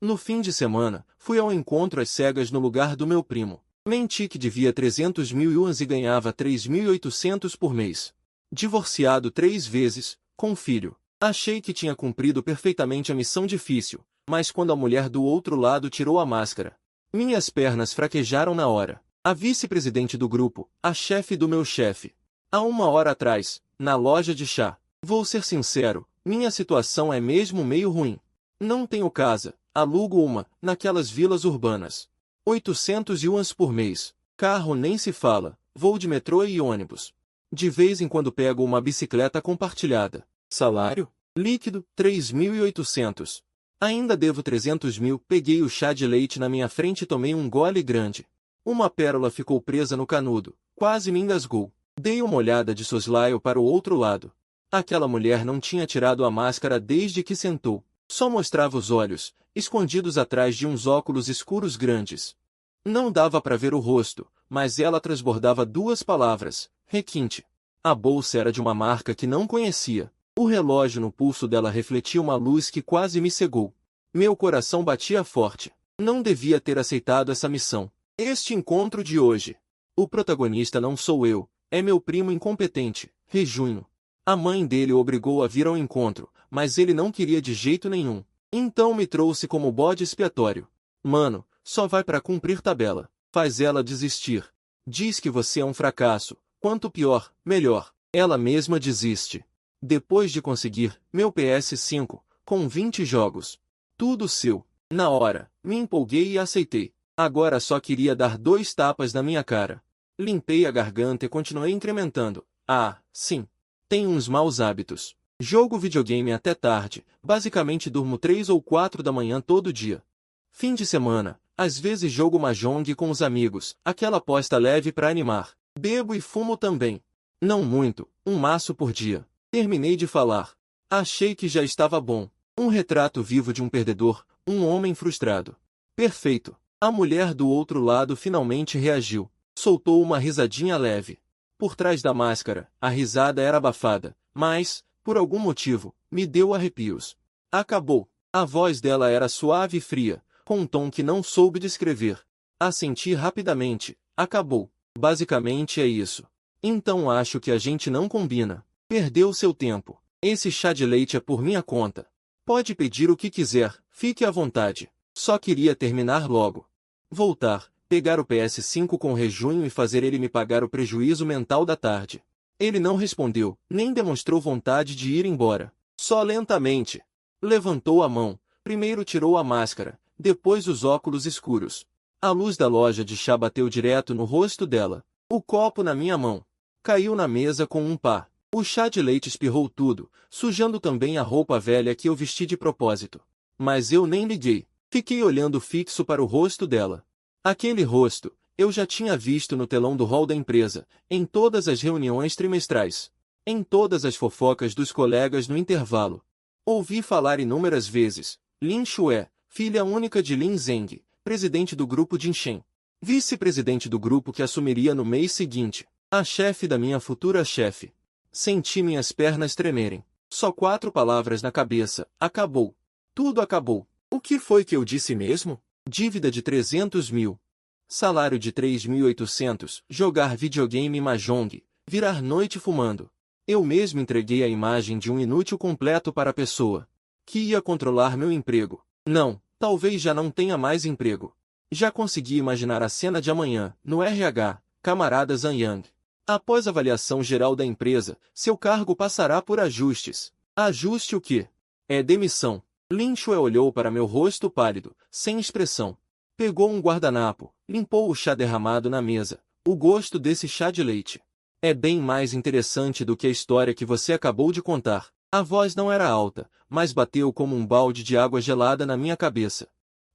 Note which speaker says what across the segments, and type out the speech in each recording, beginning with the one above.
Speaker 1: No fim de semana, fui ao encontro às cegas no lugar do meu primo. Menti que devia 300 mil yuans e ganhava 3.800 por mês. Divorciado 3 vezes, com filho. Achei que tinha cumprido perfeitamente a missão difícil, mas quando a mulher do outro lado tirou a máscara, minhas pernas fraquejaram na hora. A vice-presidente do grupo, a chefe do meu chefe. Há 1 hora atrás, na loja de chá. Vou ser sincero, minha situação é mesmo meio ruim. Não tenho casa, alugo uma, naquelas vilas urbanas. 800 yuans por mês. Carro nem se fala, vou de metrô e ônibus. De vez em quando pego uma bicicleta compartilhada. Salário? Líquido, 3.800. Ainda devo 300 mil. Peguei o chá de leite na minha frente e tomei um gole grande. Uma pérola ficou presa no canudo, quase me engasgou. Dei uma olhada de soslaio para o outro lado. Aquela mulher não tinha tirado a máscara desde que sentou. Só mostrava os olhos, escondidos atrás de uns óculos escuros grandes. Não dava para ver o rosto, mas ela transbordava 2 palavras: requinte. A bolsa era de uma marca que não conhecia. O relógio no pulso dela refletia uma luz que quase me cegou. Meu coração batia forte. Não devia ter aceitado essa missão. Este encontro de hoje. O protagonista não sou eu, é meu primo incompetente, Rejunho. A mãe dele o obrigou a vir ao encontro, mas ele não queria de jeito nenhum. Então me trouxe como bode expiatório. Mano, só vai para cumprir tabela. Faz ela desistir. Diz que você é um fracasso. Quanto pior, melhor. Ela mesma desiste. Depois de conseguir meu PS5, com 20 jogos. Tudo seu. Na hora, me empolguei e aceitei. Agora só queria dar 2 tapas na minha cara. Limpei a garganta e continuei incrementando. Ah, sim. Tenho uns maus hábitos. Jogo videogame até tarde, basicamente durmo 3 ou 4 da manhã todo dia. Fim de semana, às vezes jogo mahjong com os amigos, aquela aposta leve para animar. Bebo e fumo também. Não muito, um maço por dia. Terminei de falar. Achei que já estava bom. Um retrato vivo de um perdedor, um homem frustrado. Perfeito. A mulher do outro lado finalmente reagiu. Soltou uma risadinha leve. Por trás da máscara, a risada era abafada, mas, por algum motivo, me deu arrepios. Acabou. A voz dela era suave e fria, com um tom que não soube descrever. Assenti rapidamente. Acabou. Basicamente é isso. Então acho que a gente não combina. Perdeu seu tempo. Esse chá de leite é por minha conta. Pode pedir o que quiser, fique à vontade. Só queria terminar logo. Voltar, pegar o PS5 com o Rejunho e fazer ele me pagar o prejuízo mental da tarde. Ele não respondeu, nem demonstrou vontade de ir embora. Só lentamente. Levantou a mão, primeiro tirou a máscara, depois os óculos escuros. A luz da loja de chá bateu direto no rosto dela. O copo na minha mão. Caiu na mesa com um pá. O chá de leite espirrou tudo, sujando também a roupa velha que eu vesti de propósito. Mas eu nem liguei. Fiquei olhando fixo para o rosto dela. Aquele rosto, eu já tinha visto no telão do hall da empresa, em todas as reuniões trimestrais. Em todas as fofocas dos colegas no intervalo. Ouvi falar inúmeras vezes. Lin Xue, filha única de Lin Zeng, presidente do grupo Jinshen. Vice-presidente do grupo que assumiria no mês seguinte. A chefe da minha futura chefe. Senti minhas pernas tremerem. Só 4 palavras na cabeça. Acabou. Tudo acabou. O que foi que eu disse mesmo? Dívida de 300 mil. Salário de 3.800. Jogar videogame mahjong. Virar noite fumando. Eu mesmo entreguei a imagem de um inútil completo para a pessoa. Que ia controlar meu emprego. Não, talvez já não tenha mais emprego. Já consegui imaginar a cena de amanhã, no RH, camarada Zhang Yang. Após avaliação geral da empresa, seu cargo passará por ajustes. Ajuste o quê? É demissão. Lin Xue olhou para meu rosto pálido, sem expressão. Pegou um guardanapo, limpou o chá derramado na mesa. O gosto desse chá de leite é bem mais interessante do que a história que você acabou de contar. A voz não era alta, mas bateu como um balde de água gelada na minha cabeça.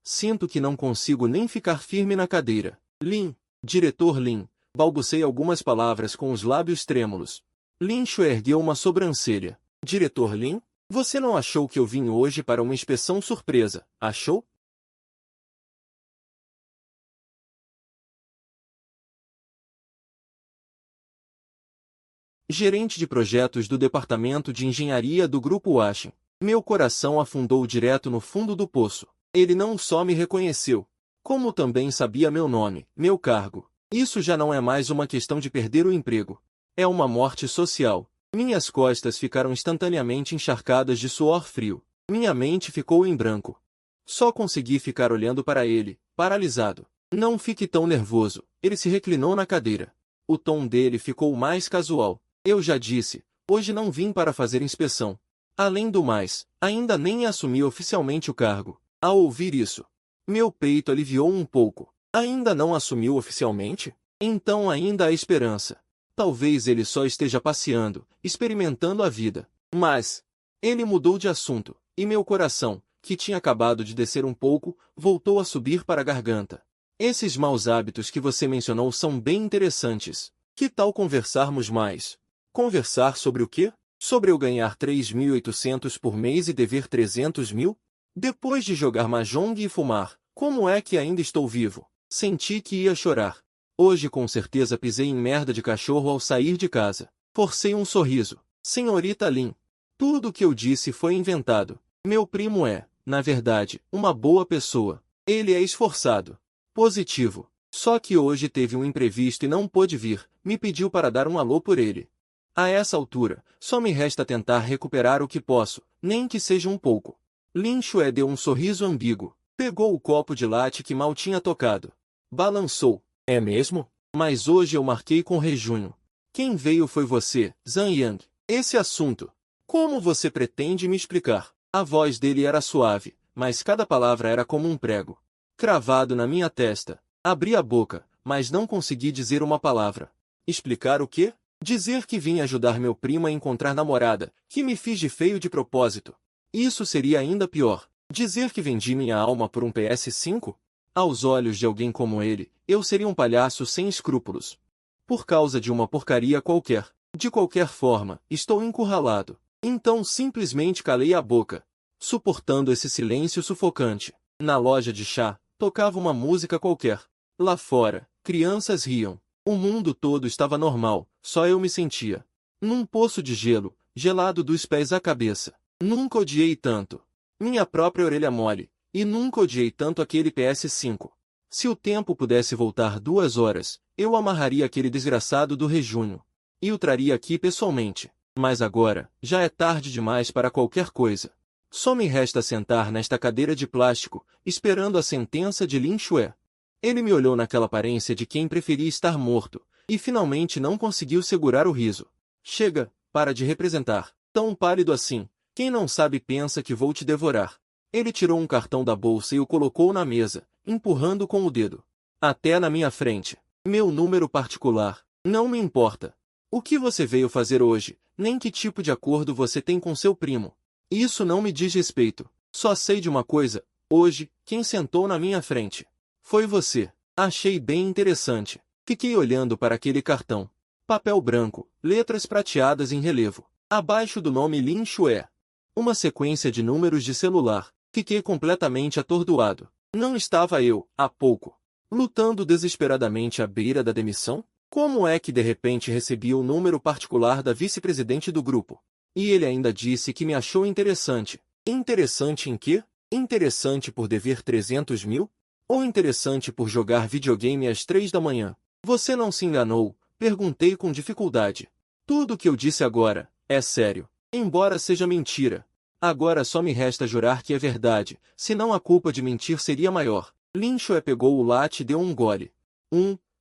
Speaker 1: Sinto que não consigo nem ficar firme na cadeira. Lin, diretor Lin, balbuciei algumas palavras com os lábios trêmulos. Lin Xue ergueu uma sobrancelha. Diretor Lin? Você não achou que eu vim hoje para uma inspeção surpresa, achou? Gerente de projetos do Departamento de Engenharia do Grupo Washington. Meu coração afundou direto no fundo do poço. Ele não só me reconheceu, como também sabia meu nome, meu cargo. Isso já não é mais uma questão de perder o emprego. É uma morte social. Minhas costas ficaram instantaneamente encharcadas de suor frio. Minha mente ficou em branco. Só consegui ficar olhando para ele, paralisado. Não fique tão nervoso. Ele se reclinou na cadeira. O tom dele ficou mais casual. Eu já disse, hoje não vim para fazer inspeção. Além do mais, ainda nem assumi oficialmente o cargo. Ao ouvir isso, meu peito aliviou um pouco. Ainda não assumiu oficialmente? Então ainda há esperança. Talvez ele só esteja passeando, experimentando a vida. Mas ele mudou de assunto, e meu coração, que tinha acabado de descer um pouco, voltou a subir para a garganta. Esses maus hábitos que você mencionou são bem interessantes. Que tal conversarmos mais? Conversar sobre o quê? Sobre eu ganhar 3.800 por mês e dever 300 mil? Depois de jogar mahjong e fumar, como é que ainda estou vivo? Senti que ia chorar. Hoje com certeza pisei em merda de cachorro ao sair de casa. Forcei um sorriso. Senhorita Lin, tudo o que eu disse foi inventado. Meu primo é, na verdade, uma boa pessoa. Ele é esforçado. Positivo. Só que hoje teve um imprevisto e não pôde vir. Me pediu para dar um alô por ele. A essa altura, só me resta tentar recuperar o que posso, nem que seja um pouco. Lin Xue deu um sorriso ambíguo. Pegou o copo de latte que mal tinha tocado. Balançou. É mesmo? Mas hoje eu marquei com rejunho. Quem veio foi você, Zhang Yang. Esse assunto. Como você pretende me explicar? A voz dele era suave, mas cada palavra era como um prego. Cravado na minha testa. Abri a boca, mas não consegui dizer uma palavra. Explicar o quê? Dizer que vim ajudar meu primo a encontrar namorada, que me fiz de feio de propósito. Isso seria ainda pior. Dizer que vendi minha alma por um PS5? Aos olhos de alguém como ele, eu seria um palhaço sem escrúpulos. Por causa de uma porcaria qualquer. De qualquer forma, estou encurralado. Então simplesmente calei a boca, suportando esse silêncio sufocante. Na loja de chá, tocava uma música qualquer. Lá fora, crianças riam. O mundo todo estava normal, só eu me sentia num poço de gelo, gelado dos pés à cabeça. Nunca odiei tanto minha própria orelha mole, e nunca odiei tanto aquele PS5. Se o tempo pudesse voltar 2 horas, eu amarraria aquele desgraçado do rejunho e o traria aqui pessoalmente. Mas agora, já é tarde demais para qualquer coisa. Só me resta sentar nesta cadeira de plástico, esperando a sentença de Lin Xue. Ele me olhou naquela aparência de quem preferia estar morto, e finalmente não conseguiu segurar o riso. Chega, para de representar. Tão pálido assim. Quem não sabe pensa que vou te devorar. Ele tirou um cartão da bolsa e o colocou na mesa, empurrando com o dedo. Até na minha frente. Meu número particular. Não me importa. O que você veio fazer hoje, nem que tipo de acordo você tem com seu primo. Isso não me diz respeito. Só sei de uma coisa. Hoje, quem sentou na minha frente foi você. Achei bem interessante. Fiquei olhando para aquele cartão. Papel branco, letras prateadas em relevo. Abaixo do nome Lin Xue. Uma sequência de números de celular. Fiquei completamente atordoado. Não estava eu, há pouco, lutando desesperadamente à beira da demissão? Como é que de repente recebi o número particular da vice-presidente do grupo? E ele ainda disse que me achou interessante. Interessante em quê? Interessante por dever 300 mil? Ou interessante por jogar videogame às 3 da manhã? Você não se enganou? Perguntei com dificuldade. Tudo o que eu disse agora é sério. Embora seja mentira. Agora só me resta jurar que é verdade, senão a culpa de mentir seria maior. Lin Xue pegou o latte e deu um gole.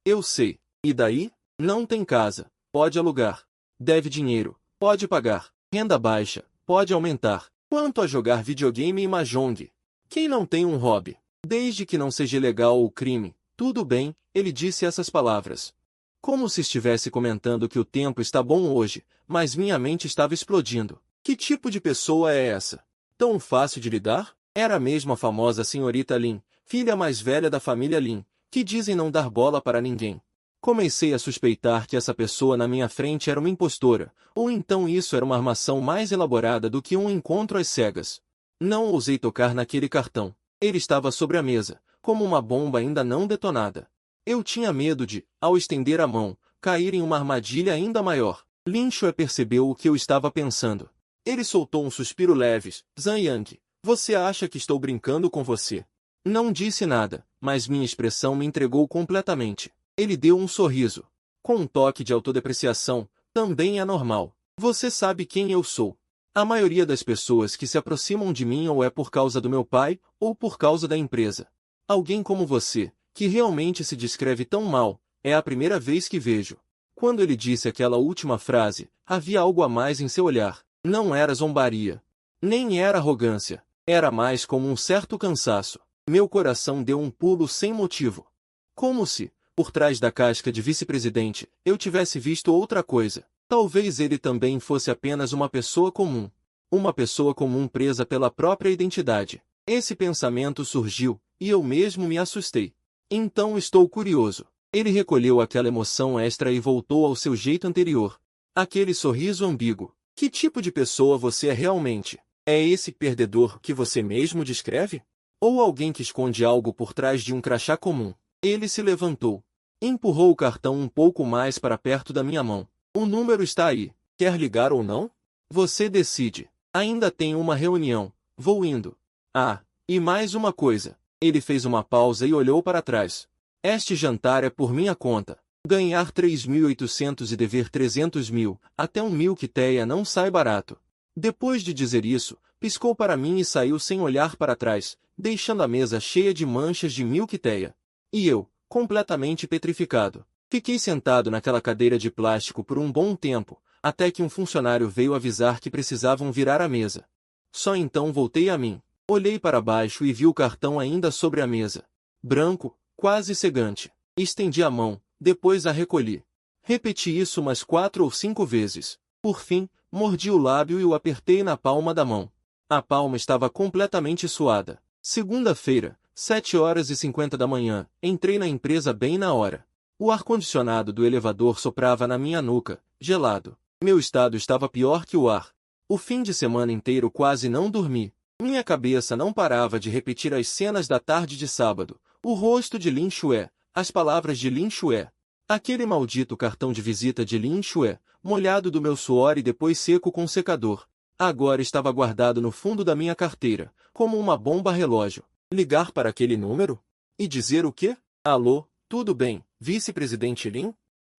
Speaker 1: Eu sei. E daí? Não tem casa. Pode alugar. Deve dinheiro. Pode pagar. Renda baixa. Pode aumentar. Quanto a jogar videogame e mahjong? Quem não tem um hobby? Desde que não seja ilegal ou crime, tudo bem, ele disse essas palavras. Como se estivesse comentando que o tempo está bom hoje, mas minha mente estava explodindo. Que tipo de pessoa é essa? Tão fácil de lidar? Era mesmo a famosa senhorita Lin, filha mais velha da família Lin, que dizem não dar bola para ninguém. Comecei a suspeitar que essa pessoa na minha frente era uma impostora, ou então isso era uma armação mais elaborada do que um encontro às cegas. Não ousei tocar naquele cartão. Ele estava sobre a mesa, como uma bomba ainda não detonada. Eu tinha medo de, ao estender a mão, cair em uma armadilha ainda maior. Lin Xue percebeu o que eu estava pensando. Ele soltou um suspiro leve. Zhang Yang, Você acha que estou brincando com você? Não disse nada, mas minha expressão me entregou completamente. Ele deu um sorriso. Com um toque de autodepreciação, também é normal. Você sabe quem eu sou. A maioria das pessoas que se aproximam de mim ou é por causa do meu pai, ou por causa da empresa. Alguém como você, que realmente se descreve tão mal, é a primeira vez que vejo. Quando ele disse aquela última frase, havia algo a mais em seu olhar. Não era zombaria. Nem era arrogância. Era mais como um certo cansaço. Meu coração deu um pulo sem motivo. Como se, por trás da casca de vice-presidente, eu tivesse visto outra coisa. Talvez ele também fosse apenas uma pessoa comum. Uma pessoa comum presa pela própria identidade. Esse pensamento surgiu, e eu mesmo me assustei. Então estou curioso. Ele recolheu aquela emoção extra e voltou ao seu jeito anterior. Aquele sorriso ambíguo. Que tipo de pessoa você é realmente? É esse perdedor que você mesmo descreve? Ou alguém que esconde algo por trás de um crachá comum? Ele se levantou. Empurrou o cartão um pouco mais para perto da minha mão. O número está aí. Quer ligar ou não? Você decide. Ainda tenho uma reunião. Vou indo. Ah, e mais uma coisa. Ele fez uma pausa e olhou para trás. Este jantar é por minha conta. Ganhar 3.800 e dever 300 mil, até 1.000 quiteia não sai barato. Depois de dizer isso, piscou para mim e saiu sem olhar para trás, deixando a mesa cheia de manchas de 1.000 quiteia. E eu, completamente petrificado. Fiquei sentado naquela cadeira de plástico por um bom tempo, até que um funcionário veio avisar que precisavam virar a mesa. Só então voltei a mim. Olhei para baixo e vi o cartão ainda sobre a mesa. Branco, quase cegante. Estendi a mão, depois a recolhi. Repeti isso umas 4 ou 5 vezes. Por fim, mordi o lábio e o apertei na palma da mão. A palma estava completamente suada. Segunda-feira, 7h50 da manhã, entrei na empresa bem na hora. O ar-condicionado do elevador soprava na minha nuca, gelado. Meu estado estava pior que o ar. O fim de semana inteiro quase não dormi. Minha cabeça não parava de repetir as cenas da tarde de sábado. O rosto de Lin Shué, as palavras de Lin Shué. Aquele maldito cartão de visita de Lin Shué, molhado do meu suor e depois seco com secador. Agora estava guardado no fundo da minha carteira, como uma bomba relógio. Ligar para aquele número? E dizer o quê? Alô, tudo bem, vice-presidente Lin?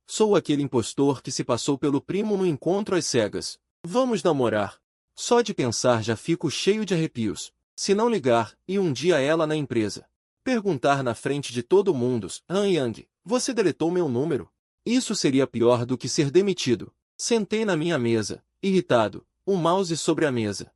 Speaker 1: Sou aquele impostor que se passou pelo primo no encontro às cegas. Vamos namorar. Só de pensar já fico cheio de arrepios. Se não ligar, e um dia ela na empresa. Perguntar na frente de todo mundo, Han Yang, você deletou meu número? Isso seria pior do que ser demitido. Sentei na minha mesa, irritado, o mouse sobre a mesa.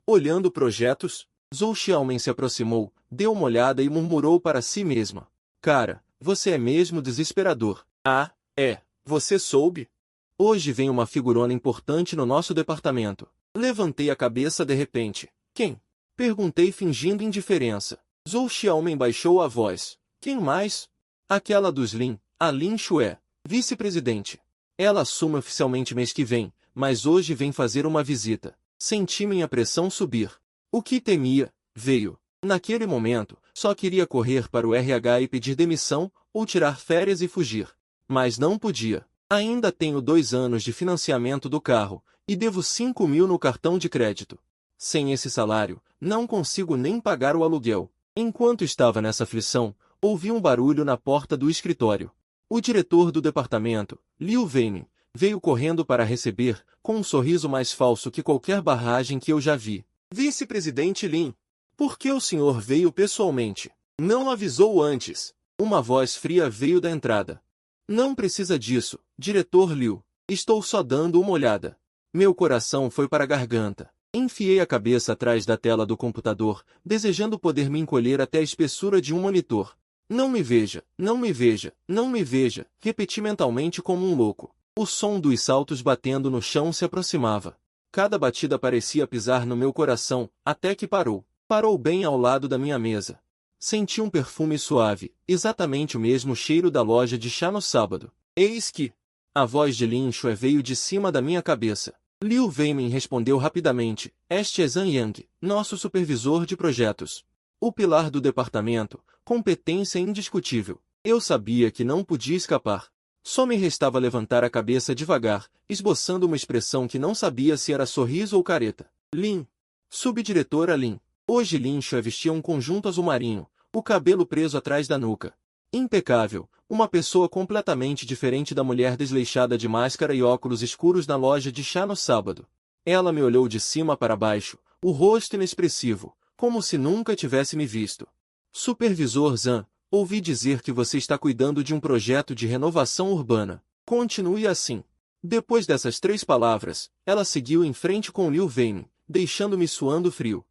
Speaker 1: Olhando projetos, Zhou Xiaomen se aproximou, deu uma olhada e murmurou para si mesma. Cara, você é mesmo desesperador. Ah, é, você soube? Hoje vem uma figurona importante no nosso departamento. Levantei a cabeça de repente. Quem? Perguntei fingindo indiferença. Zhou Xiaomen baixou a voz. Quem mais? Aquela dos Lin, a Lin Shué, vice-presidente. Ela assume oficialmente mês que vem, mas hoje vem fazer uma visita. Senti minha pressão subir. O que temia, veio. Naquele momento, só queria correr para o RH e pedir demissão, ou tirar férias e fugir. Mas não podia. Ainda tenho 2 anos de financiamento do carro, e devo 5.000 no cartão de crédito. Sem esse salário, não consigo nem pagar o aluguel. Enquanto estava nessa aflição, ouvi um barulho na porta do escritório. O diretor do departamento, Liu Weimin, veio correndo para receber, com um sorriso mais falso que qualquer barragem que eu já vi. Vice-presidente Lin, por que o senhor veio pessoalmente? Não avisou antes. Uma voz fria veio da entrada. Não precisa disso, diretor Liu. Estou só dando uma olhada. Meu coração foi para a garganta. Enfiei a cabeça atrás da tela do computador, desejando poder me encolher até a espessura de um monitor. Não me veja, não me veja, não me veja, repeti mentalmente como um louco. O som dos saltos batendo no chão se aproximava. Cada batida parecia pisar no meu coração, até que parou. Parou bem ao lado da minha mesa. Senti um perfume suave, exatamente o mesmo cheiro da loja de chá no sábado. Eis que... A voz de Lin Shué veio de cima da minha cabeça. Liu Weimin respondeu rapidamente. Este é Zhang Yang, nosso supervisor de projetos. O pilar do departamento, competência indiscutível. Eu sabia que não podia escapar. Só me restava levantar a cabeça devagar, esboçando uma expressão que não sabia se era sorriso ou careta. Lin. Subdiretora Lin. Hoje Linchua vestia um conjunto azul marinho, o cabelo preso atrás da nuca. Impecável, uma pessoa completamente diferente da mulher desleixada de máscara e óculos escuros na loja de chá no sábado. Ela me olhou de cima para baixo, o rosto inexpressivo, como se nunca tivesse me visto. Supervisor Zhang, ouvi dizer que você está cuidando de um projeto de renovação urbana. Continue assim. Depois dessas 3 palavras, ela seguiu em frente com Liu Wei, deixando-me suando frio.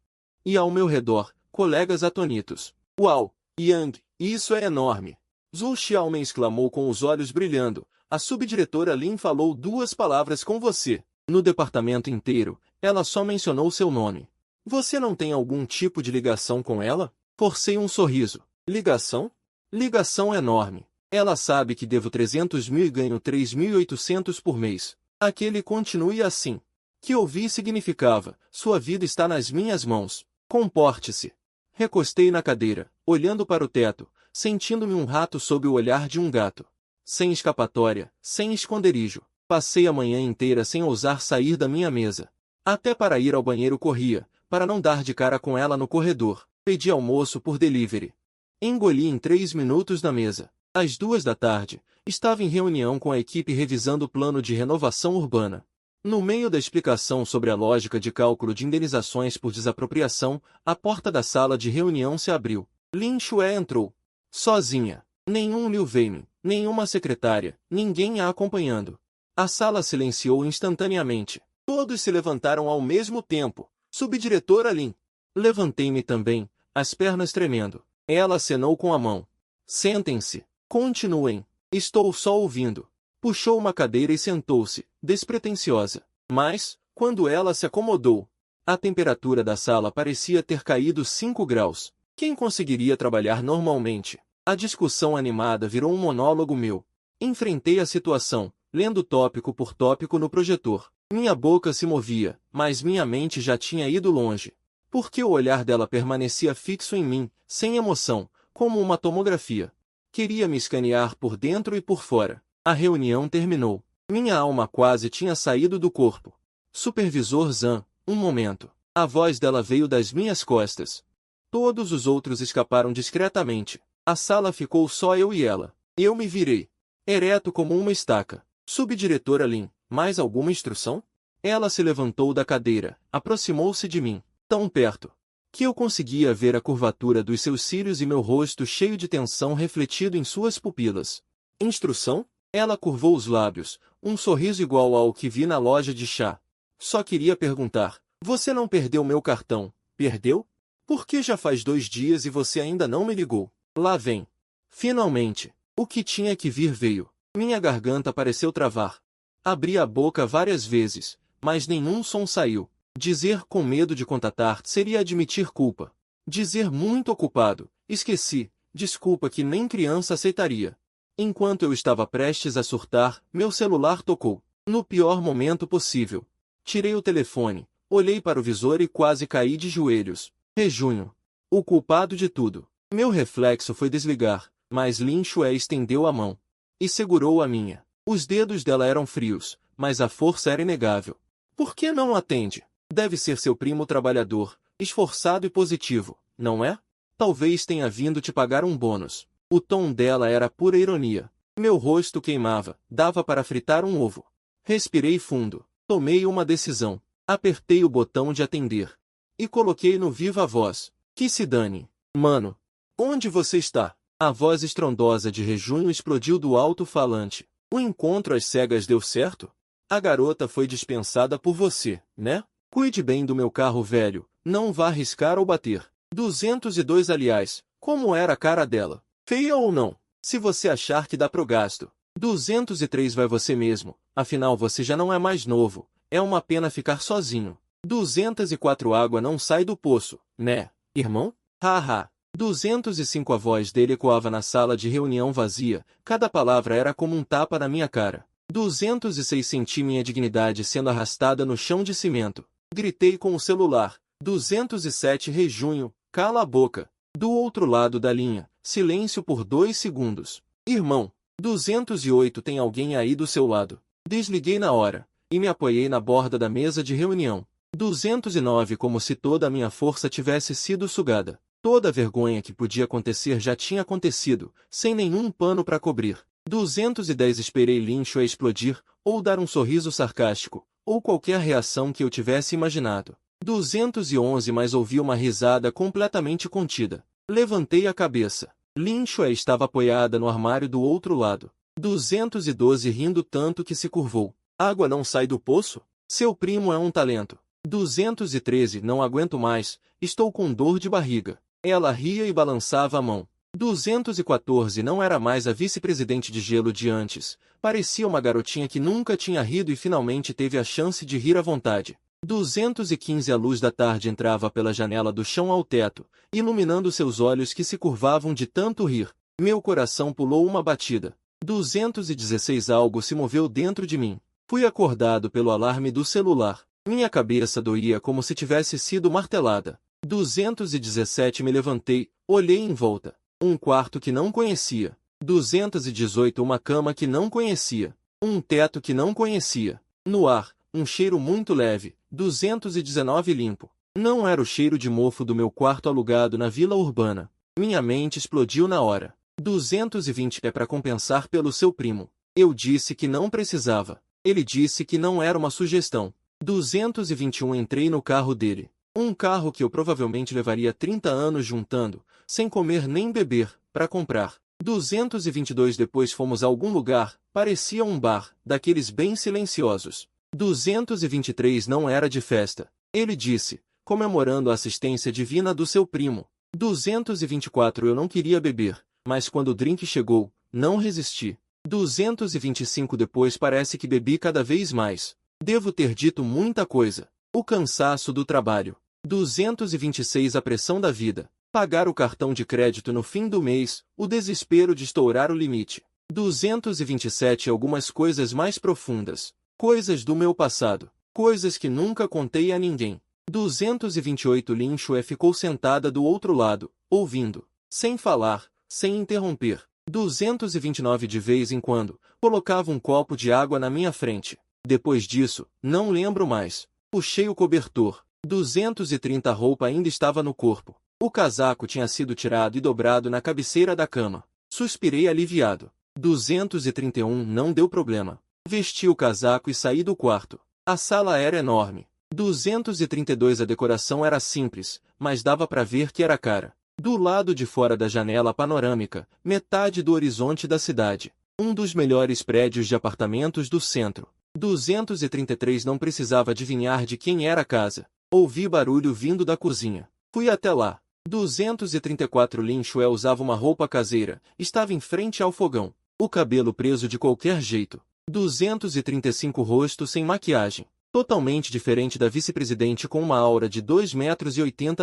Speaker 1: E ao meu redor, colegas atônitos. Uau, Yang, isso é enorme! Zhou Xiaomen exclamou com os olhos brilhando. A subdiretora Lin falou 2 palavras com você. No departamento inteiro, ela só mencionou seu nome. Você não tem algum tipo de ligação com ela? Forcei um sorriso. Ligação? Ligação enorme. Ela sabe que devo 300 mil e ganho 3.800 por mês. Aquele continue assim. Que ouvi significava, sua vida está nas minhas mãos. Comporte-se. Recostei na cadeira, olhando para o teto, sentindo-me um rato sob o olhar de um gato. Sem escapatória, sem esconderijo. Passei a manhã inteira sem ousar sair da minha mesa. Até para ir ao banheiro corria, para não dar de cara com ela no corredor. Pedi almoço por delivery. Engoli em 3 minutos na mesa. Às 2 da tarde, estava em reunião com a equipe revisando o plano de renovação urbana. No meio da explicação sobre a lógica de cálculo de indenizações por desapropriação, a porta da sala de reunião se abriu. Lin Xue entrou. Sozinha. Nenhum Liu Wei, nenhuma secretária, ninguém a acompanhando. A sala silenciou instantaneamente. Todos se levantaram ao mesmo tempo. Subdiretora Lin. Levantei-me também, as pernas tremendo. Ela acenou com a mão. Sentem-se. Continuem. Estou só ouvindo. Puxou uma cadeira e sentou-se, despretensiosa. Mas, quando ela se acomodou, a temperatura da sala parecia ter caído 5 graus. Quem conseguiria trabalhar normalmente? A discussão animada virou um monólogo meu. Enfrentei a situação, lendo tópico por tópico no projetor. Minha boca se movia, mas minha mente já tinha ido longe. Porque o olhar dela permanecia fixo em mim, sem emoção, como uma tomografia. Queria me escanear por dentro e por fora. A reunião terminou. Minha alma quase tinha saído do corpo. Supervisor Zhang, um momento. A voz dela veio das minhas costas. Todos os outros escaparam discretamente. A sala ficou só eu e ela. Eu me virei. Ereto como uma estaca. Subdiretora Lin, mais alguma instrução? Ela se levantou da cadeira, aproximou-se de mim, tão perto, que eu conseguia ver a curvatura dos seus cílios e meu rosto cheio de tensão refletido em suas pupilas. Instrução? Ela curvou os lábios, um sorriso igual ao que vi na loja de chá. Só queria perguntar, você não perdeu meu cartão, perdeu? Por que já faz 2 dias e você ainda não me ligou? Lá vem. Finalmente, o que tinha que vir veio. Minha garganta pareceu travar. Abri a boca várias vezes, mas nenhum som saiu. Dizer com medo de contatar seria admitir culpa. Dizer muito ocupado, esqueci, desculpa que nem criança aceitaria. Enquanto eu estava prestes a surtar, meu celular tocou. No pior momento possível. Tirei o telefone, olhei para o visor e quase caí de joelhos. Rejunho. O culpado de tudo. Meu reflexo foi desligar, mas Lin Xue estendeu a mão. E segurou a minha. Os dedos dela eram frios, mas a força era inegável. Por que não atende? Deve ser seu primo trabalhador, esforçado e positivo, não é? Talvez tenha vindo te pagar um bônus. O tom dela era pura ironia. Meu rosto queimava, dava para fritar um ovo. Respirei fundo. Tomei uma decisão. Apertei o botão de atender. E coloquei no viva voz. Que se dane. Mano. Onde você está? A voz estrondosa de Rejunho explodiu do alto-falante. O encontro às cegas deu certo? A garota foi dispensada por você, né? Cuide bem do meu carro velho, não vá arriscar ou bater. 202 aliás, como era a cara dela? Feia ou não? Se você achar que dá pro gasto. 203 vai você mesmo, afinal você já não é mais novo, é uma pena ficar sozinho. 204 água não sai do poço, né, irmão? Haha. 205 a voz dele ecoava na sala de reunião vazia, cada palavra era como um tapa na minha cara. 206 senti minha dignidade sendo arrastada no chão de cimento. Gritei com o celular. 207 Rejunho, cala a boca. Do outro lado da linha, silêncio por 2 segundos. Irmão, 208 tem alguém aí do seu lado. Desliguei na hora, e me apoiei na borda da mesa de reunião. 209 como se toda a minha força tivesse sido sugada. Toda a vergonha que podia acontecer já tinha acontecido, sem nenhum pano para cobrir. 210 esperei Lincho a explodir, ou dar um sorriso sarcástico, ou qualquer reação que eu tivesse imaginado. 211 mas ouvi uma risada completamente contida. Levantei a cabeça. Lincho estava apoiada no armário do outro lado. 212 rindo tanto que se curvou. Água não sai do poço? Seu primo é um talento. 213 não aguento mais, estou com dor de barriga. Ela ria e balançava a mão. 214 não era mais a vice-presidente de gelo de antes. Parecia uma garotinha que nunca tinha rido e finalmente teve a chance de rir à vontade. 215 a luz da tarde entrava pela janela do chão ao teto, iluminando seus olhos que se curvavam de tanto rir. Meu coração pulou uma batida. 216 algo se moveu dentro de mim. Fui acordado pelo alarme do celular. Minha cabeça doía como se tivesse sido martelada. 217 me levantei, olhei em volta. Um quarto que não conhecia. 218 uma cama que não conhecia. Um teto que não conhecia. No ar, um cheiro muito leve. 219 limpo. Não era o cheiro de mofo do meu quarto alugado na Vila Urbana. Minha mente explodiu na hora. 220 é para compensar pelo seu primo. Eu disse que não precisava. Ele disse que não era uma sugestão. 221 entrei no carro dele. Um carro que eu provavelmente levaria 30 anos juntando, sem comer nem beber, para comprar. 222 depois fomos a algum lugar, parecia um bar, daqueles bem silenciosos. 223 não era de festa. Ele disse, comemorando a assistência divina do seu primo. 224 eu não queria beber, mas quando o drink chegou, não resisti. 225 depois parece que bebi cada vez mais. Devo ter dito muita coisa. O cansaço do trabalho. 226 a pressão da vida. Pagar o cartão de crédito no fim do mês, o desespero de estourar o limite. 227 algumas coisas mais profundas. Coisas do meu passado. Coisas que nunca contei a ninguém. 228 Lincho ficou sentada do outro lado, ouvindo. Sem falar, sem interromper. 229 de vez em quando, colocava um copo de água na minha frente. Depois disso, não lembro mais. Puxei o cobertor. 230 a roupa ainda estava no corpo. O casaco tinha sido tirado e dobrado na cabeceira da cama. Suspirei aliviado. 231 não deu problema. Vesti o casaco e saí do quarto. A sala era enorme. 232 a decoração era simples, mas dava para ver que era cara. Do lado de fora da janela panorâmica, metade do horizonte da cidade. Um dos melhores prédios de apartamentos do centro. 233 não precisava adivinhar de quem era a casa. Ouvi barulho vindo da cozinha. Fui até lá. 234 Lincho usava uma roupa caseira, estava em frente ao fogão. O cabelo preso de qualquer jeito. 235 rosto sem maquiagem. Totalmente diferente da vice-presidente com uma aura de 2,80 metros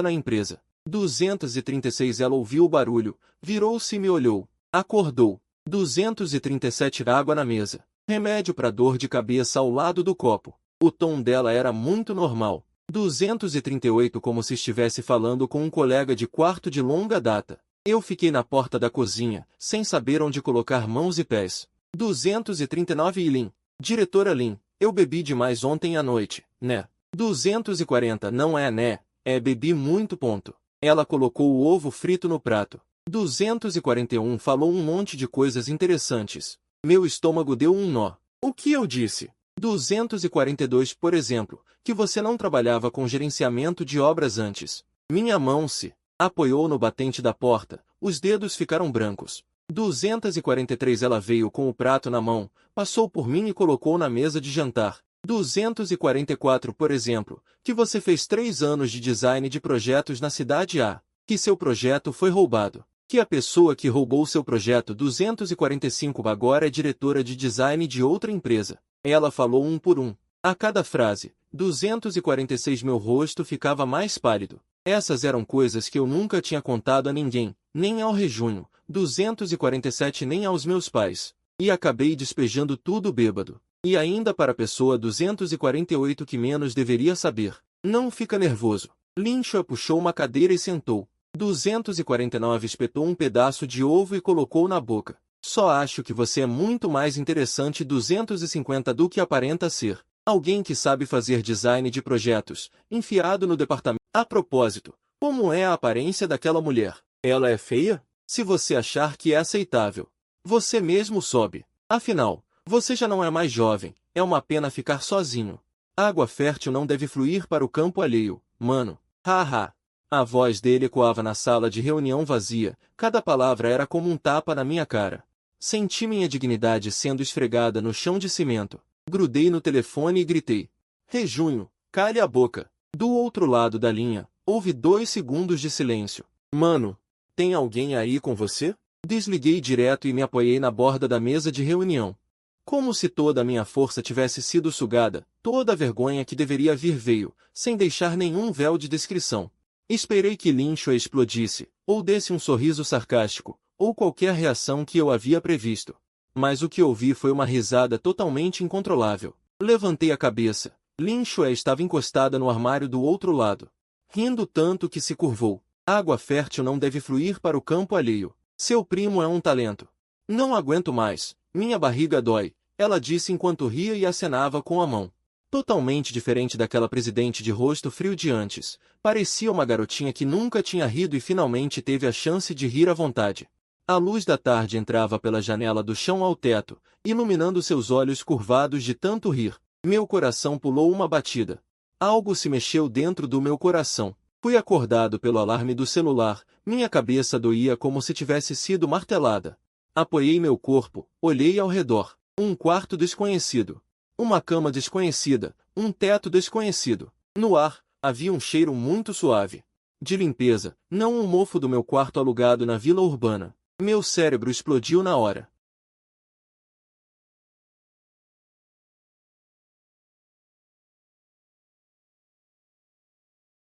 Speaker 1: na empresa. 236 ela ouviu o barulho, virou-se e me olhou. Acordou. 237 água na mesa. Remédio para dor de cabeça ao lado do copo. O tom dela era muito normal. 238 como se estivesse falando com um colega de quarto de longa data. Eu fiquei na porta da cozinha, sem saber onde colocar mãos e pés. 239 e Lin. Diretora Lin, eu bebi demais ontem à noite, né? 240 não é né, é bebi muito ponto. Ela colocou o ovo frito no prato. 241 falou um monte de coisas interessantes. Meu estômago deu um nó. O que eu disse? 242, por exemplo, que você não trabalhava com gerenciamento de obras antes. Minha mão se apoiou no batente da porta, os dedos ficaram brancos. 243 ela veio com o prato na mão, passou por mim e colocou na mesa de jantar. 244, por exemplo, que você fez 3 anos de design de projetos na cidade A, que seu projeto foi roubado. Que a pessoa que roubou seu projeto 245 agora é diretora de design de outra empresa. Ela falou um por um. A cada frase, 246 meu rosto ficava mais pálido. Essas eram coisas que eu nunca tinha contado a ninguém, nem ao Rejunho, 247 nem aos meus pais. E acabei despejando tudo bêbado. E ainda para a pessoa 248 que menos deveria saber. Não fica nervoso. Lincho puxou uma cadeira e sentou. 249 espetou um pedaço de ovo e colocou na boca. Só acho que você é muito mais interessante 250 do que aparenta ser. Alguém que sabe fazer design de projetos, enfiado no departamento. A propósito, como é a aparência daquela mulher? Ela é feia? Se você achar que é aceitável, você mesmo sobe. Afinal, você já não é mais jovem, é uma pena ficar sozinho. Água fértil não deve fluir para o campo alheio, mano. Haha. A voz dele ecoava na sala de reunião vazia, cada palavra era como um tapa na minha cara. Senti minha dignidade sendo esfregada no chão de cimento. Grudei no telefone e gritei. Rejunho, cale a boca. Do outro lado da linha, houve 2 segundos de silêncio. Mano, tem alguém aí com você? Desliguei direto e me apoiei na borda da mesa de reunião. Como se toda a minha força tivesse sido sugada, toda a vergonha que deveria vir veio, sem deixar nenhum véu de descrição. Esperei que Lincho explodisse, ou desse um sorriso sarcástico, ou qualquer reação que eu havia previsto. Mas o que ouvi foi uma risada totalmente incontrolável. Levantei a cabeça. Lincho estava encostada no armário do outro lado, rindo tanto que se curvou. Água fértil não deve fluir para o campo alheio. Seu primo é um talento. Não aguento mais. Minha barriga dói, ela disse enquanto ria e acenava com a mão. Totalmente diferente daquela presidente de rosto frio de antes. Parecia uma garotinha que nunca tinha rido e finalmente teve a chance de rir à vontade. A luz da tarde entrava pela janela do chão ao teto, iluminando seus olhos curvados de tanto rir. Meu coração pulou uma batida. Algo se mexeu dentro do meu coração. Fui acordado pelo alarme do celular, minha cabeça doía como se tivesse sido martelada. Apoiei meu corpo, olhei ao redor. Um quarto desconhecido. Uma cama desconhecida, um teto desconhecido. No ar, havia um cheiro muito suave. De limpeza, não um mofo do meu quarto alugado na vila urbana. Meu cérebro explodiu na hora.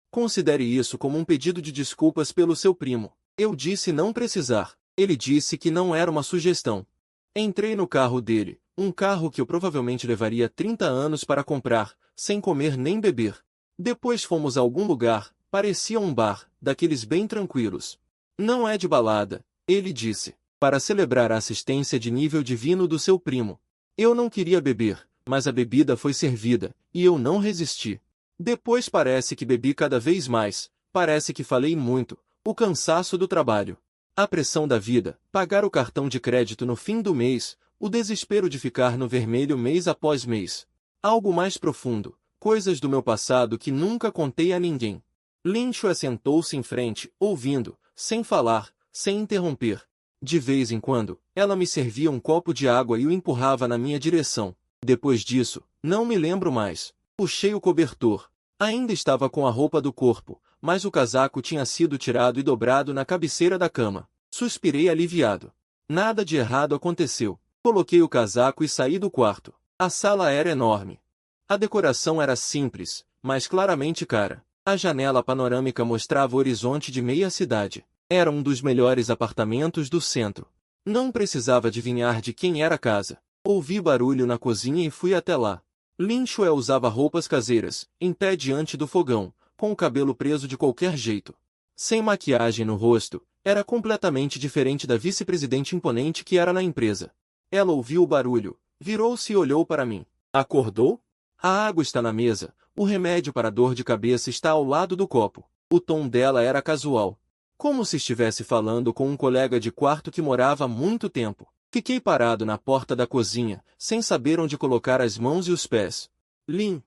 Speaker 1: Considere isso como um pedido de desculpas pelo seu primo. Eu disse não precisar. Ele disse que não era uma sugestão. Entrei no carro dele, um carro que eu provavelmente levaria 30 anos para comprar, sem comer nem beber. Depois fomos a algum lugar, parecia um bar, daqueles bem tranquilos. Não é de balada, ele disse, para celebrar a assistência de nível divino do seu primo. Eu não queria beber, mas a bebida foi servida, e eu não resisti. Depois parece que bebi cada vez mais, parece que falei muito, o cansaço do trabalho. A pressão da vida, pagar o cartão de crédito no fim do mês, o desespero de ficar no vermelho mês após mês. Algo mais profundo, coisas do meu passado que nunca contei a ninguém. Lincho assentou-se em frente, ouvindo, sem falar, sem interromper. De vez em quando, ela me servia um copo de água e o empurrava na minha direção. Depois disso, não me lembro mais. Puxei o cobertor. Ainda estava com a roupa do corpo, mas o casaco tinha sido tirado e dobrado na cabeceira da cama. Suspirei aliviado. Nada de errado aconteceu. Coloquei o casaco e saí do quarto. A sala era enorme. A decoração era simples, mas claramente cara. A janela panorâmica mostrava o horizonte de meia cidade. Era um dos melhores apartamentos do centro. Não precisava adivinhar de quem era a casa. Ouvi barulho na cozinha e fui até lá. Lincho usava roupas caseiras, em pé diante do fogão, com o cabelo preso de qualquer jeito. Sem maquiagem no rosto, era completamente diferente da vice-presidente imponente que era na empresa. Ela ouviu o barulho, virou-se e olhou para mim. Acordou? A água está na mesa, o remédio para a dor de cabeça está ao lado do copo. O tom dela era casual. Como se estivesse falando com um colega de quarto que morava há muito tempo. Fiquei parado na porta da cozinha, sem saber onde colocar as mãos e os pés. Lin,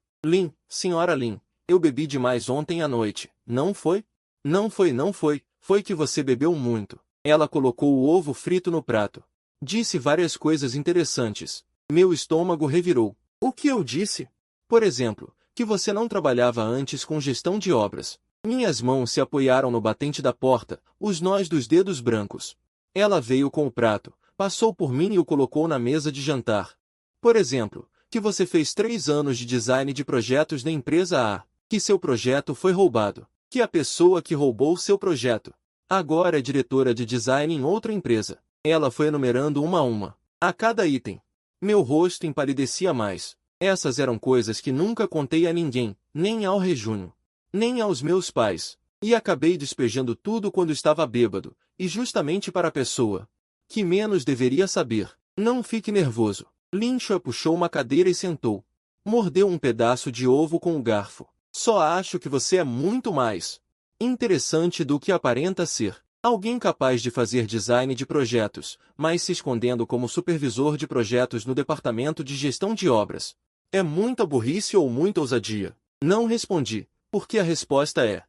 Speaker 1: senhora Lin, eu bebi demais ontem à noite, não foi? Não foi, foi que você bebeu muito. Ela colocou o ovo frito no prato. Disse várias coisas interessantes. Meu estômago revirou. O que eu disse? Por exemplo, que você não trabalhava antes com gestão de obras. Minhas mãos se apoiaram no batente da porta, os nós dos dedos brancos. Ela veio com o prato. Passou por mim e o colocou na mesa de jantar. Por exemplo, que você fez 3 anos de design de projetos na empresa A, que seu projeto foi roubado, que a pessoa que roubou seu projeto agora é diretora de design em outra empresa. Ela foi enumerando uma a uma, a cada item. Meu rosto empalidecia mais. Essas eram coisas que nunca contei a ninguém, nem ao Rejunho, nem aos meus pais. E acabei despejando tudo quando estava bêbado, e justamente para a pessoa Que menos deveria saber. Não fique nervoso. Lin Shuai puxou uma cadeira e sentou. Mordeu um pedaço de ovo com o garfo. Só acho que você é muito mais interessante do que aparenta ser. Alguém capaz de fazer design de projetos, mas se escondendo como supervisor de projetos no departamento de gestão de obras. É muita burrice ou muita ousadia? Não respondi, porque a resposta é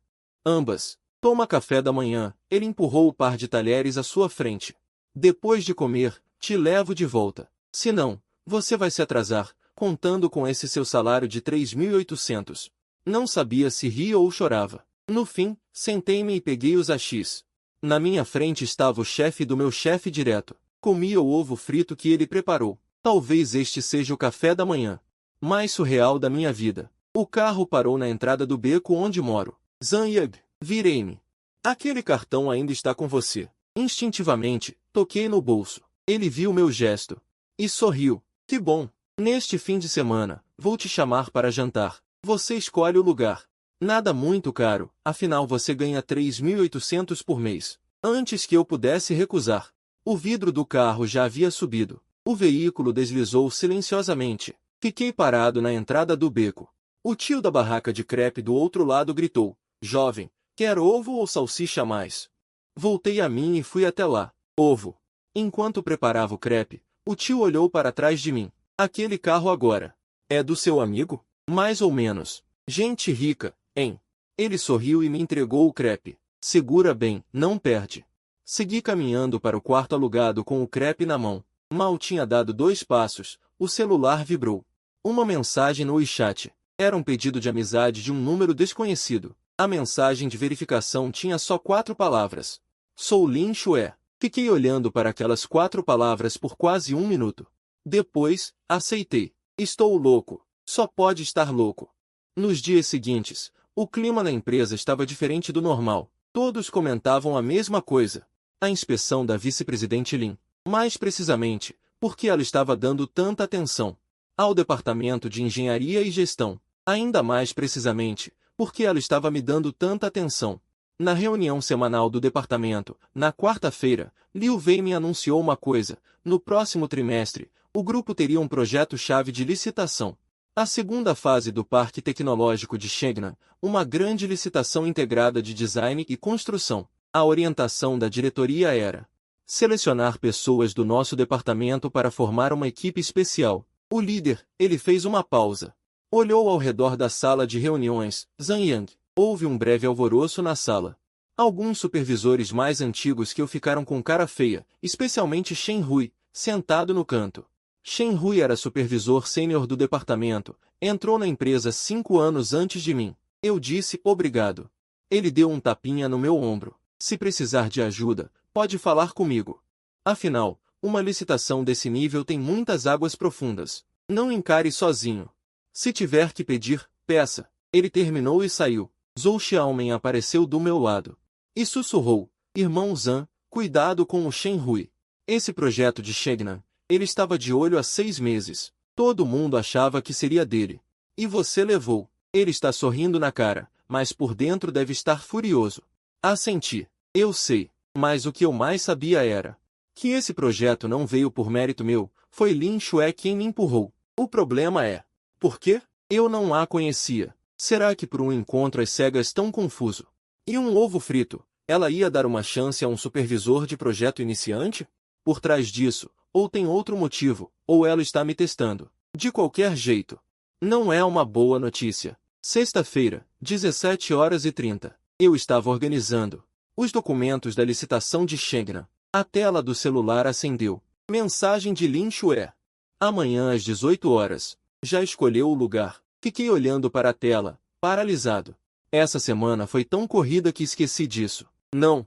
Speaker 1: ambas. Toma café da manhã. Ele empurrou o par de talheres à sua frente. Depois de comer, te levo de volta. Se não, você vai se atrasar, contando com esse seu salário de 3.800. Não sabia se ria ou chorava. No fim, sentei-me e peguei os hashis. Na minha frente estava o chefe do meu chefe direto. Comia o ovo frito que ele preparou. Talvez este seja o café da manhã mais surreal da minha vida. O carro parou na entrada do beco onde moro. Zhang, virei-me. Aquele cartão ainda está com você. Instintivamente, toquei no bolso. Ele viu meu gesto e sorriu. Que bom. Neste fim de semana, vou te chamar para jantar. Você escolhe o lugar. Nada muito caro, afinal você ganha 3.800 por mês. Antes que eu pudesse recusar. O vidro do carro já havia subido. O veículo deslizou silenciosamente. Fiquei parado na entrada do beco. O tio da barraca de crepe do outro lado gritou. Jovem, quer ovo ou salsicha a mais? Voltei a mim e fui até lá. Ovo. Enquanto preparava o crepe, o tio olhou para trás de mim. Aquele carro agora é do seu amigo? Mais ou menos. Gente rica, hein? Ele sorriu e me entregou o crepe. Segura bem, não perde. Segui caminhando para o quarto alugado com o crepe na mão. Mal tinha dado 2 passos, o celular vibrou. Uma mensagem no WeChat. Era um pedido de amizade de um número desconhecido. A mensagem de verificação tinha só 4 palavras. Sou Lin Shuai. Fiquei olhando para aquelas 4 palavras por quase 1 minuto. Depois, aceitei. Estou louco. Só pode estar louco. Nos dias seguintes, o clima na empresa estava diferente do normal. Todos comentavam a mesma coisa. A inspeção da vice-presidente Lin. Mais precisamente, porque ela estava dando tanta atenção ao departamento de engenharia e gestão. Ainda mais precisamente, porque ela estava me dando tanta atenção. Na reunião semanal do departamento, na quarta-feira, Liu Wei me anunciou uma coisa. No próximo trimestre, o grupo teria um projeto-chave de licitação. A segunda fase do Parque Tecnológico de Shenyang, uma grande licitação integrada de design e construção. A orientação da diretoria era selecionar pessoas do nosso departamento para formar uma equipe especial. O líder, ele fez uma pausa. Olhou ao redor da sala de reuniões. Zhang. Houve um breve alvoroço na sala. Alguns supervisores mais antigos que eu ficaram com cara feia, especialmente Shen Hui, sentado no canto. Shen Hui era supervisor sênior do departamento, entrou na empresa 5 anos antes de mim. Eu disse obrigado. Ele deu um tapinha no meu ombro. Se precisar de ajuda, pode falar comigo. Afinal, uma licitação desse nível tem muitas águas profundas. Não encare sozinho. Se tiver que pedir, peça. Ele terminou e saiu. Zhou Xiaomen apareceu do meu lado. E sussurrou, irmão Zhan, cuidado com o Shen Hui. Esse projeto de Shenyang, ele estava de olho há 6 meses. Todo mundo achava que seria dele. E você levou. Ele está sorrindo na cara, mas por dentro deve estar furioso. Assenti. Eu sei, mas o que eu mais sabia era que esse projeto não veio por mérito meu, foi Lin Shuai quem me empurrou. O problema é, por quê? Eu não a conhecia. Será que por um encontro às cegas tão confuso e um ovo frito, ela ia dar uma chance a um supervisor de projeto iniciante? Por trás disso, ou tem outro motivo, ou ela está me testando. De qualquer jeito, não é uma boa notícia. Sexta-feira, 17h30. Eu estava organizando os documentos da licitação de Shenyang. A tela do celular acendeu. Mensagem de Lin Shuai. Amanhã às 18 horas. Já escolheu o lugar? Fiquei olhando para a tela, paralisado. Essa semana foi tão corrida que esqueci disso. Não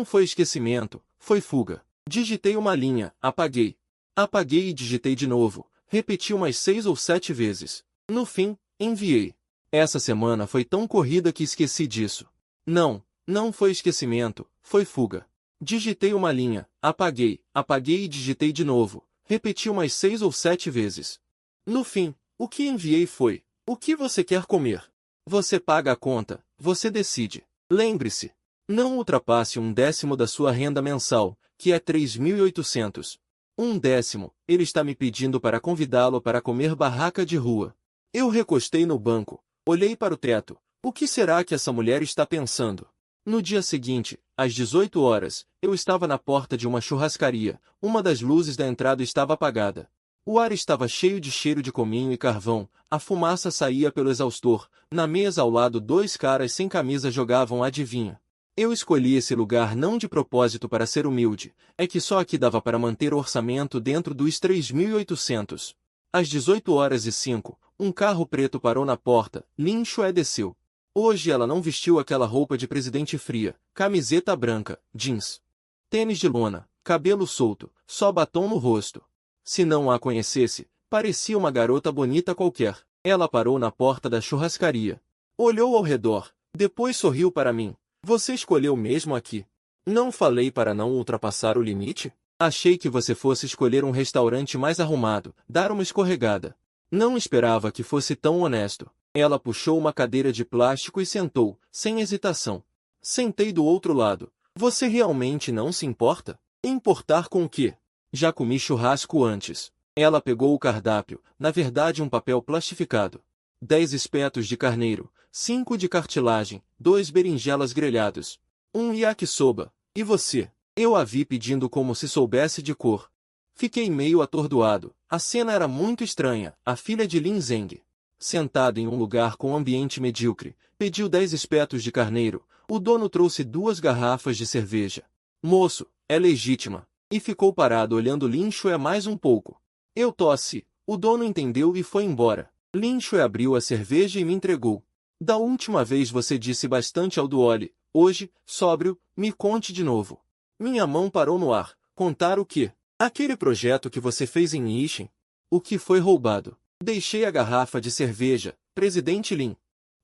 Speaker 1: foi esquecimento, foi fuga. Digitei uma linha, apaguei. Apaguei e digitei de novo. Repeti umas 6 ou 7 vezes. No fim, enviei. Essa semana foi tão corrida que esqueci disso. Não foi esquecimento, foi fuga. Digitei uma linha, apaguei e digitei de novo. Repeti umas 6 ou 7 vezes. No fim, o que enviei foi: o que você quer comer? Você paga a conta, você decide. Lembre-se, não ultrapasse 1/10 da sua renda mensal, que é 3.800. Um décimo, ele está me pedindo para convidá-lo para comer barraca de rua. Eu recostei no banco, olhei para o teto. O que será que essa mulher está pensando? No dia seguinte, às 18 horas, eu estava na porta de uma churrascaria. Uma das luzes da entrada estava apagada. O ar estava cheio de cheiro de cominho e carvão, a fumaça saía pelo exaustor. Na mesa ao lado 2 caras sem camisa jogavam adivinha. Eu escolhi esse lugar não de propósito para ser humilde, é que só aqui dava para manter o orçamento dentro dos 3.800. Às 18h05, um carro preto parou na porta, Lin Shuai desceu. Hoje ela não vestiu aquela roupa de presidente fria, camiseta branca, jeans, tênis de lona, cabelo solto, só batom no rosto. Se não a conhecesse, parecia uma garota bonita qualquer. Ela parou na porta da churrascaria. Olhou ao redor, depois sorriu para mim. Você escolheu mesmo aqui? Não falei para não ultrapassar o limite? Achei que você fosse escolher um restaurante mais arrumado, dar uma escorregada. Não esperava que fosse tão honesto. Ela puxou uma cadeira de plástico e sentou, sem hesitação. Sentei do outro lado. Você realmente não se importa? Importar com o quê? Já comi churrasco antes. Ela pegou o cardápio, na verdade um papel plastificado. 10 espetos de carneiro, 5 de cartilagem, 2 berinjelas grelhados, 1 yakisoba. E você? Eu a vi pedindo como se soubesse de cor. Fiquei meio atordoado. A cena era muito estranha. A filha de Lin Zeng, sentada em um lugar com ambiente medíocre, pediu 10 espetos de carneiro. O dono trouxe 2 garrafas de cerveja. Moço, é legítima. E ficou parado olhando Lin Shuai mais um pouco. Eu tossi. O dono entendeu e foi embora. Lin Shuai abriu a cerveja e me entregou. Da última vez você disse bastante ao Duoli. Hoje, sóbrio, me conte de novo. Minha mão parou no ar. Contar o quê? Aquele projeto que você fez em Yixin. O que foi roubado? Deixei a garrafa de cerveja, Presidente Lin.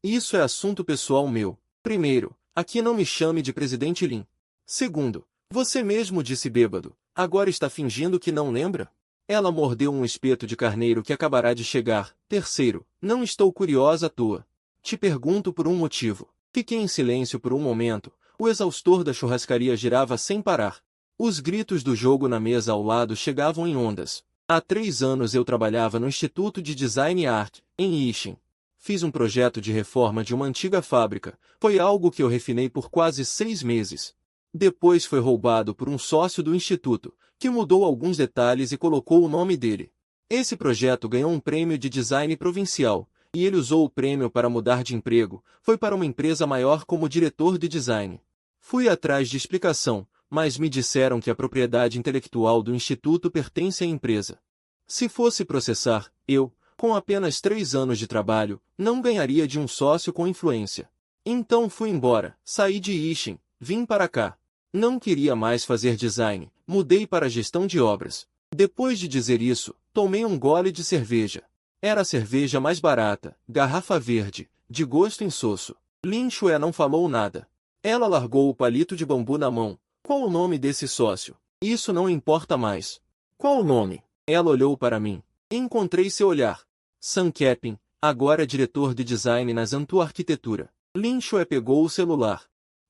Speaker 1: Isso é assunto pessoal meu. Primeiro, aqui não me chame de Presidente Lin. Segundo, você mesmo disse bêbado. Agora está fingindo que não lembra? Ela mordeu um espeto de carneiro que acabará de chegar. Terceiro, não estou curiosa à toa. Te pergunto por um motivo. Fiquei em silêncio por um momento. O exaustor da churrascaria girava sem parar. Os gritos do jogo na mesa ao lado chegavam em ondas. Há 3 anos eu trabalhava no Instituto de Design e Art, em Yixin. Fiz um projeto de reforma de uma antiga fábrica. Foi algo que eu refinei por quase 6 meses. Depois foi roubado por um sócio do Instituto, que mudou alguns detalhes e colocou o nome dele. Esse projeto ganhou um prêmio de design provincial, e ele usou o prêmio para mudar de emprego. Foi para uma empresa maior como diretor de design. Fui atrás de explicação, mas me disseram que a propriedade intelectual do Instituto pertence à empresa. Se fosse processar, eu, com apenas 3 anos de trabalho, não ganharia de um sócio com influência. Então fui embora, saí de Yixin, vim para cá. Não queria mais fazer design, mudei para gestão de obras. Depois de dizer isso, tomei um gole de cerveja. Era a cerveja mais barata, garrafa verde, de gosto insosso. Lin Shuai não falou nada. Ela largou o palito de bambu na mão. Qual o nome desse sócio? Isso não importa mais. Qual o nome? Ela olhou para mim. Encontrei seu olhar. Sun Kepin, agora diretor de design na Zantu Arquitetura. Lin Shuai pegou o celular.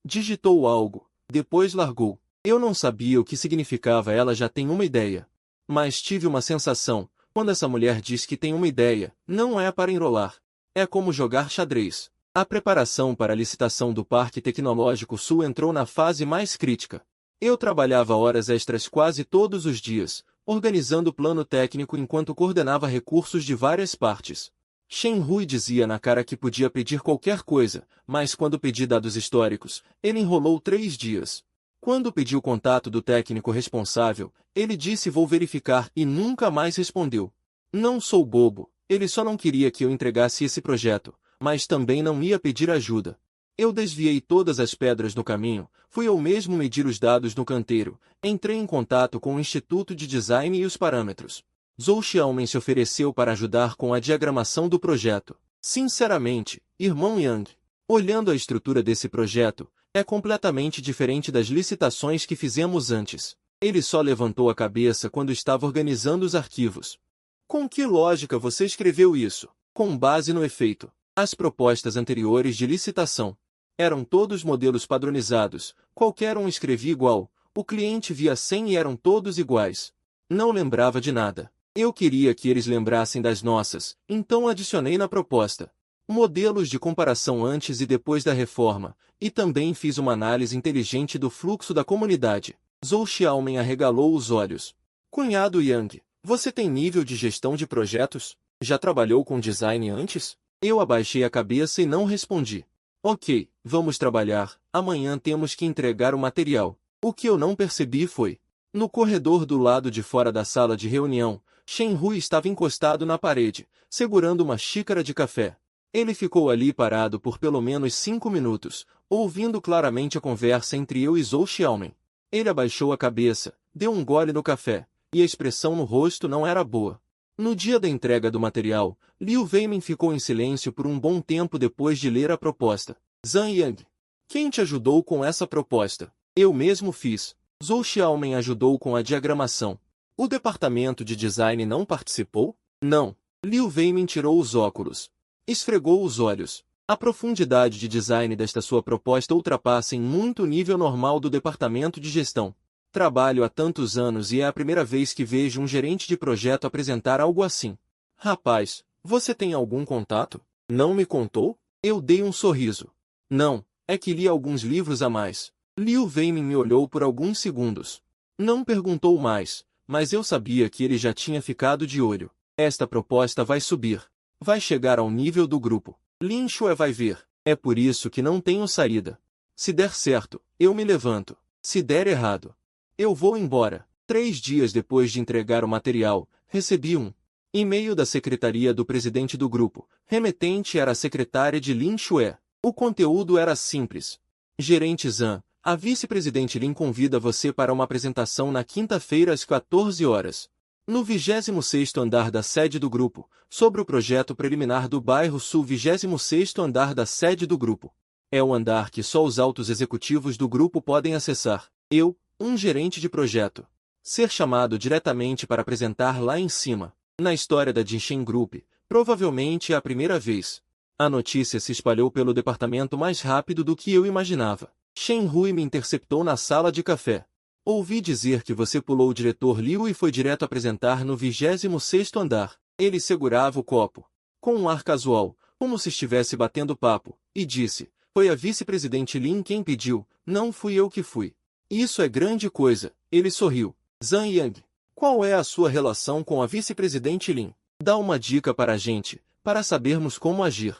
Speaker 1: Digitou algo, depois largou. Eu não sabia o que significava, ela já tem uma ideia. Mas tive uma sensação, quando essa mulher diz que tem uma ideia, não é para enrolar. É como jogar xadrez. A preparação para a licitação do Parque Tecnológico Sul entrou na fase mais crítica. Eu trabalhava horas extras quase todos os dias, organizando o plano técnico enquanto coordenava recursos de várias partes. Shen Hui dizia na cara que podia pedir qualquer coisa, mas quando pedi dados históricos, ele enrolou 3 dias. Quando pedi o contato do técnico responsável, ele disse vou verificar e nunca mais respondeu. Não sou bobo, ele só não queria que eu entregasse esse projeto, mas também não ia pedir ajuda. Eu desviei todas as pedras no caminho, fui eu mesmo medir os dados no canteiro, entrei em contato com o Instituto de Design e os parâmetros. Zhou Xiaomen se ofereceu para ajudar com a diagramação do projeto. Sinceramente, irmão Yang, olhando a estrutura desse projeto, é completamente diferente das licitações que fizemos antes. Ele só levantou a cabeça quando estava organizando os arquivos. Com que lógica você escreveu isso? Com base no efeito. As propostas anteriores de licitação eram todos modelos padronizados, qualquer um escrevia igual. O cliente via 100 e eram todos iguais. Não lembrava de nada. Eu queria que eles lembrassem das nossas, então adicionei na proposta modelos de comparação antes e depois da reforma, e também fiz uma análise inteligente do fluxo da comunidade. Zhou Xiaomin arregalou os olhos. Cunhado Yang, você tem nível de gestão de projetos? Já trabalhou com design antes? Eu abaixei a cabeça e não respondi. Ok, vamos trabalhar, amanhã temos que entregar o material. O que eu não percebi foi, no corredor do lado de fora da sala de reunião, Shen Hui estava encostado na parede, segurando uma xícara de café. Ele ficou ali parado por pelo menos 5 minutos, ouvindo claramente a conversa entre eu e Zhou Xiaomin. Ele abaixou a cabeça, deu um gole no café, e a expressão no rosto não era boa. No dia da entrega do material, Liu Weimin ficou em silêncio por um bom tempo depois de ler a proposta. Zhang Yang. Quem te ajudou com essa proposta? Eu mesmo fiz. Zhou Xiaomin ajudou com a diagramação. O departamento de design não participou? Não. Liu Weimin tirou os óculos. Esfregou os olhos. A profundidade de design desta sua proposta ultrapassa em muito o nível normal do departamento de gestão. Trabalho há tantos anos e é a primeira vez que vejo um gerente de projeto apresentar algo assim. Rapaz, você tem algum contato? Não me contou? Eu dei um sorriso. Não, é que li alguns livros a mais. Liu Weimin me olhou por alguns segundos. Não perguntou mais, mas eu sabia que ele já tinha ficado de olho. Esta proposta vai subir. Vai chegar ao nível do grupo. Lin Shue vai ver. É por isso que não tenho saída. Se der certo, eu me levanto. Se der errado, eu vou embora. 3 dias depois de entregar o material, recebi um e-mail da secretaria do presidente do grupo. Remetente era a secretária de Lin Shue. O conteúdo era simples. Gerente Zhang, a vice-presidente Lin convida você para uma apresentação na quinta-feira às 14 horas. No 26º andar da sede do grupo, sobre o projeto preliminar do bairro Sul. 26º andar da sede do grupo. É o andar que só os altos executivos do grupo podem acessar. Eu, um gerente de projeto, ser chamado diretamente para apresentar lá em cima. Na história da Jinshen Group, provavelmente é a primeira vez. A notícia se espalhou pelo departamento mais rápido do que eu imaginava. Shen Hui me interceptou na sala de café. Ouvi dizer que você pulou o diretor Liu e foi direto apresentar no 26º andar. Ele segurava o copo, com um ar casual, como se estivesse batendo papo, e disse, foi a vice-presidente Lin quem pediu, não fui eu que fui. Isso é grande coisa. Ele sorriu. Zhang Yang, qual é a sua relação com a vice-presidente Lin? Dá uma dica para a gente, para sabermos como agir.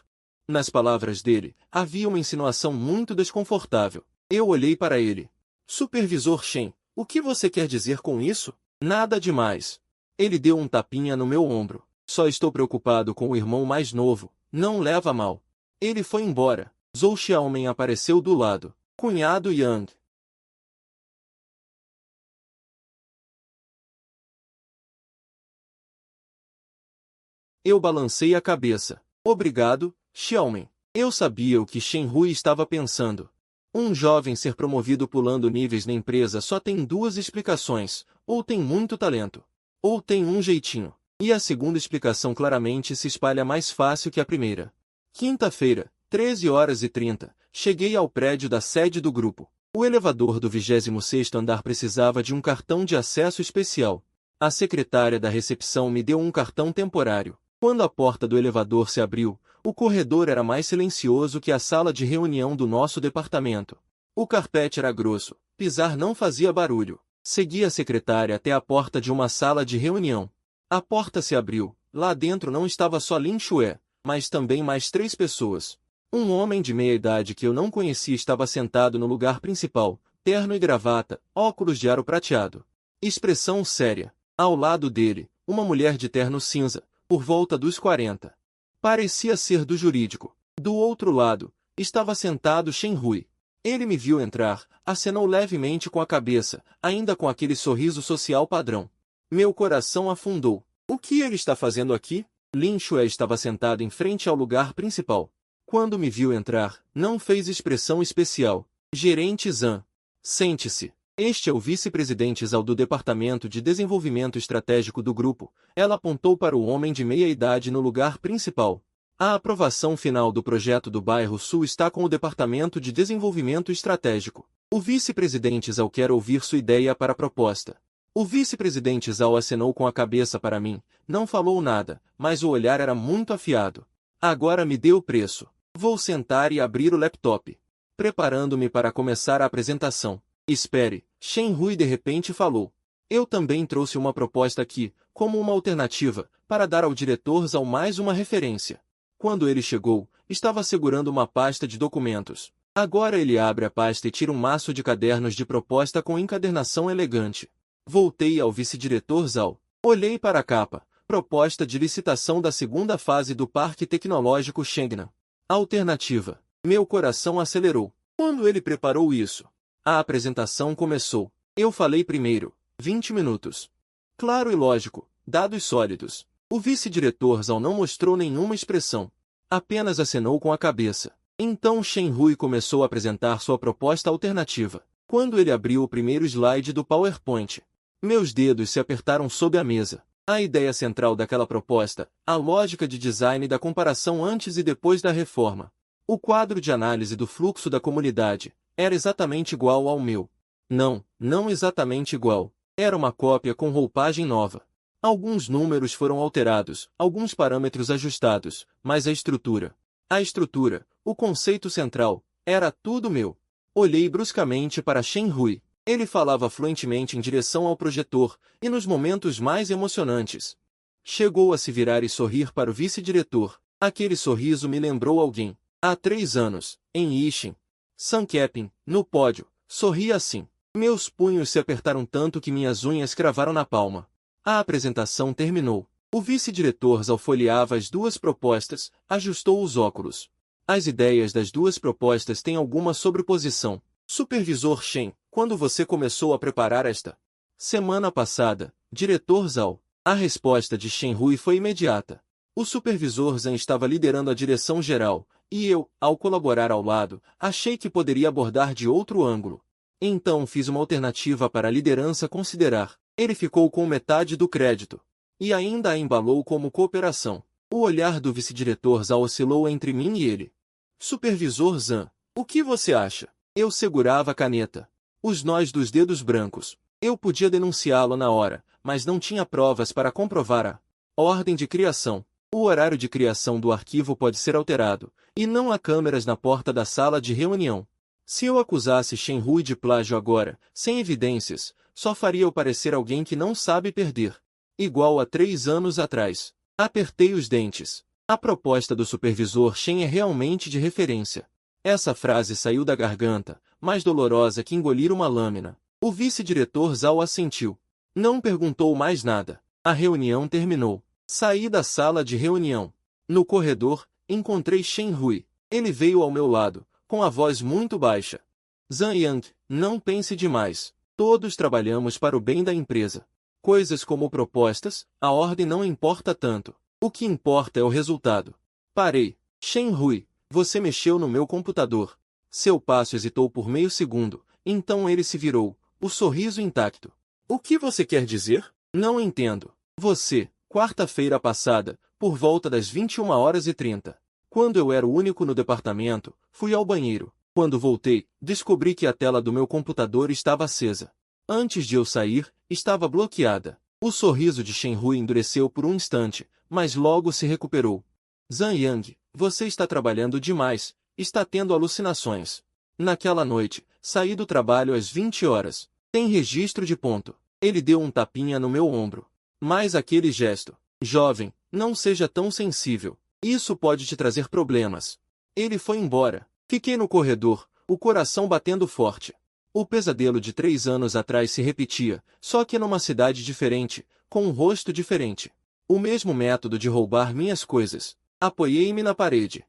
Speaker 1: Nas palavras dele, havia uma insinuação muito desconfortável. Eu olhei para ele. Supervisor Shen, o que você quer dizer com isso? Nada demais. Ele deu um tapinha no meu ombro. Só estou preocupado com o irmão mais novo. Não leva a mal. Ele foi embora. Zhou Xiaomin apareceu do lado. Cunhado Yang. Eu balancei a cabeça. Obrigado, Xiaomin. Eu sabia o que Shen Hui estava pensando. Um jovem ser promovido pulando níveis na empresa só tem 2 explicações, ou tem muito talento, ou tem um jeitinho. E a segunda explicação claramente se espalha mais fácil que a primeira. Quinta-feira, 13h30, cheguei ao prédio da sede do grupo. O elevador do 26º andar precisava de um cartão de acesso especial. A secretária da recepção me deu um cartão temporário. Quando a porta do elevador se abriu, o corredor era mais silencioso que a sala de reunião do nosso departamento. O carpete era grosso, pisar não fazia barulho. Segui a secretária até a porta de uma sala de reunião. A porta se abriu. Lá dentro não estava só Lin Shue, mas também mais 3 pessoas. Um homem de meia idade que eu não conhecia estava sentado no lugar principal, terno e gravata, óculos de aro prateado. Expressão séria. Ao lado dele, uma mulher de terno cinza, por volta dos 40. Parecia ser do jurídico. Do outro lado, estava sentado Shen Hui. Ele me viu entrar, acenou levemente com a cabeça, ainda com aquele sorriso social padrão. Meu coração afundou. O que ele está fazendo aqui? Lin Shue estava sentado em frente ao lugar principal. Quando me viu entrar, não fez expressão especial. Gerente Zhang. Sente-se. Este é o vice-presidente Zhao do Departamento de Desenvolvimento Estratégico do grupo. Ela apontou para o homem de meia idade no lugar principal. A aprovação final do projeto do bairro Sul está com o Departamento de Desenvolvimento Estratégico. O vice-presidente Zhao quer ouvir sua ideia para a proposta. O vice-presidente Zhao acenou com a cabeça para mim, não falou nada, mas o olhar era muito afiado. Agora me dê o preço. Vou sentar e abrir o laptop. Preparando-me para começar a apresentação. Espere, Shen Hui de repente falou. Eu também trouxe uma proposta aqui, como uma alternativa, para dar ao diretor Zhao mais uma referência. Quando ele chegou, estava segurando uma pasta de documentos. Agora ele abre a pasta e tira um maço de cadernos de proposta com encadernação elegante. Voltei ao vice-diretor Zhao. Olhei para a capa. Proposta de licitação da segunda fase do Parque Tecnológico Shangnan. Alternativa. Meu coração acelerou. Quando ele preparou isso, a apresentação começou. Eu falei primeiro. 20 minutos. Claro e lógico. Dados sólidos. O vice-diretor Zhao não mostrou nenhuma expressão. Apenas acenou com a cabeça. Então Shen Hui começou a apresentar sua proposta alternativa. Quando ele abriu o primeiro slide do PowerPoint, meus dedos se apertaram sob a mesa. A ideia central daquela proposta, a lógica de design da comparação antes e depois da reforma. O quadro de análise do fluxo da comunidade era exatamente igual ao meu. Não exatamente igual. Era uma cópia com roupagem nova. Alguns números foram alterados, alguns parâmetros ajustados, mas a estrutura, o conceito central, era tudo meu. Olhei bruscamente para Shen Hui. Ele falava fluentemente em direção ao projetor, e nos momentos mais emocionantes. Chegou a se virar e sorrir para o vice-diretor. Aquele sorriso me lembrou alguém. Há 3 anos, em Yixin. Sankepin, no pódio, sorri assim. Meus punhos se apertaram tanto que minhas unhas cravaram na palma. A apresentação terminou. O vice-diretor Zhao folheava as duas propostas, ajustou os óculos. As ideias das duas propostas têm alguma sobreposição. Supervisor Shen, quando você começou a preparar esta? Semana passada, diretor Zhao. A resposta de Shen Hui foi imediata. O supervisor Zhang estava liderando a direção geral, e eu, ao colaborar ao lado, achei que poderia abordar de outro ângulo. Então fiz uma alternativa para a liderança considerar. Ele ficou com metade do crédito. E ainda a embalou como cooperação. O olhar do vice-diretor Zhao oscilou entre mim e ele. Supervisor Zhang, o que você acha? Eu segurava a caneta. Os nós dos dedos brancos. Eu podia denunciá-lo na hora, mas não tinha provas para comprovar a ordem de criação. O horário de criação do arquivo pode ser alterado, e não há câmeras na porta da sala de reunião. Se eu acusasse Shen Hui de plágio agora, sem evidências, só faria eu parecer alguém que não sabe perder. Igual a 3 anos atrás. Apertei os dentes. A proposta do supervisor Shen é realmente de referência. Essa frase saiu da garganta, mais dolorosa que engolir uma lâmina. O vice-diretor Zhao assentiu. Não perguntou mais nada. A reunião terminou. Saí da sala de reunião. No corredor, encontrei Shen Hui. Ele veio ao meu lado, com a voz muito baixa. Zhang Yang, não pense demais. Todos trabalhamos para o bem da empresa. Coisas como propostas, a ordem não importa tanto. O que importa é o resultado. Parei. Shen Hui, você mexeu no meu computador. Seu passo hesitou por meio segundo, então ele se virou, o sorriso intacto. O que você quer dizer? Não entendo. Você, quarta-feira passada, por volta das 21h30. Quando eu era o único no departamento, fui ao banheiro. Quando voltei, descobri que a tela do meu computador estava acesa. Antes de eu sair, estava bloqueada. O sorriso de Shen Hui endureceu por um instante, mas logo se recuperou. Zhang Yang, você está trabalhando demais, está tendo alucinações. Naquela noite, saí do trabalho às 20 horas. Tem registro de ponto. Ele deu um tapinha no meu ombro. Mas aquele gesto. Jovem, não seja tão sensível. Isso pode te trazer problemas. Ele foi embora. Fiquei no corredor, o coração batendo forte. O pesadelo de 3 anos atrás se repetia, só que numa cidade diferente, com um rosto diferente. O mesmo método de roubar minhas coisas. Apoiei-me na parede.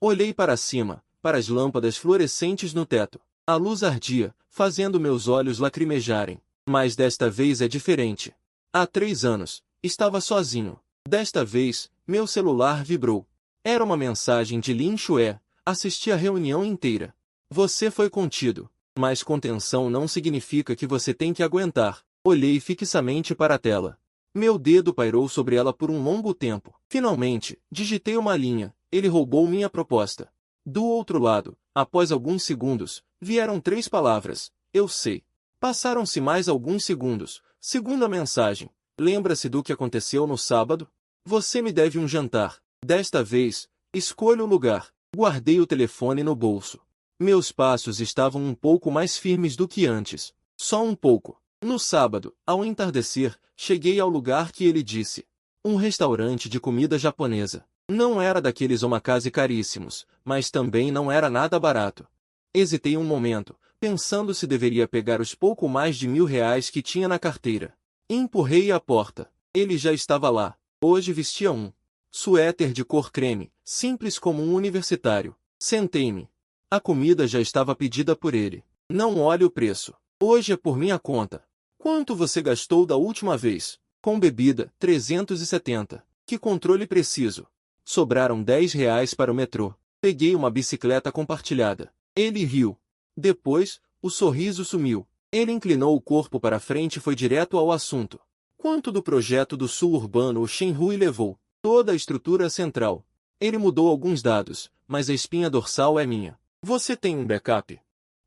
Speaker 1: Olhei para cima, para as lâmpadas fluorescentes no teto. A luz ardia, fazendo meus olhos lacrimejarem. Mas desta vez é diferente. Há 3 anos, estava sozinho. Desta vez, meu celular vibrou. Era uma mensagem de Lin Xue. Assisti a reunião inteira. Você foi contido. Mas contenção não significa que você tem que aguentar. Olhei fixamente para a tela. Meu dedo pairou sobre ela por um longo tempo. Finalmente, digitei uma linha. Ele roubou minha proposta. Do outro lado, Após alguns segundos, vieram 3 palavras: eu sei. Passaram-se mais alguns segundos. Segunda mensagem: lembra-se do que aconteceu no sábado? Você me deve um jantar. Desta vez, escolha o lugar. Guardei o telefone no bolso. Meus passos estavam um pouco mais firmes do que antes. Só um pouco. No sábado, ao entardecer, cheguei ao lugar que ele disse. Um restaurante de comida japonesa. Não era daqueles omakase caríssimos, mas também não era nada barato. Hesitei um momento, pensando se deveria pegar os pouco mais de R$ 1.000 que tinha na carteira. Empurrei a porta. Ele já estava lá. Hoje vestia um suéter de cor creme, simples como um universitário. Sentei-me. A comida já estava pedida por ele. Não olhe o preço. Hoje é por minha conta. Quanto você gastou da última vez? Com bebida, 370. Que controle preciso. Sobraram R$ 10 para o metrô. Peguei uma bicicleta compartilhada. Ele riu. Depois, o sorriso sumiu. Ele inclinou o corpo para frente e foi direto ao assunto. Quanto do projeto do sul urbano o Shenhui levou? Toda a estrutura central. Ele mudou alguns dados, mas a espinha dorsal é minha. Você tem um backup?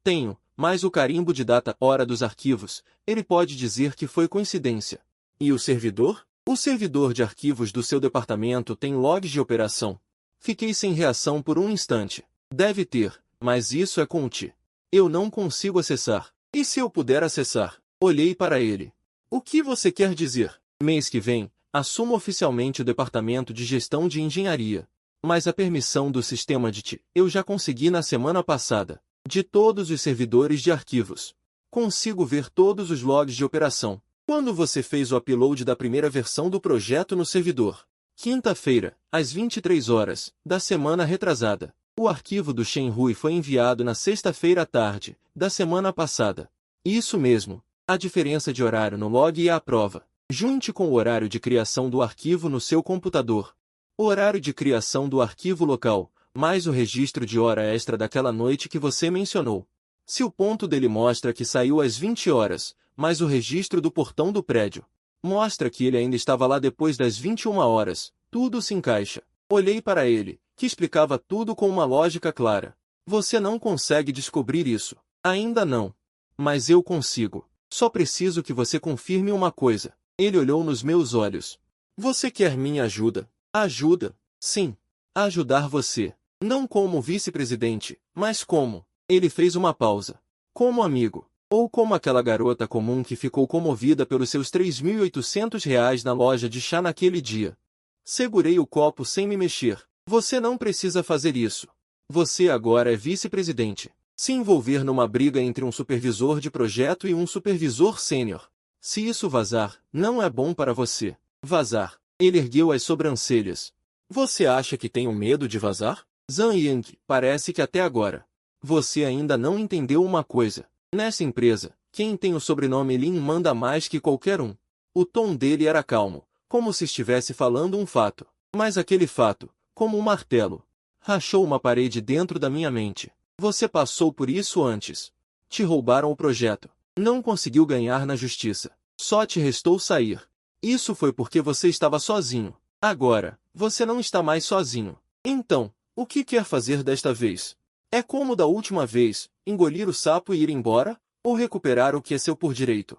Speaker 1: Tenho, mas o carimbo de data hora dos arquivos, ele pode dizer que foi coincidência. E o servidor? O servidor de arquivos do seu departamento tem logs de operação. Fiquei sem reação por um instante. Deve ter, mas isso é com o T. Eu não consigo acessar. E se eu puder acessar? Olhei para ele. O que você quer dizer? Mês que vem, assumo oficialmente o departamento de gestão de engenharia. Mas a permissão do sistema de T eu já consegui na semana passada. De todos os servidores de arquivos. Consigo ver todos os logs de operação. Quando você fez o upload da primeira versão do projeto no servidor? Quinta-feira, às 23 horas, da semana retrasada. O arquivo do Shenhui foi enviado na sexta-feira à tarde, da semana passada. Isso mesmo. A diferença de horário no log e a prova. Junte com o horário de criação do arquivo no seu computador. O horário de criação do arquivo local, mais o registro de hora extra daquela noite que você mencionou. Se o ponto dele mostra que saiu às 20 horas, mais o registro do portão do prédio mostra que ele ainda estava lá depois das 21 horas, tudo se encaixa. Olhei para ele, que explicava tudo com uma lógica clara. Você não consegue descobrir isso. Ainda não. Mas eu consigo. Só preciso que você confirme uma coisa. Ele olhou nos meus olhos. Você quer minha ajuda? Ajuda? Sim. Ajudar você. Não como vice-presidente, mas como? Ele fez uma pausa. Como amigo. Ou como aquela garota comum que ficou comovida pelos seus R$ 3.800 na loja de chá naquele dia. Segurei o copo sem me mexer. Você não precisa fazer isso. Você agora é vice-presidente. Se envolver numa briga entre um supervisor de projeto e um supervisor sênior. Se isso vazar, não é bom para você. Vazar. Ele ergueu as sobrancelhas. Você acha que tenho medo de vazar? Zhang Yang, parece que até agora. Você ainda não entendeu uma coisa. Nessa empresa, quem tem o sobrenome Lin manda mais que qualquer um. O tom dele era calmo, como se estivesse falando um fato. Mas aquele fato, como um martelo, rachou uma parede dentro da minha mente. Você passou por isso antes. Te roubaram o projeto. Não conseguiu ganhar na justiça. Só te restou sair. Isso foi porque você estava sozinho. Agora, você não está mais sozinho. Então, o que quer fazer desta vez? É como da última vez, engolir o sapo e ir embora? Ou recuperar o que é seu por direito?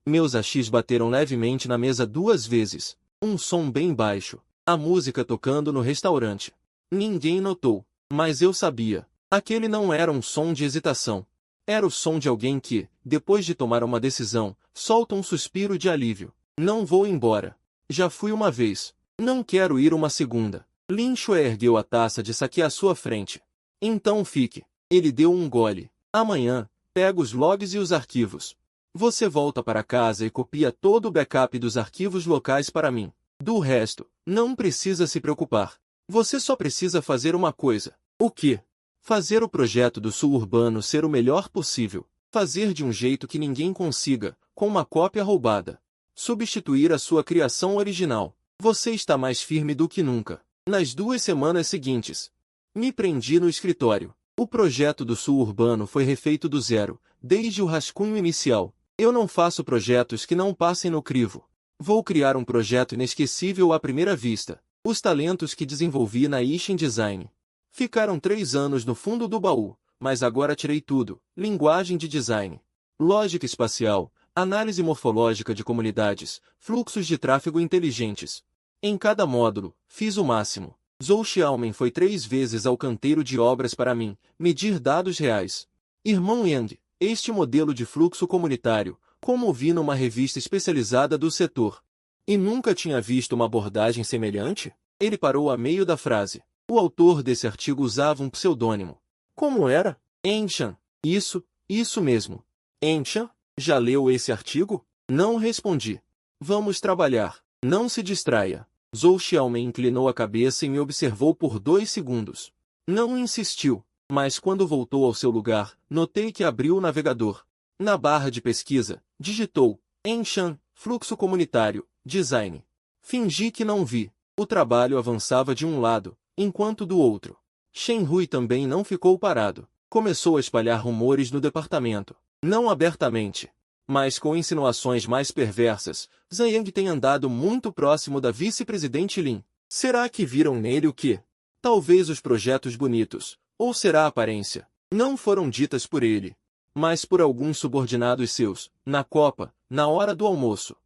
Speaker 1: Meus achis bateram levemente na mesa 2 vezes. Um som bem baixo. A música tocando no restaurante. Ninguém notou. Mas eu sabia. Aquele não era um som de hesitação. Era o som de alguém que, depois de tomar uma decisão, solta um suspiro de alívio. Não vou embora. Já fui uma vez. Não quero ir uma segunda. Lin Shui ergueu a taça de saque à sua frente. Então fique. Ele deu um gole. Amanhã, pega os logs e os arquivos. Você volta para casa e copia todo o backup dos arquivos locais para mim. Do resto, não precisa se preocupar. Você só precisa fazer uma coisa. O quê? Fazer o projeto do sul urbano ser o melhor possível. Fazer de um jeito que ninguém consiga, com uma cópia roubada. Substituir a sua criação original. Você está mais firme do que nunca. Nas 2 semanas seguintes, me prendi no escritório. O projeto do sul urbano foi refeito do zero, desde o rascunho inicial. Eu não faço projetos que não passem no crivo. Vou criar um projeto inesquecível à primeira vista. Os talentos que desenvolvi na Ishin Design ficaram 3 anos no fundo do baú. mas agora tirei tudo: linguagem de design, lógica espacial, análise morfológica de comunidades, fluxos de tráfego inteligentes. Em cada módulo, fiz o máximo. Zhou Xiaomin foi 3 vezes ao canteiro de obras para mim, medir dados reais. Irmão Yang, este modelo de fluxo comunitário, como vi numa revista especializada do setor. E nunca tinha visto uma abordagem semelhante? Ele parou a meio da frase. O autor desse artigo usava um pseudônimo. Como era? Enchan. Isso mesmo. Enchan? Já leu esse artigo? Não respondi. Vamos trabalhar. Não se distraia. Zhou Xiaomin inclinou a cabeça e me observou por 2 segundos. Não insistiu, mas quando voltou ao seu lugar, notei que abriu o navegador. Na barra de pesquisa, digitou Enchan, fluxo comunitário, design. Fingi que não vi. O trabalho avançava de um lado, enquanto do outro. Shen Hui também não ficou parado. Começou a espalhar rumores no departamento. Não abertamente, mas com insinuações mais perversas. Zhang Yang tem andado muito próximo da vice-presidente Lin. Será que viram nele o quê? Talvez os projetos bonitos, ou será a aparência, não foram ditas por ele, mas por alguns subordinados seus, na copa, na hora do almoço.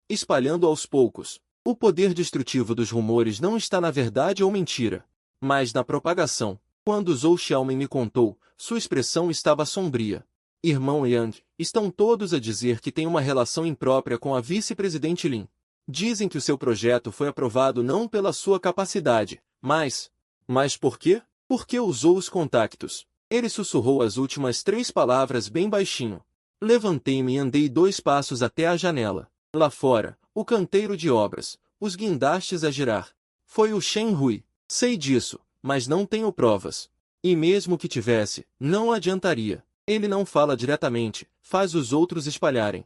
Speaker 1: Espalhando aos poucos. O poder destrutivo dos rumores não está na verdade ou mentira, mas na propagação. Quando Zhou Xiaomin me contou, sua expressão estava sombria. Irmão Yang, estão todos a dizer que tem uma relação imprópria com a vice-presidente Lin. Dizem que o seu projeto foi aprovado não pela sua capacidade, mas... Mas por quê? Porque usou os contactos. Ele sussurrou as últimas 3 palavras bem baixinho. Levantei-me e andei 2 passos até a janela. Lá fora, o canteiro de obras, os guindastes a girar. Foi o Shen Hui. Sei disso, mas não tenho provas. E mesmo que tivesse, não adiantaria. Ele não fala diretamente, faz os outros espalharem.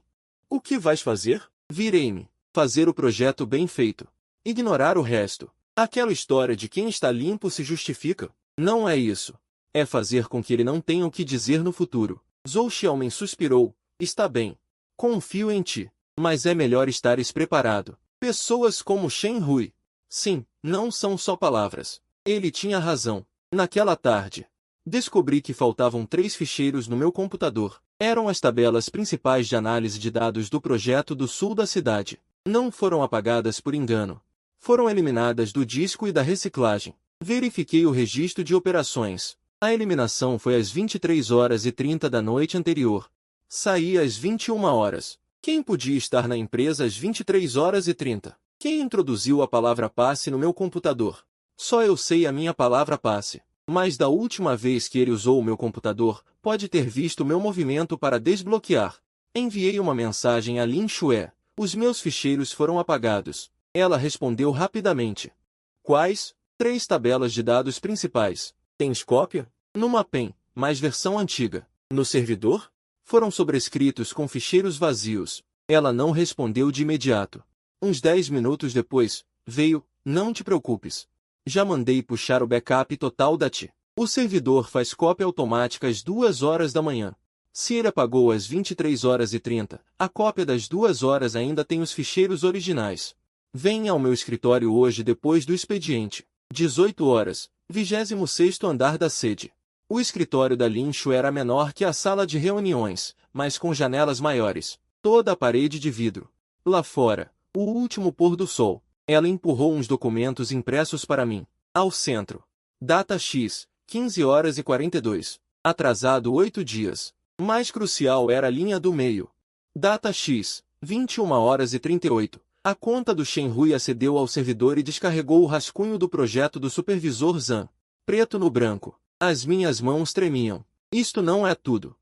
Speaker 1: O que vais fazer? Virei-me. Fazer o projeto bem feito. Ignorar o resto. Aquela história de quem está limpo se justifica. Não é isso. É fazer com que ele não tenha o que dizer no futuro. Zhou Xiaomin suspirou. Está bem. Confio em ti. Mas é melhor estares preparado. Pessoas como Shen Hui. Sim, não são só palavras. Ele tinha razão. Naquela tarde, descobri que faltavam 3 ficheiros no meu computador. Eram as tabelas principais de análise de dados do projeto do sul da cidade. Não foram apagadas por engano. Foram eliminadas do disco e da reciclagem. Verifiquei o registro de operações. A eliminação foi às 23h30 da noite anterior. Saí às 21h. Quem podia estar na empresa às 23h30? Quem introduziu a palavra passe no meu computador? Só eu sei a minha palavra passe. Mas da última vez que ele usou o meu computador, pode ter visto meu movimento para desbloquear. Enviei uma mensagem a Lin Xue. Os meus ficheiros foram apagados. Ela respondeu rapidamente. Quais? 3 tabelas de dados principais. Tens cópia? Numa PEN, mas versão antiga. No servidor? Foram sobrescritos com ficheiros vazios. Ela não respondeu de imediato. Uns 10 minutos depois, veio, não te preocupes. Já mandei puxar o backup total da TI. O servidor faz cópia automática às 2h da manhã. Se ele apagou às 23h30, a cópia das 2h ainda tem os ficheiros originais. Venha ao meu escritório hoje depois do expediente. 18h, 26º andar da sede. O escritório da Lin Xue era menor que a sala de reuniões, mas com janelas maiores. Toda a parede de vidro. Lá fora, o último pôr do sol. Ela empurrou uns documentos impressos para mim. Ao centro. Data X, 15h42. Atrasado 8 dias. Mais crucial era a linha do meio. Data X, 21h38. A conta do Shen Hui acedeu ao servidor e descarregou o rascunho do projeto do supervisor Zhang. Preto no branco. As minhas mãos tremiam. Isto não é tudo.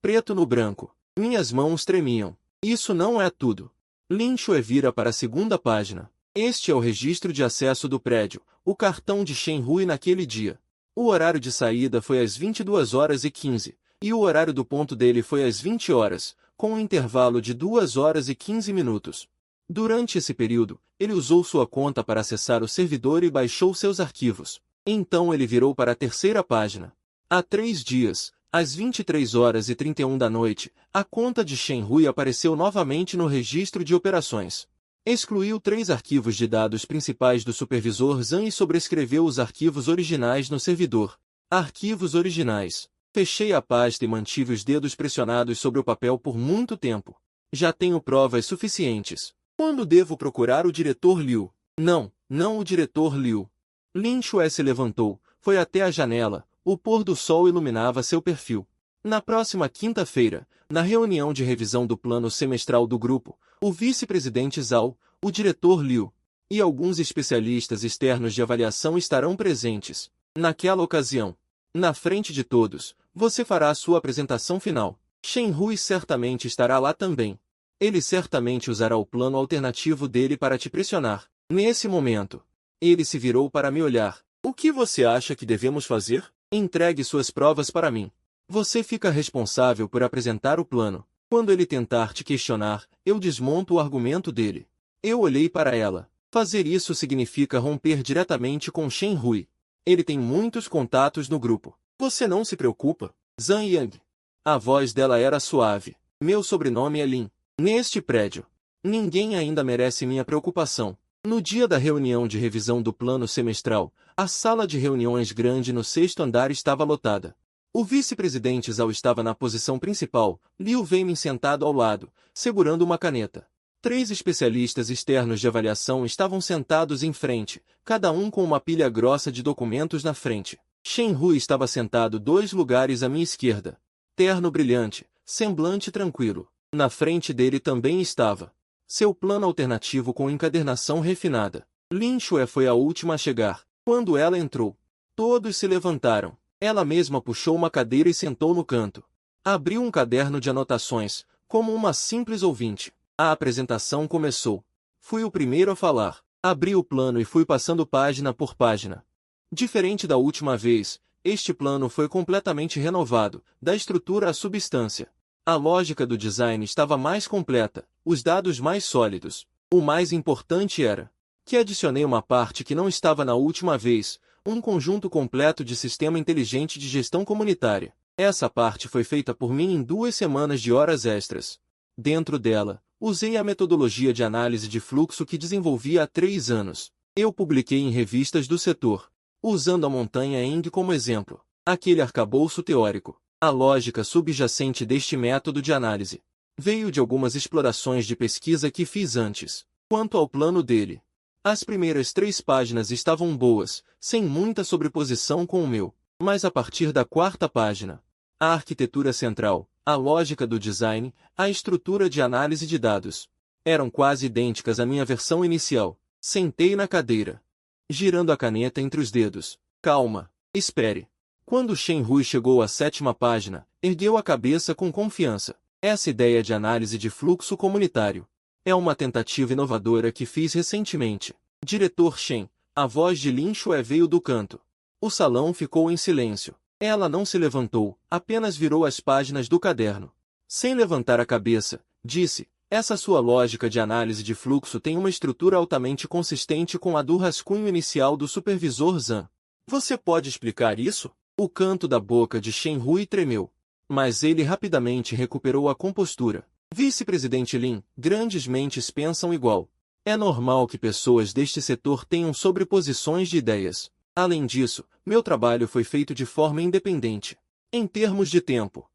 Speaker 1: Preto no branco. Minhas mãos tremiam. Isso não é tudo. Lin Xue vira para a segunda página. Este é o registro de acesso do prédio, o cartão de Shen Hui naquele dia. O horário de saída foi às 22h15, e o horário do ponto dele foi às 20h, com um intervalo de 2h15. Durante esse período, ele usou sua conta para acessar o servidor e baixou seus arquivos. Então ele virou para a terceira página. Há 3 dias, às 23h31 da noite, a conta de Shen Hui apareceu novamente no registro de operações. Excluiu 3 arquivos de dados principais do supervisor Zhang e sobrescreveu os arquivos originais no servidor. Arquivos originais. Fechei a pasta e mantive os dedos pressionados sobre o papel por muito tempo. Já tenho provas suficientes. Quando devo procurar o diretor Liu? Não o diretor Liu. Lin Shuai se levantou, foi até a janela, o pôr do sol iluminava seu perfil. Na próxima quinta-feira, na reunião de revisão do plano semestral do grupo, o vice-presidente Zhao, o diretor Liu e alguns especialistas externos de avaliação estarão presentes. Naquela ocasião, na frente de todos, você fará a sua apresentação final. Shen Hui certamente estará lá também. Ele certamente usará o plano alternativo dele para te pressionar. Nesse momento, ele se virou para me olhar. O que você acha que devemos fazer? Entregue suas provas para mim. Você fica responsável por apresentar o plano. Quando ele tentar te questionar, eu desmonto o argumento dele. Eu olhei para ela. Fazer isso significa romper diretamente com Shen Hui. Ele tem muitos contatos no grupo. Você não se preocupa? Zhang Yang. A voz dela era suave. Meu sobrenome é Lin. Neste prédio, ninguém ainda merece minha preocupação. No dia da reunião de revisão do plano semestral, a sala de reuniões grande no 6º andar estava lotada. O vice-presidente Zhao estava na posição principal, Liu Weimin sentado ao lado, segurando uma caneta. 3 especialistas externos de avaliação estavam sentados em frente, cada um com uma pilha grossa de documentos na frente. Shen Hui estava sentado 2 lugares à minha esquerda. Terno brilhante, semblante tranquilo. Na frente dele também estava seu plano alternativo com encadernação refinada. Lin Shuai foi a última a chegar. Quando ela entrou, todos se levantaram. Ela mesma puxou uma cadeira e sentou no canto. Abriu um caderno de anotações, como uma simples ouvinte. A apresentação começou. Fui o primeiro a falar. Abri o plano e fui passando página por página. Diferente da última vez, este plano foi completamente renovado, da estrutura à substância. A lógica do design estava mais completa, os dados mais sólidos. O mais importante era que adicionei uma parte que não estava na última vez, um conjunto completo de sistema inteligente de gestão comunitária. Essa parte foi feita por mim em 2 semanas de horas extras. Dentro dela, usei a metodologia de análise de fluxo que desenvolvi há 3 anos. Eu publiquei em revistas do setor, usando a montanha Eng como exemplo. Aquele arcabouço teórico, a lógica subjacente deste método de análise, veio de algumas explorações de pesquisa que fiz antes. Quanto ao plano dele, as primeiras 3 páginas estavam boas, sem muita sobreposição com o meu. Mas a partir da 4ª página, a arquitetura central, a lógica do design, a estrutura de análise de dados, eram quase idênticas à minha versão inicial. Sentei na cadeira, girando a caneta entre os dedos. Calma, espere. Quando Shen Hui chegou à 7ª página, ergueu a cabeça com confiança. Essa ideia de análise de fluxo comunitário é uma tentativa inovadora que fiz recentemente. Diretor Shen, a voz de Lin Shuai veio do canto. O salão ficou em silêncio. Ela não se levantou, apenas virou as páginas do caderno. Sem levantar a cabeça, disse: essa sua lógica de análise de fluxo tem uma estrutura altamente consistente com a do rascunho inicial do supervisor Zhang. Você pode explicar isso? O canto da boca de Shen Hui tremeu. Mas ele rapidamente recuperou a compostura. Vice-presidente Lin, grandes mentes pensam igual. É normal que pessoas deste setor tenham sobreposições de ideias. Além disso, meu trabalho foi feito de forma independente. Em termos de tempo,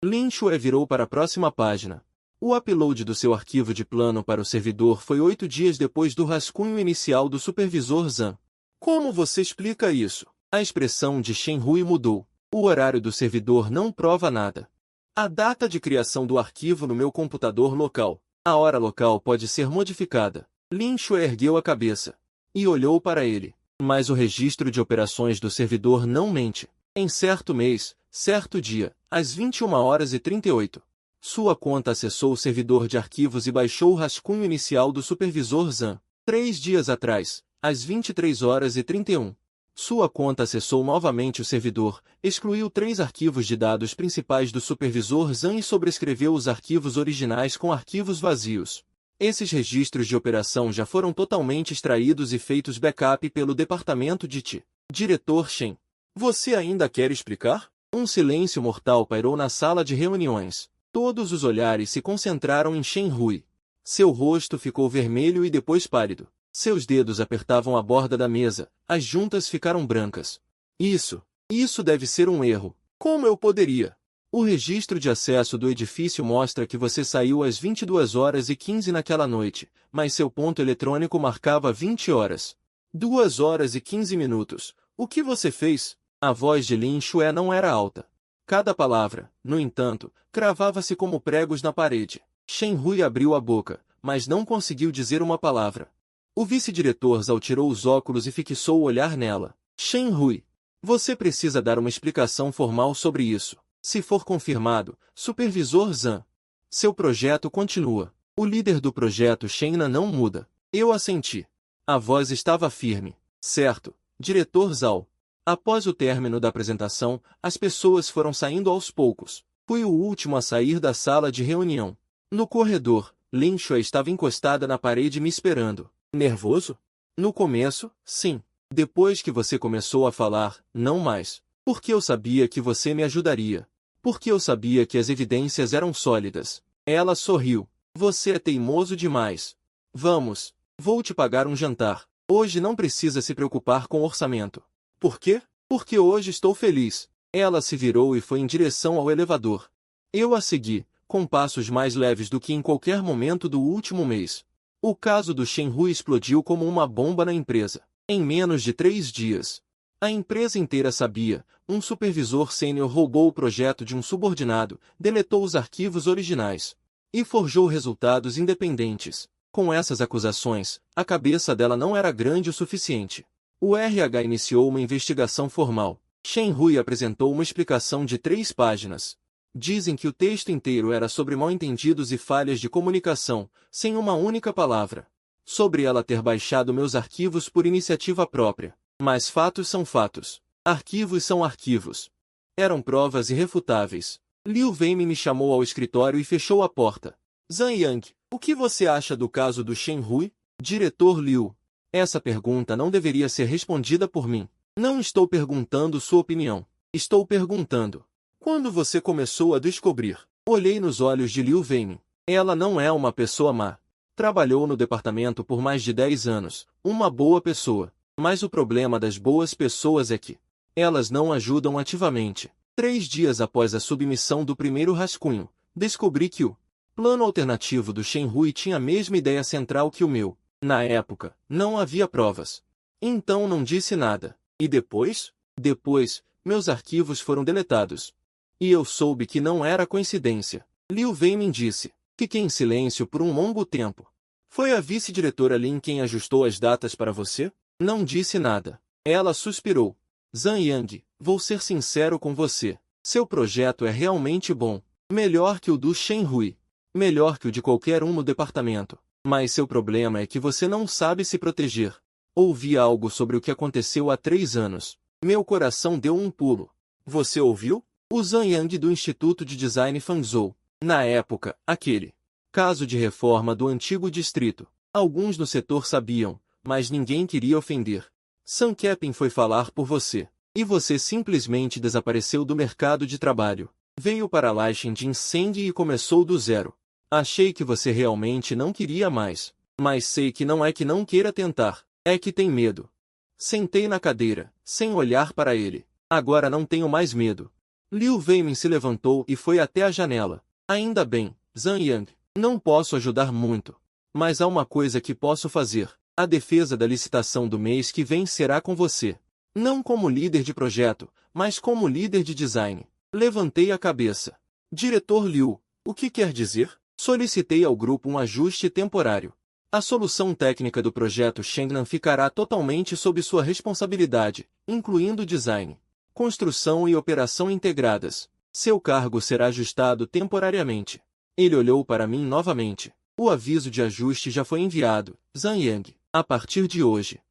Speaker 1: Lin Shuai virou para a próxima página. O upload do seu arquivo de plano para o servidor foi 8 dias depois do rascunho inicial do supervisor Zhang. Como você explica isso? A expressão de Shen Hui mudou. O horário do servidor não prova nada. A data de criação do arquivo no meu computador local. A hora local pode ser modificada. Lin Shuai ergueu a cabeça e olhou para ele. Mas o registro de operações do servidor não mente. Em certo mês, certo dia, às 21h38, sua conta acessou o servidor de arquivos e baixou o rascunho inicial do supervisor Zhang. 3 dias atrás, às 23h31, sua conta acessou novamente o servidor, excluiu 3 arquivos de dados principais do supervisor Zhang e sobrescreveu os arquivos originais com arquivos vazios. Esses registros de operação já foram totalmente extraídos e feitos backup pelo departamento de TI. Diretor Shen, você ainda quer explicar? Um silêncio mortal pairou na sala de reuniões. Todos os olhares se concentraram em Shen Hui. Seu rosto ficou vermelho e depois pálido. Seus dedos apertavam a borda da mesa, as juntas ficaram brancas. Isso, Isso deve ser um erro. Como eu poderia? O registro de acesso do edifício mostra que você saiu às 22h15 naquela noite, mas seu ponto eletrônico marcava 20 horas. 2h15. O que você fez? A voz de Lin Xue não era alta. Cada palavra, no entanto, cravava-se como pregos na parede. Shen Hui abriu a boca, mas não conseguiu dizer uma palavra. O vice-diretor Zhao tirou os óculos e fixou o olhar nela. Shen Hui, você precisa dar uma explicação formal sobre isso. Se for confirmado, Supervisor Zhang, seu projeto continua. O líder do projeto Shenna não muda. Eu assenti. A voz estava firme. Certo, diretor Zhao. Após o término da apresentação, as pessoas foram saindo aos poucos. Fui o último a sair da sala de reunião. No corredor, Lin Xue estava encostada na parede me esperando. Nervoso? No começo, sim. Depois que você começou a falar, não mais. Porque eu sabia que você me ajudaria. Porque eu sabia que as evidências eram sólidas. Ela sorriu. Você é teimoso demais. Vamos. Vou te pagar um jantar. Hoje não precisa se preocupar com orçamento. Por quê? Porque hoje estou feliz. Ela se virou e foi em direção ao elevador. Eu a segui, com passos mais leves do que em qualquer momento do último mês. O caso do Shen Hui explodiu como uma bomba na empresa. Em menos de 3 dias. A empresa inteira sabia, um supervisor sênior roubou o projeto de um subordinado, deletou os arquivos originais e forjou resultados independentes. Com essas acusações, a cabeça dela não era grande o suficiente. O RH iniciou uma investigação formal. Shen Hui apresentou uma explicação de 3 páginas. Dizem que o texto inteiro era sobre mal-entendidos e falhas de comunicação, sem uma única palavra. Sobre ela ter baixado meus arquivos por iniciativa própria. Mas fatos são fatos. Arquivos são arquivos. Eram provas irrefutáveis. Liu Weimin me chamou ao escritório e fechou a porta. Zhang Yang, o que você acha do caso do Shen Hui? Diretor Liu. Essa pergunta não deveria ser respondida por mim. Não estou perguntando sua opinião. Estou perguntando. Quando você começou a descobrir? Olhei nos olhos de Liu Weimin. Ela não é uma pessoa má. Trabalhou no departamento por mais de 10 anos. Uma boa pessoa. Mas o problema das boas pessoas é que elas não ajudam ativamente. 3 dias após a submissão do primeiro rascunho, descobri que o plano alternativo do Shen Hui tinha a mesma ideia central que o meu. Na época, não havia provas. Então não disse nada. E depois? Depois, meus arquivos foram deletados. E eu soube que não era coincidência. Liu Weimin disse. Fiquei em silêncio por um longo tempo. Foi a vice-diretora Lin quem ajustou as datas para você? Não disse nada. Ela suspirou. Zhang Yang, vou ser sincero com você. Seu projeto é realmente bom. Melhor que o do Shen Hui. Melhor que o de qualquer um no departamento. Mas seu problema é que você não sabe se proteger. Ouvi algo sobre o que aconteceu há 3 anos. Meu coração deu um pulo. Você ouviu? O Zhang Yang do Instituto de Design Fangzhou. Na época, aquele caso de reforma do antigo distrito. Alguns no setor sabiam, mas ninguém queria ofender. Sun Keping foi falar por você. E você simplesmente desapareceu do mercado de trabalho. Veio para Laixin de incêndio e começou do zero. Achei que você realmente não queria mais. Mas sei que não é que não queira tentar. É que tem medo. Sentei na cadeira, sem olhar para ele. Agora não tenho mais medo. Liu Weimin se levantou e foi até a janela. Ainda bem, Zhang Yang. Não posso ajudar muito. Mas há uma coisa que posso fazer. A defesa da licitação do mês que vem será com você. Não como líder de projeto, mas como líder de design. Levantei a cabeça. Diretor Liu, o que quer dizer? Solicitei ao grupo um ajuste temporário. A solução técnica do projeto Shengnan ficará totalmente sob sua responsabilidade, incluindo design, construção e operação integradas. Seu cargo será ajustado temporariamente. Ele olhou para mim novamente. O aviso de ajuste já foi enviado, Zhang Yang, a partir de hoje.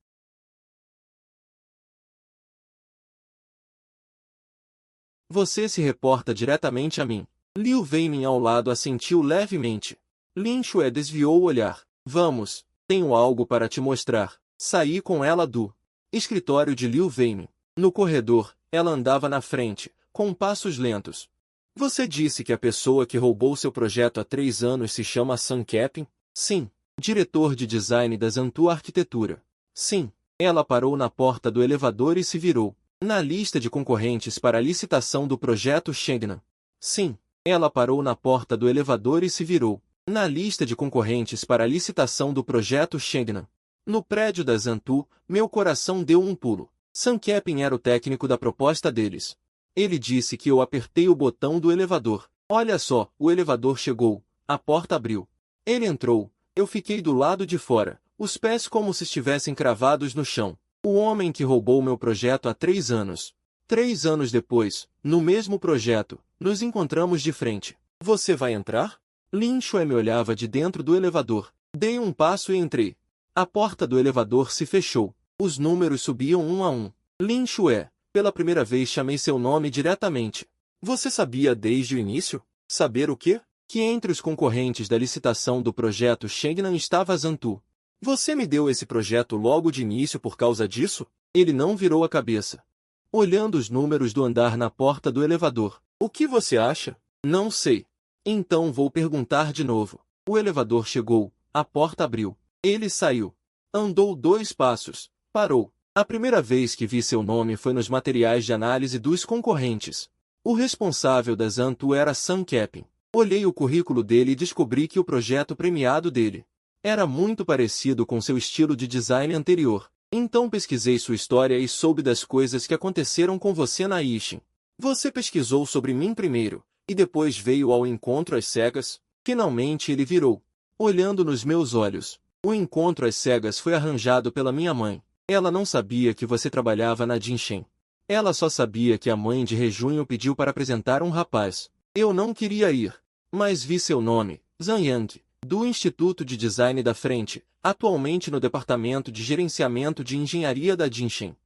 Speaker 1: Você se reporta diretamente a mim. Liu Weimin ao lado assentiu levemente. Lin Xue desviou o olhar. Vamos, tenho algo para te mostrar. Saí com ela do escritório de Liu Weimin. No corredor, ela andava na frente, com passos lentos. Você disse que a pessoa que roubou seu projeto há 3 anos se chama Sun Keping? Sim. Diretor de design da Zantu Arquitetura. Sim. Ela parou na porta do elevador e se virou. Na lista de concorrentes para a licitação do projeto Shegnan. Sim. Ela parou na porta do elevador e se virou. Na lista de concorrentes para a licitação do projeto Shegnan. No prédio da Zantu, meu coração deu um pulo. Sam Kepin era o técnico da proposta deles. Ele disse que eu apertei o botão do elevador. Olha só, o elevador chegou. A porta abriu. Ele entrou. Eu fiquei do lado de fora, os pés como se estivessem cravados no chão. O homem que roubou meu projeto há 3 anos. 3 anos depois, no mesmo projeto, nos encontramos de frente. Você vai entrar? Lin Shui me olhava de dentro do elevador. Dei um passo e entrei. A porta do elevador se fechou. Os números subiam um a um. Lin Shui, pela primeira vez chamei seu nome diretamente. Você sabia desde o início? Saber o quê? Que entre os concorrentes da licitação do projeto Shegnan estava Zantu. Você me deu esse projeto logo de início por causa disso? Ele não virou a cabeça. Olhando os números do andar na porta do elevador. O que você acha? Não sei. Então vou perguntar de novo. O elevador chegou, a porta abriu. Ele saiu. Andou 2 passos. Parou. A primeira vez que vi seu nome foi nos materiais de análise dos concorrentes. O responsável da Zantu era Sam Kepin. Olhei o currículo dele e descobri que o projeto premiado dele era muito parecido com seu estilo de design anterior. Então pesquisei sua história e soube das coisas que aconteceram com você na Ishin. Você pesquisou sobre mim primeiro, e depois veio ao encontro às cegas. Finalmente ele virou, olhando nos meus olhos. O encontro às cegas foi arranjado pela minha mãe. Ela não sabia que você trabalhava na Jinshen. Ela só sabia que a mãe de Rejunho pediu para apresentar um rapaz. Eu não queria ir, mas vi seu nome, Zhang Yang, do Instituto de Design da Frente, atualmente no Departamento de Gerenciamento de Engenharia da Jinshen.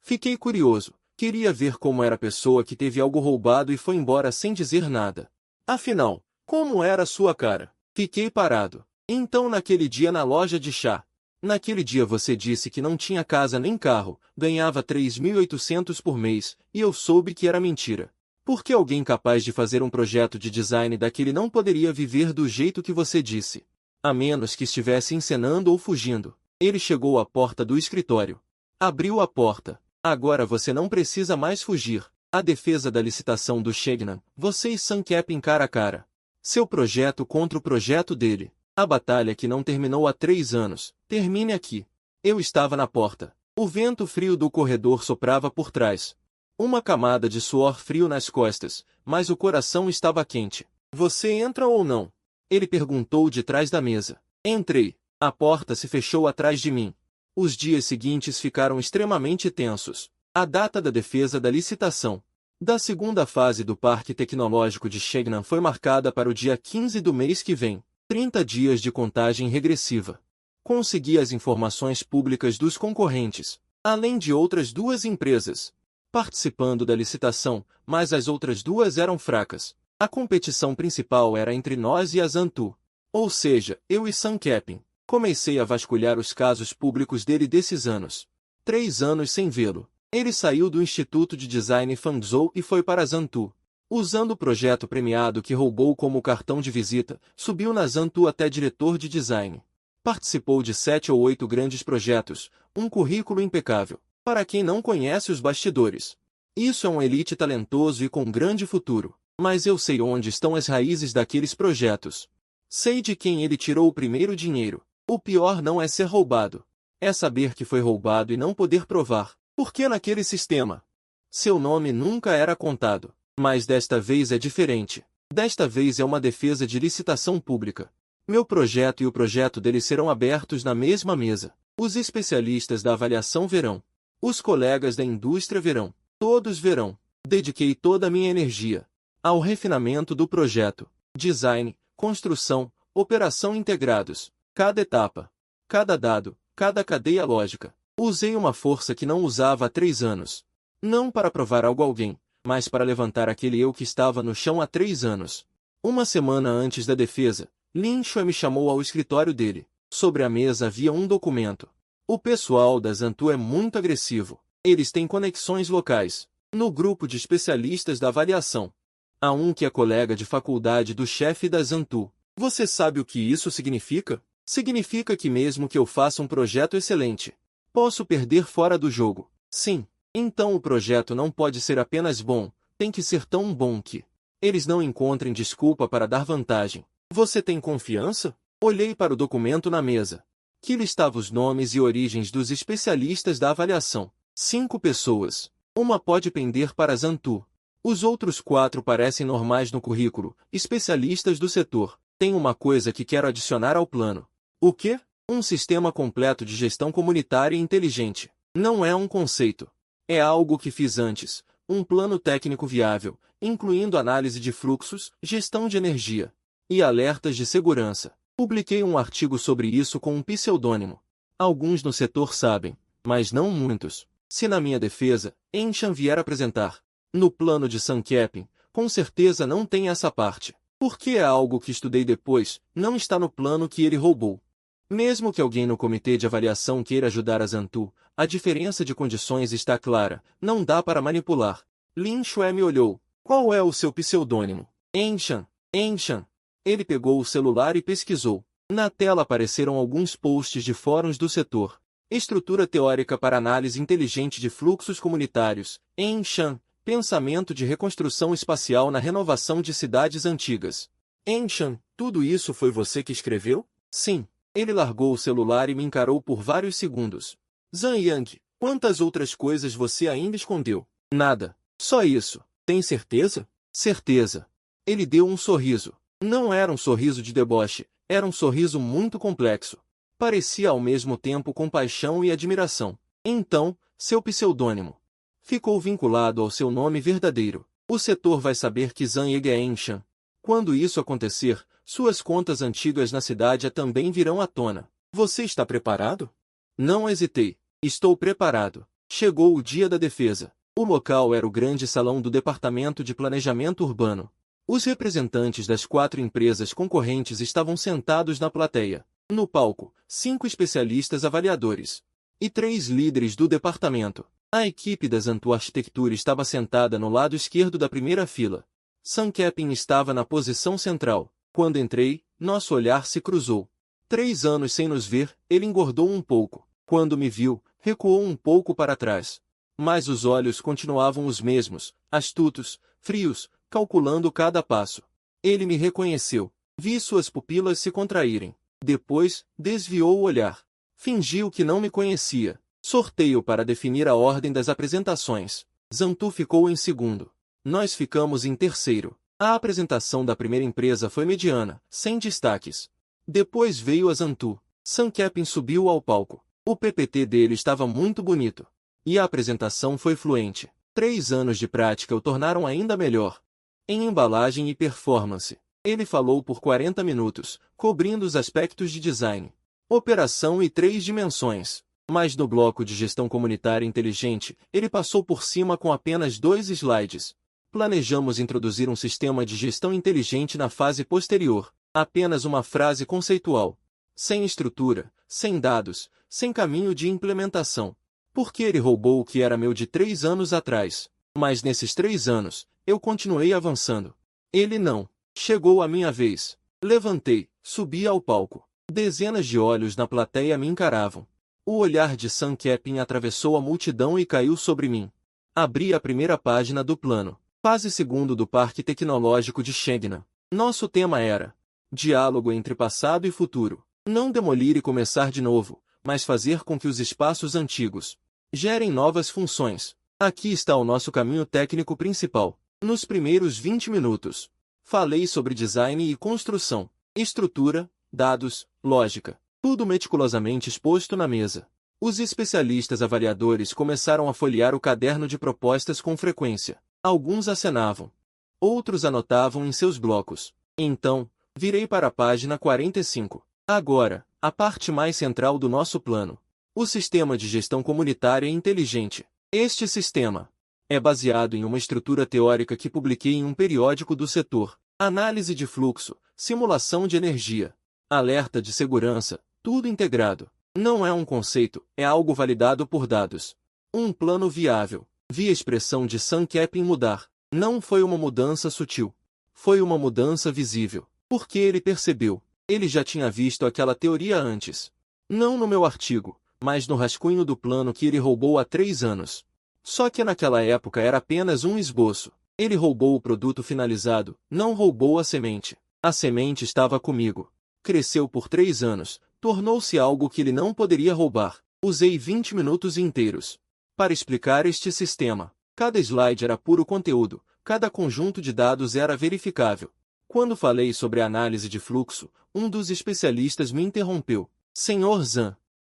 Speaker 1: Fiquei curioso, queria ver como era a pessoa que teve algo roubado e foi embora sem dizer nada. Afinal, como era sua cara? Fiquei parado. Então naquele dia na loja de chá. Naquele dia você disse que não tinha casa nem carro, ganhava 3.800 por mês, e eu soube que era mentira. Por que alguém capaz de fazer um projeto de design daquele não poderia viver do jeito que você disse? A menos que estivesse encenando ou fugindo. Ele chegou à porta do escritório. Abriu a porta. Agora você não precisa mais fugir. A defesa da licitação do Shegnan, você e Sam Kepin cara a cara. Seu projeto contra o projeto dele. A batalha que não terminou há 3 anos, termine aqui. Eu estava na porta. O vento frio do corredor soprava por trás. Uma camada de suor frio nas costas, mas o coração estava quente. Você entra ou não? Ele perguntou de trás da mesa. Entrei. A porta se fechou atrás de mim. Os dias seguintes ficaram extremamente tensos. A data da defesa da licitação da segunda fase do Parque Tecnológico de Shegnan foi marcada para o dia 15 do mês que vem. 30 dias de contagem regressiva. Consegui as informações públicas dos concorrentes, além de outras 2 empresas participando da licitação, mas as outras 2 eram fracas. A competição principal era entre nós e a Zantu. Ou seja, eu e Sam Kepin. Comecei a vasculhar os casos públicos dele desses anos. 3 anos sem vê-lo. Ele saiu do Instituto de Design Fangzhou e foi para a Zantu. Usando o projeto premiado que roubou como cartão de visita, subiu na Zantu até diretor de design. Participou de 7 ou 8 grandes projetos, um currículo impecável. Para quem não conhece os bastidores, isso é um elite talentoso e com grande futuro. Mas eu sei onde estão as raízes daqueles projetos. Sei de quem ele tirou o primeiro dinheiro. O pior não é ser roubado. É saber que foi roubado e não poder provar. Porque naquele sistema, seu nome nunca era contado. Mas desta vez é diferente. Desta vez é uma defesa de licitação pública. Meu projeto e o projeto dele serão abertos na mesma mesa. Os especialistas da avaliação verão. Os colegas da indústria verão. Todos verão. Dediquei toda a minha energia ao refinamento do projeto. Design, construção, operação integrados. Cada etapa, cada dado, cada cadeia lógica. Usei uma força que não usava há 3 anos. Não para provar algo a alguém, mas para levantar aquele eu que estava no chão há 3 anos. Uma semana antes da defesa, Lin Shui me chamou ao escritório dele. Sobre a mesa havia um documento. O pessoal da Zantu é muito agressivo. Eles têm conexões locais. No grupo de especialistas da avaliação. Há um que é colega de faculdade do chefe da Zantu. Você sabe o que isso significa? Significa que mesmo que eu faça um projeto excelente, posso perder fora do jogo. Sim. Então o projeto não pode ser apenas bom, tem que ser tão bom que eles não encontrem desculpa para dar vantagem. Você tem confiança? Olhei para o documento na mesa, que listava os nomes e origens dos especialistas da avaliação. 5 pessoas. Uma pode pender para Zantu. Os outros 4 parecem normais no currículo, especialistas do setor. Tem uma coisa que quero adicionar ao plano. O quê? Um sistema completo de gestão comunitária e inteligente. Não é um conceito. É algo que fiz antes. Um plano técnico viável, incluindo análise de fluxos, gestão de energia e alertas de segurança. Publiquei um artigo sobre isso com um pseudônimo. Alguns no setor sabem, mas não muitos. Se na minha defesa, Enchan vier apresentar no plano de Sankepin, com certeza não tem essa parte. Porque é algo que estudei depois, não está no plano que ele roubou. Mesmo que alguém no comitê de avaliação queira ajudar a Zantu, a diferença de condições está clara, não dá para manipular. Lin Shui me olhou. Qual é o seu pseudônimo? Enchan. Enchan. Ele pegou o celular e pesquisou. Na tela apareceram alguns posts de fóruns do setor. Estrutura teórica para análise inteligente de fluxos comunitários. Enchan. Pensamento de reconstrução espacial na renovação de cidades antigas. Enchan, tudo isso foi você que escreveu? Sim. Ele largou o celular e me encarou por vários segundos. Zhang Yang, quantas outras coisas você ainda escondeu? Nada. Só isso. Tem certeza? Certeza. Ele deu um sorriso. Não era um sorriso de deboche, era um sorriso muito complexo. Parecia ao mesmo tempo compaixão e admiração. Então, seu pseudônimo ficou vinculado ao seu nome verdadeiro. O setor vai saber que Zhang Yang é Enchan. Quando isso acontecer, suas contas antigas na cidade também virão à tona. Você está preparado? Não hesitei. Estou preparado. Chegou o dia da defesa. O local era o grande salão do Departamento de Planejamento Urbano. Os representantes das 4 empresas concorrentes estavam sentados na plateia. No palco, 5 especialistas avaliadores e 3 líderes do departamento. A equipe da Zantu Arquitetura estava sentada no lado esquerdo da primeira fila. Sankepin estava na posição central. Quando entrei, nosso olhar se cruzou. 3 anos sem nos ver, ele engordou um pouco. Quando me viu, recuou um pouco para trás. Mas os olhos continuavam os mesmos, astutos, frios, calculando cada passo. Ele me reconheceu. Vi suas pupilas se contraírem. Depois, desviou o olhar. Fingiu que não me conhecia. Sorteio para definir a ordem das apresentações. Zantu ficou em segundo. Nós ficamos em terceiro. A apresentação da primeira empresa foi mediana, sem destaques. Depois veio a Zantu. Sankepin subiu ao palco. O PPT dele estava muito bonito. E a apresentação foi fluente. 3 anos de prática o tornaram ainda melhor. Em embalagem e performance. Ele falou por 40 minutos, cobrindo os aspectos de design, operação e 3 dimensões. Mas no bloco de gestão comunitária inteligente, ele passou por cima com apenas 2 slides. Planejamos introduzir um sistema de gestão inteligente na fase posterior. Apenas uma frase conceitual. Sem estrutura, sem dados, sem caminho de implementação. Porque ele roubou o que era meu de 3 anos atrás. Mas nesses 3 anos, eu continuei avançando. Ele não. Chegou a minha vez. Levantei, subi ao palco. Dezenas de olhos na plateia me encaravam. O olhar de Sankepin atravessou a multidão e caiu sobre mim. Abri a primeira página do plano. Fase 2 do Parque Tecnológico de Shengnan. Nosso tema era diálogo entre passado e futuro. Não demolir e começar de novo, mas fazer com que os espaços antigos gerem novas funções. Aqui está o nosso caminho técnico principal. Nos primeiros 20 minutos, falei sobre design e construção, estrutura, dados, lógica. Tudo meticulosamente exposto na mesa. Os especialistas avaliadores começaram a folhear o caderno de propostas com frequência. Alguns acenavam. Outros anotavam em seus blocos. Então, virei para a página 45. Agora, a parte mais central do nosso plano. O sistema de gestão comunitária inteligente. Este sistema é baseado em uma estrutura teórica que publiquei em um periódico do setor. Análise de fluxo, simulação de energia, alerta de segurança, tudo integrado. Não é um conceito, é algo validado por dados. Um plano viável. Vi a expressão de Sankepin mudar. Não foi uma mudança sutil. Foi uma mudança visível. Porque ele percebeu. Ele já tinha visto aquela teoria antes. Não no meu artigo, mas no rascunho do plano que ele roubou há 3 anos. Só que naquela época era apenas um esboço. Ele roubou o produto finalizado, não roubou a semente. A semente estava comigo. Cresceu por 3 anos, tornou-se algo que ele não poderia roubar. Usei 20 minutos inteiros para explicar este sistema. Cada slide era puro conteúdo, cada conjunto de dados era verificável. Quando falei sobre a análise de fluxo, um dos especialistas me interrompeu. Senhor Zhang,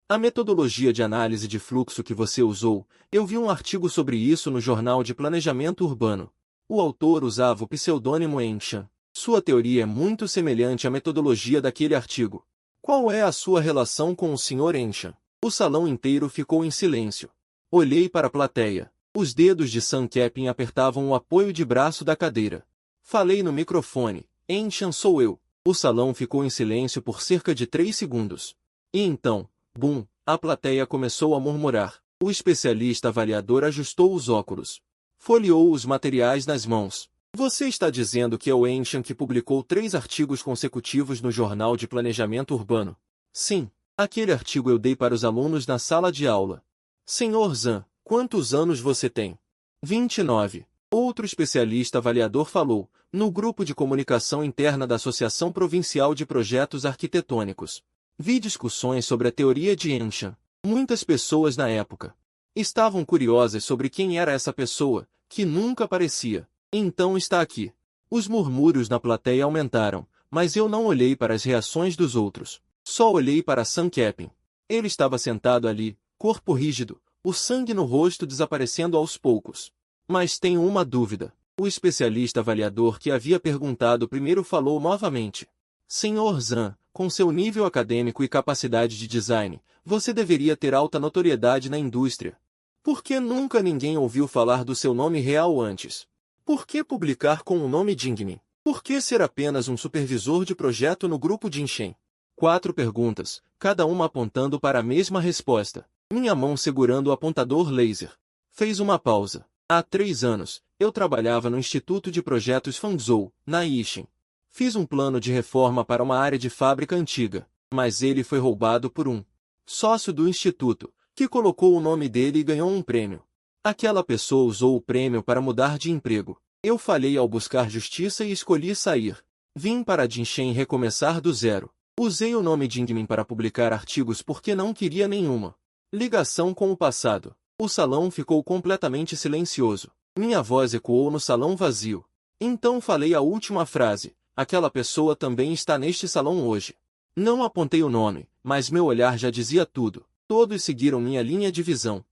Speaker 1: a metodologia de análise de fluxo que você usou, eu vi um artigo sobre isso no Jornal de Planejamento Urbano. O autor usava o pseudônimo Enshan. Sua teoria é muito semelhante à metodologia daquele artigo. Qual é a sua relação com o Sr. Enshan? O salão inteiro ficou em silêncio. Olhei para a plateia. Os dedos de Sam Kepin apertavam o apoio de braço da cadeira. Falei no microfone. Enshan sou eu. O salão ficou em silêncio por cerca de 3 segundos. E então, bum, a plateia começou a murmurar. O especialista avaliador ajustou os óculos. Folheou os materiais nas mãos. Você está dizendo que é o Enshan que publicou 3 artigos consecutivos no Jornal de Planejamento Urbano? Sim, aquele artigo eu dei para os alunos na sala de aula. Senhor Zhang, quantos anos você tem? 29. Outro especialista avaliador falou, no grupo de comunicação interna da Associação Provincial de Projetos Arquitetônicos. Vi discussões sobre a teoria de Enshan. Muitas pessoas na época estavam curiosas sobre quem era essa pessoa, que nunca aparecia. Então está aqui. Os murmúrios na plateia aumentaram, mas eu não olhei para as reações dos outros. Só olhei para Sam Kepin. Ele estava sentado ali, corpo rígido, o sangue no rosto desaparecendo aos poucos. Mas tenho uma dúvida. O especialista avaliador que havia perguntado primeiro falou novamente. Senhor Zhang, com seu nível acadêmico e capacidade de design, você deveria ter alta notoriedade na indústria. Por que nunca ninguém ouviu falar do seu nome real antes? Por que publicar com o nome Jingmin? Por que ser apenas um supervisor de projeto no grupo Jinshen? 4 perguntas, cada uma apontando para a mesma resposta. Minha mão segurando o apontador laser. Fez uma pausa. Há 3 anos, eu trabalhava no Instituto de Projetos Fangzhou, na Yixin. Fiz um plano de reforma para uma área de fábrica antiga, mas ele foi roubado por um sócio do instituto, que colocou o nome dele e ganhou um prêmio. Aquela pessoa usou o prêmio para mudar de emprego. Eu falhei ao buscar justiça e escolhi sair. Vim para Jinshen recomeçar do zero. Usei o nome Jingmin para publicar artigos porque não queria nenhuma ligação com o passado. O salão ficou completamente silencioso. Minha voz ecoou no salão vazio. Então falei a última frase. Aquela pessoa também está neste salão hoje. Não apontei o nome, mas meu olhar já dizia tudo. Todos seguiram minha linha de visão.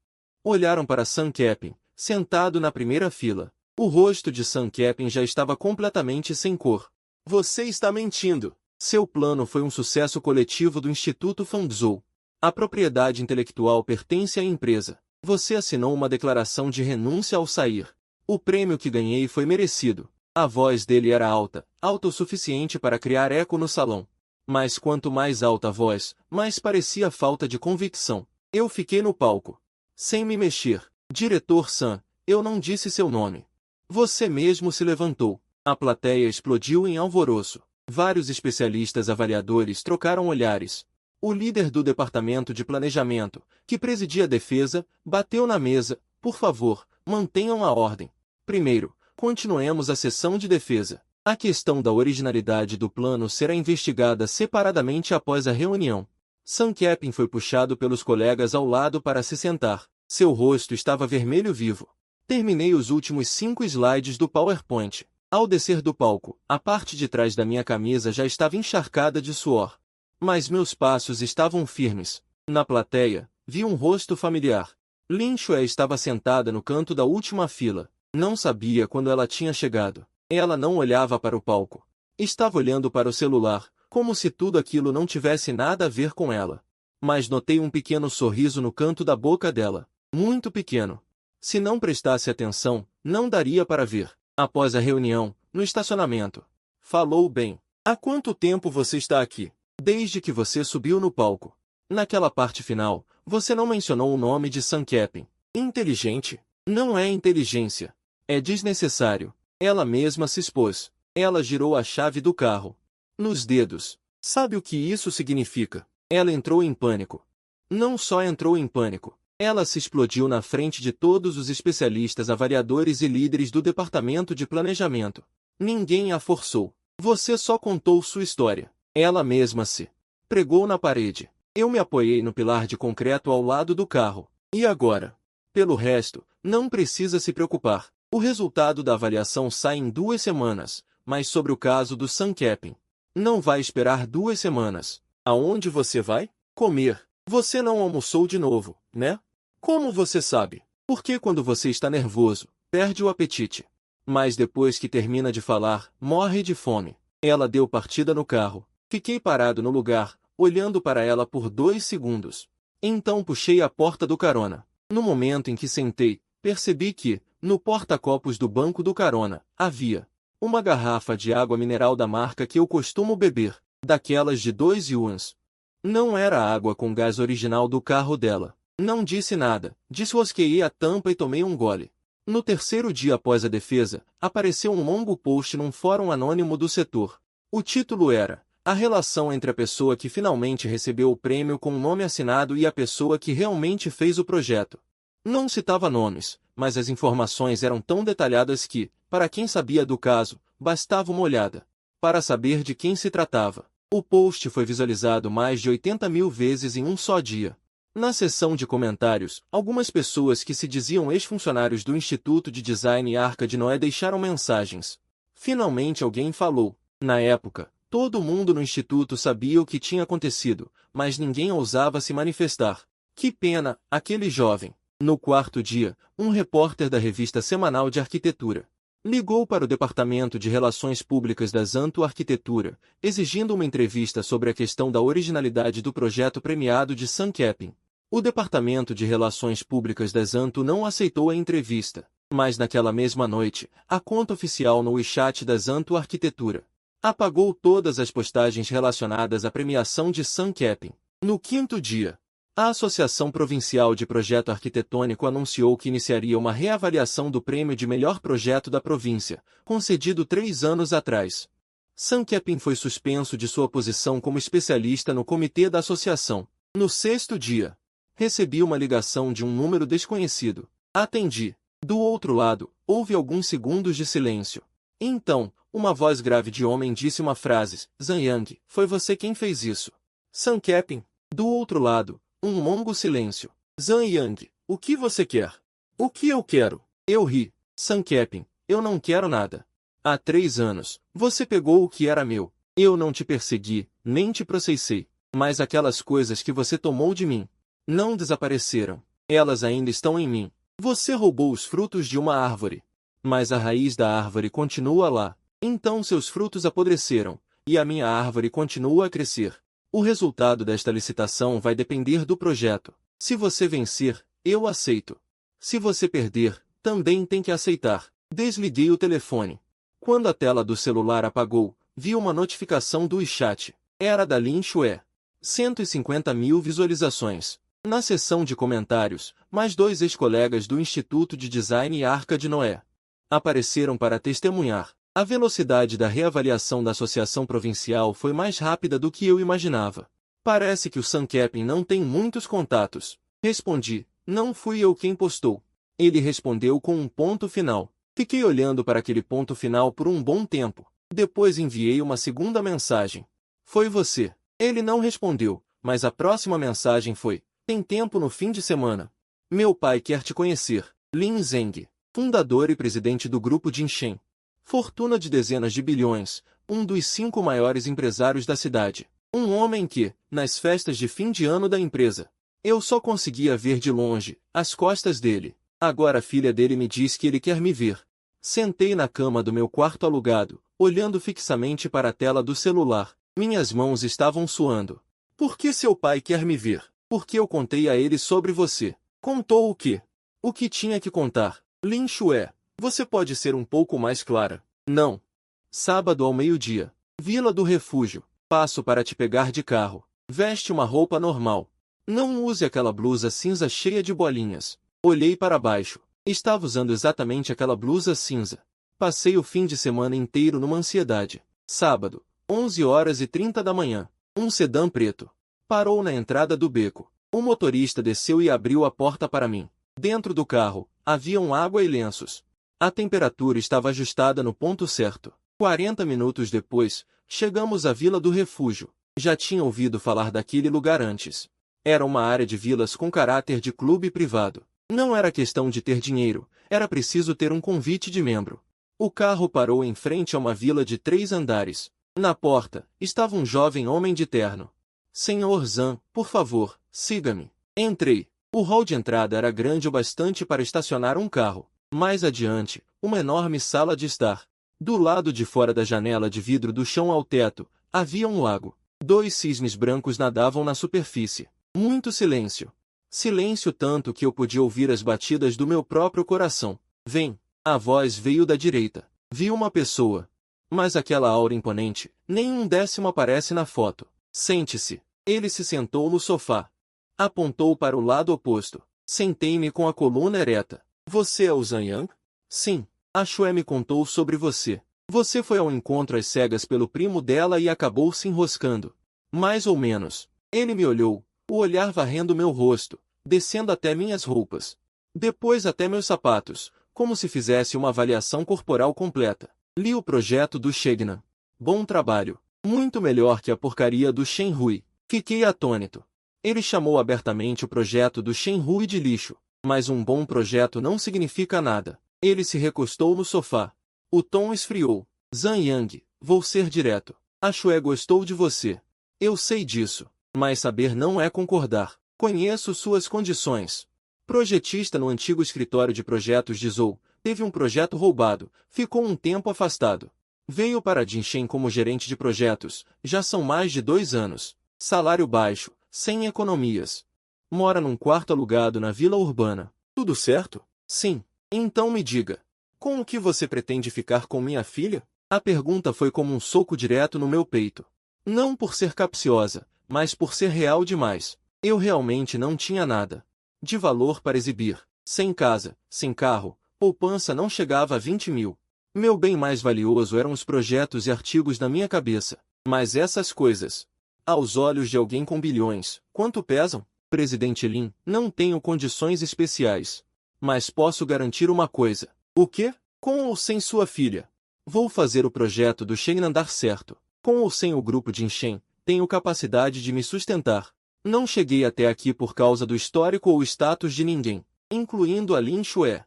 Speaker 1: Olharam para Sam Kepin, sentado na primeira fila. O rosto de Sam Kepin já estava completamente sem cor. Você está mentindo. Seu plano foi um sucesso coletivo do Instituto Fangzhou. A propriedade intelectual pertence à empresa. Você assinou uma declaração de renúncia ao sair. O prêmio que ganhei foi merecido. A voz dele era alta, alta o suficiente para criar eco no salão. Mas quanto mais alta a voz, mais parecia falta de convicção. Eu fiquei no palco, sem me mexer. Diretor Sam, eu não disse seu nome. Você mesmo se levantou. A plateia explodiu em alvoroço. Vários especialistas avaliadores trocaram olhares. O líder do departamento de planejamento, que presidia a defesa, bateu na mesa. Por favor, mantenham a ordem. Primeiro, continuemos a sessão de defesa. A questão da originalidade do plano será investigada separadamente após a reunião. Sam Kepin foi puxado pelos colegas ao lado para se sentar. Seu rosto estava vermelho vivo. Terminei os últimos 5 slides do PowerPoint. Ao descer do palco, a parte de trás da minha camisa já estava encharcada de suor. Mas meus passos estavam firmes. Na plateia, vi um rosto familiar. Lin Shuai estava sentada no canto da última fila. Não sabia quando ela tinha chegado. Ela não olhava para o palco. Estava olhando para o celular, como se tudo aquilo não tivesse nada a ver com ela. Mas notei um pequeno sorriso no canto da boca dela. Muito pequeno. Se não prestasse atenção, não daria para ver. Após a reunião, no estacionamento. Falou bem. Há quanto tempo você está aqui? Desde que você subiu no palco. Naquela parte final, você não mencionou o nome de Sam Kepin. Inteligente? Não é inteligência. É desnecessário. Ela mesma se expôs. Ela girou a chave do carro. Nos dedos. Sabe o que isso significa? Ela entrou em pânico. Não só entrou em pânico. Ela se explodiu na frente de todos os especialistas avaliadores e líderes do departamento de planejamento. Ninguém a forçou. Você só contou sua história. Ela mesma se pregou na parede. Eu me apoiei no pilar de concreto ao lado do carro. E agora? Pelo resto, não precisa se preocupar. O resultado da avaliação sai em 2 semanas, mas sobre o caso do Sanquepin, não vai esperar 2 semanas. Aonde você vai? Comer. Você não almoçou de novo, né? Como você sabe? Porque quando você está nervoso, perde o apetite. Mas depois que termina de falar, morre de fome. Ela deu partida no carro. Fiquei parado no lugar, olhando para ela por 2 segundos. Então puxei a porta do carona. No momento em que sentei, percebi que, no porta-copos do banco do carona, havia uma garrafa de água mineral da marca que eu costumo beber, daquelas de 2 yuans. Não era a água com gás original do carro dela. Não disse nada, desrosqueei a tampa e tomei um gole. No 3º dia após a defesa, apareceu um longo post num fórum anônimo do setor. O título era: a relação entre a pessoa que finalmente recebeu o prêmio com o nome assinado e a pessoa que realmente fez o projeto. Não citava nomes, mas as informações eram tão detalhadas que, para quem sabia do caso, bastava uma olhada para saber de quem se tratava. O post foi visualizado mais de 80 mil vezes em um só dia. Na seção de comentários, algumas pessoas que se diziam ex-funcionários do Instituto de Design Arca de Noé deixaram mensagens. Finalmente alguém falou. Na época, todo mundo no instituto sabia o que tinha acontecido, mas ninguém ousava se manifestar. Que pena, aquele jovem. No 4º dia, um repórter da revista semanal de arquitetura ligou para o Departamento de Relações Públicas da Zanto Arquitetura, exigindo uma entrevista sobre a questão da originalidade do projeto premiado de Sanquepin. O Departamento de Relações Públicas da Zanto não aceitou a entrevista, mas naquela mesma noite, a conta oficial no WeChat da Zanto Arquitetura apagou todas as postagens relacionadas à premiação de Sanquepin. No 5º dia, a Associação Provincial de Projeto Arquitetônico anunciou que iniciaria uma reavaliação do prêmio de melhor projeto da província, concedido 3 anos atrás. Sanquepin foi suspenso de sua posição como especialista no comitê da associação. No 6º dia, recebi uma ligação de um número desconhecido. Atendi. Do outro lado, houve alguns segundos de silêncio. Então, uma voz grave de homem disse uma frase: Zhang, foi você quem fez isso. Sanquepin. Do outro lado, um longo silêncio. Zhang, o que você quer? O que eu quero? Eu ri. Sanquepin, eu não quero nada. Há 3 anos, você pegou o que era meu. Eu não te persegui, nem te processei. Mas aquelas coisas que você tomou de mim não desapareceram. Elas ainda estão em mim. Você roubou os frutos de uma árvore. Mas a raiz da árvore continua lá. Então seus frutos apodreceram, e a minha árvore continua a crescer. O resultado desta licitação vai depender do projeto. Se você vencer, eu aceito. Se você perder, também tem que aceitar. Desliguei o telefone. Quando a tela do celular apagou, vi uma notificação do WeChat. Era da Lin Xue. 150 mil visualizações. Na seção de comentários, mais 2 ex-colegas do Instituto de Design Arca de Noé apareceram para testemunhar. A velocidade da reavaliação da Associação Provincial foi mais rápida do que eu imaginava. Parece que o Sanquepin não tem muitos contatos. Respondi, não fui eu quem postou. Ele respondeu com um ponto final. Fiquei olhando para aquele ponto final por um bom tempo. Depois enviei uma segunda mensagem. Foi você. Ele não respondeu, mas a próxima mensagem foi: tem tempo no fim de semana? Meu pai quer te conhecer. Lin Zheng, fundador e presidente do grupo Jinshen. Fortuna de dezenas de bilhões, um dos 5 maiores empresários da cidade. Um homem que, nas festas de fim de ano da empresa, eu só conseguia ver de longe, as costas dele. Agora a filha dele me diz que ele quer me ver. Sentei na cama do meu quarto alugado, olhando fixamente para a tela do celular. Minhas mãos estavam suando. Por que seu pai quer me ver? Porque eu contei a ele sobre você. Contou o quê? O que tinha que contar? Lin Xue, você pode ser um pouco mais clara. Não. Sábado ao meio-dia. Vila do Refúgio. Passo para te pegar de carro. Veste uma roupa normal. Não use aquela blusa cinza cheia de bolinhas. Olhei para baixo. Estava usando exatamente aquela blusa cinza. Passei o fim de semana inteiro numa ansiedade. Sábado, 11h30 da manhã. Um sedã preto parou na entrada do beco. O motorista desceu e abriu a porta para mim. Dentro do carro, haviam água e lenços. A temperatura estava ajustada no ponto certo. 40 minutos depois, chegamos à Vila do Refúgio. Já tinha ouvido falar daquele lugar antes. Era uma área de vilas com caráter de clube privado. Não era questão de ter dinheiro, era preciso ter um convite de membro. O carro parou em frente a uma vila de 3 andares. Na porta, estava um jovem homem de terno. Senhor Zan, por favor, siga-me. Entrei. O hall de entrada era grande o bastante para estacionar um carro. Mais adiante, uma enorme sala de estar. Do lado de fora da janela de vidro do chão ao teto, havia um lago. 2 cisnes brancos nadavam na superfície. Muito silêncio. Silêncio tanto que eu podia ouvir as batidas do meu próprio coração. Vem! A voz veio da direita. Vi uma pessoa. Mas aquela aura imponente, nem um décimo aparece na foto. Sente-se. Ele se sentou no sofá. Apontou para o lado oposto. Sentei-me com a coluna ereta. Você é o Zan Yang? Sim. A Chue me contou sobre você. Você foi ao encontro às cegas pelo primo dela e acabou se enroscando. Mais ou menos. Ele me olhou, o olhar varrendo meu rosto, descendo até minhas roupas. Depois até meus sapatos, como se fizesse uma avaliação corporal completa. Li o projeto do Shegnan. Bom trabalho. Muito melhor que a porcaria do Shenhui. Fiquei atônito. Ele chamou abertamente o projeto do Shenhui de lixo. Mas um bom projeto não significa nada. Ele se recostou no sofá. O tom esfriou. Zan Yang, vou ser direto. A Chue gostou de você. Eu sei disso. Mas saber não é concordar. Conheço suas condições. Projetista no antigo escritório de projetos de Zhou, teve um projeto roubado, ficou um tempo afastado. Veio para Jinshen como gerente de projetos, já são mais de 2 anos. Salário baixo, sem economias. Mora num quarto alugado na vila urbana. Tudo certo? Sim. Então me diga. Com o que você pretende ficar com minha filha? A pergunta foi como um soco direto no meu peito. Não por ser capciosa, mas por ser real demais. Eu realmente não tinha nada de valor para exibir. Sem casa, sem carro, poupança não chegava a 20 mil. Meu bem mais valioso eram os projetos e artigos na minha cabeça. Mas essas coisas, aos olhos de alguém com bilhões, quanto pesam? Presidente Lin, não tenho condições especiais. Mas posso garantir uma coisa. O quê? Com ou sem sua filha? Vou fazer o projeto do Shengnan dar certo. Com ou sem o grupo de Jinshen, tenho capacidade de me sustentar. Não cheguei até aqui por causa do histórico ou status de ninguém, incluindo a Lin Chue.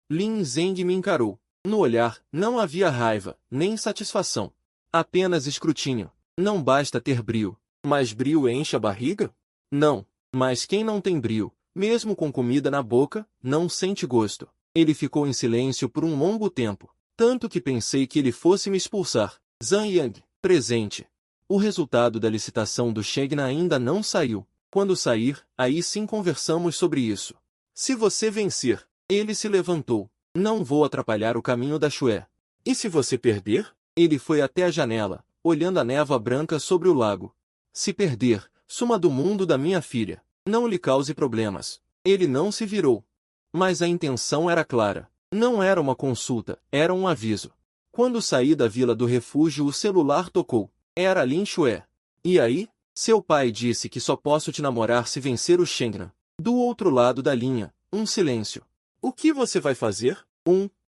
Speaker 1: Lin Zeng me encarou. No olhar, não havia raiva, nem satisfação. Apenas escrutínio. Não basta ter brio. Mas brio enche a barriga? Não. Mas quem não tem brio, mesmo com comida na boca, não sente gosto. Ele ficou em silêncio por um longo tempo, tanto que pensei que ele fosse me expulsar. Zan Yang, presente. O resultado da licitação do Shegna ainda não saiu. Quando sair, aí sim conversamos sobre isso. Se você vencer, ele se levantou. Não vou atrapalhar o caminho da Chue. E se você perder? Ele foi até a janela, olhando a névoa branca sobre o lago. Se perder, suma do mundo da minha filha. Não lhe cause problemas. Ele não se virou. Mas a intenção era clara. Não era uma consulta, era um aviso. Quando saí da Vila do Refúgio, o celular tocou. Era Lin Chue. E aí? Seu pai disse que só posso te namorar se vencer o Shengnan. Do outro lado da linha, um silêncio. O que você vai fazer?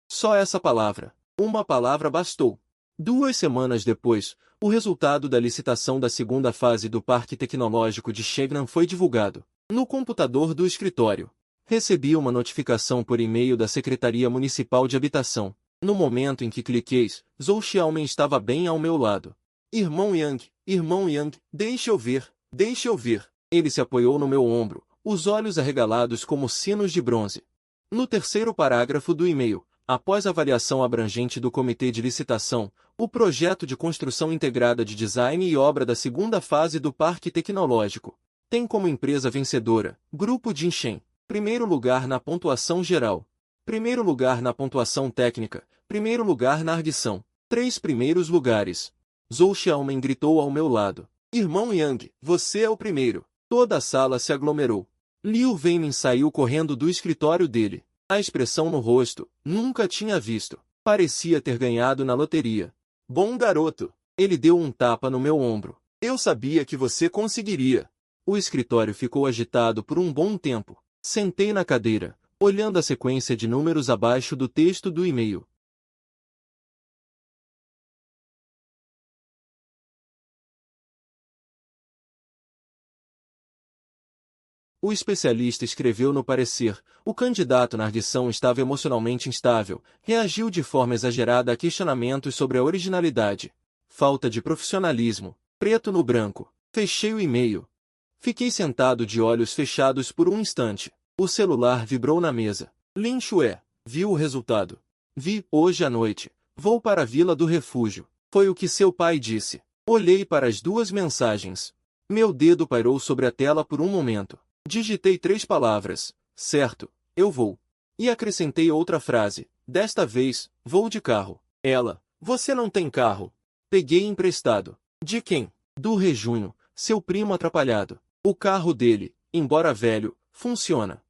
Speaker 1: Só essa palavra. Uma palavra bastou. 2 semanas depois, o resultado da licitação da segunda fase do Parque Tecnológico de Shengnan foi divulgado. No computador do escritório. Recebi uma notificação por e-mail da Secretaria Municipal de Habitação. No momento em que cliquei, Zhou Xiaomen estava bem ao meu lado. Irmão Yang, deixe eu ver, deixe eu ver. Ele se apoiou no meu ombro, os olhos arregalados como sinos de bronze. No terceiro parágrafo do e-mail, após avaliação abrangente do Comitê de Licitação, o projeto de construção integrada de design e obra da segunda fase do Parque Tecnológico tem como empresa vencedora, Grupo Jinshen, primeiro lugar na pontuação geral, primeiro lugar na pontuação técnica, primeiro lugar na arguição, 3 primeiros lugares. Zhou Xiaomen gritou ao meu lado. Irmão Yang, você é o primeiro. Toda a sala se aglomerou. Liu Weimin saiu correndo do escritório dele. A expressão no rosto, nunca tinha visto. Parecia ter ganhado na loteria. Bom garoto. Ele deu um tapa no meu ombro. Eu sabia que você conseguiria. O escritório ficou agitado por um bom tempo. Sentei na cadeira, olhando a sequência de números abaixo do texto do e-mail. O especialista escreveu no parecer: o candidato na ardição estava emocionalmente instável, reagiu de forma exagerada a questionamentos sobre a originalidade. Falta de profissionalismo, preto no branco. Fechei o e-mail. Fiquei sentado de olhos fechados por um instante. O celular vibrou na mesa. Lin Shue, viu o resultado. Vi, hoje à noite. Vou para a Vila do Refúgio. Foi o que seu pai disse. Olhei para as duas mensagens. Meu dedo pairou sobre a tela por um momento. Digitei 3 palavras. Certo, eu vou. E acrescentei outra frase. Desta vez, vou de carro. Ela, você não tem carro. Peguei emprestado. De quem? Do Rejunho, seu primo atrapalhado. O carro dele, embora velho, funciona.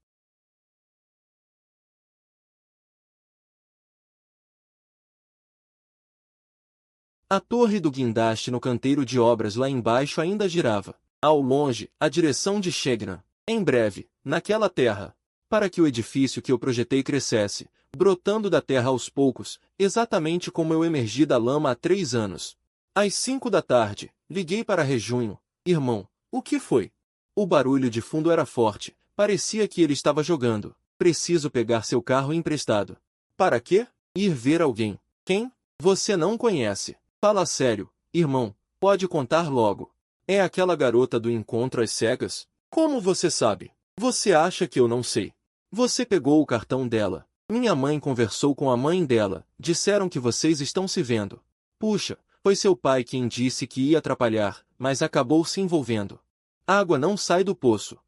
Speaker 1: A torre do guindaste no canteiro de obras lá embaixo ainda girava. Ao longe, a direção de Shegna. Em breve, naquela terra. Para que o edifício que eu projetei crescesse, brotando da terra aos poucos, exatamente como eu emergi da lama há 3 anos. Às 5 da tarde, liguei para Rejunho. Irmão, o que foi? O barulho de fundo era forte, parecia que ele estava jogando. Preciso pegar seu carro emprestado. Para quê? Ir ver alguém. Quem? Você não conhece. Fala sério, irmão, pode contar logo. É aquela garota do encontro às cegas? Como você sabe? Você acha que eu não sei? Você pegou o cartão dela. Minha mãe conversou com a mãe dela. Disseram que vocês estão se vendo. Puxa, foi seu pai quem disse que ia atrapalhar, mas acabou se envolvendo. Água não sai do poço.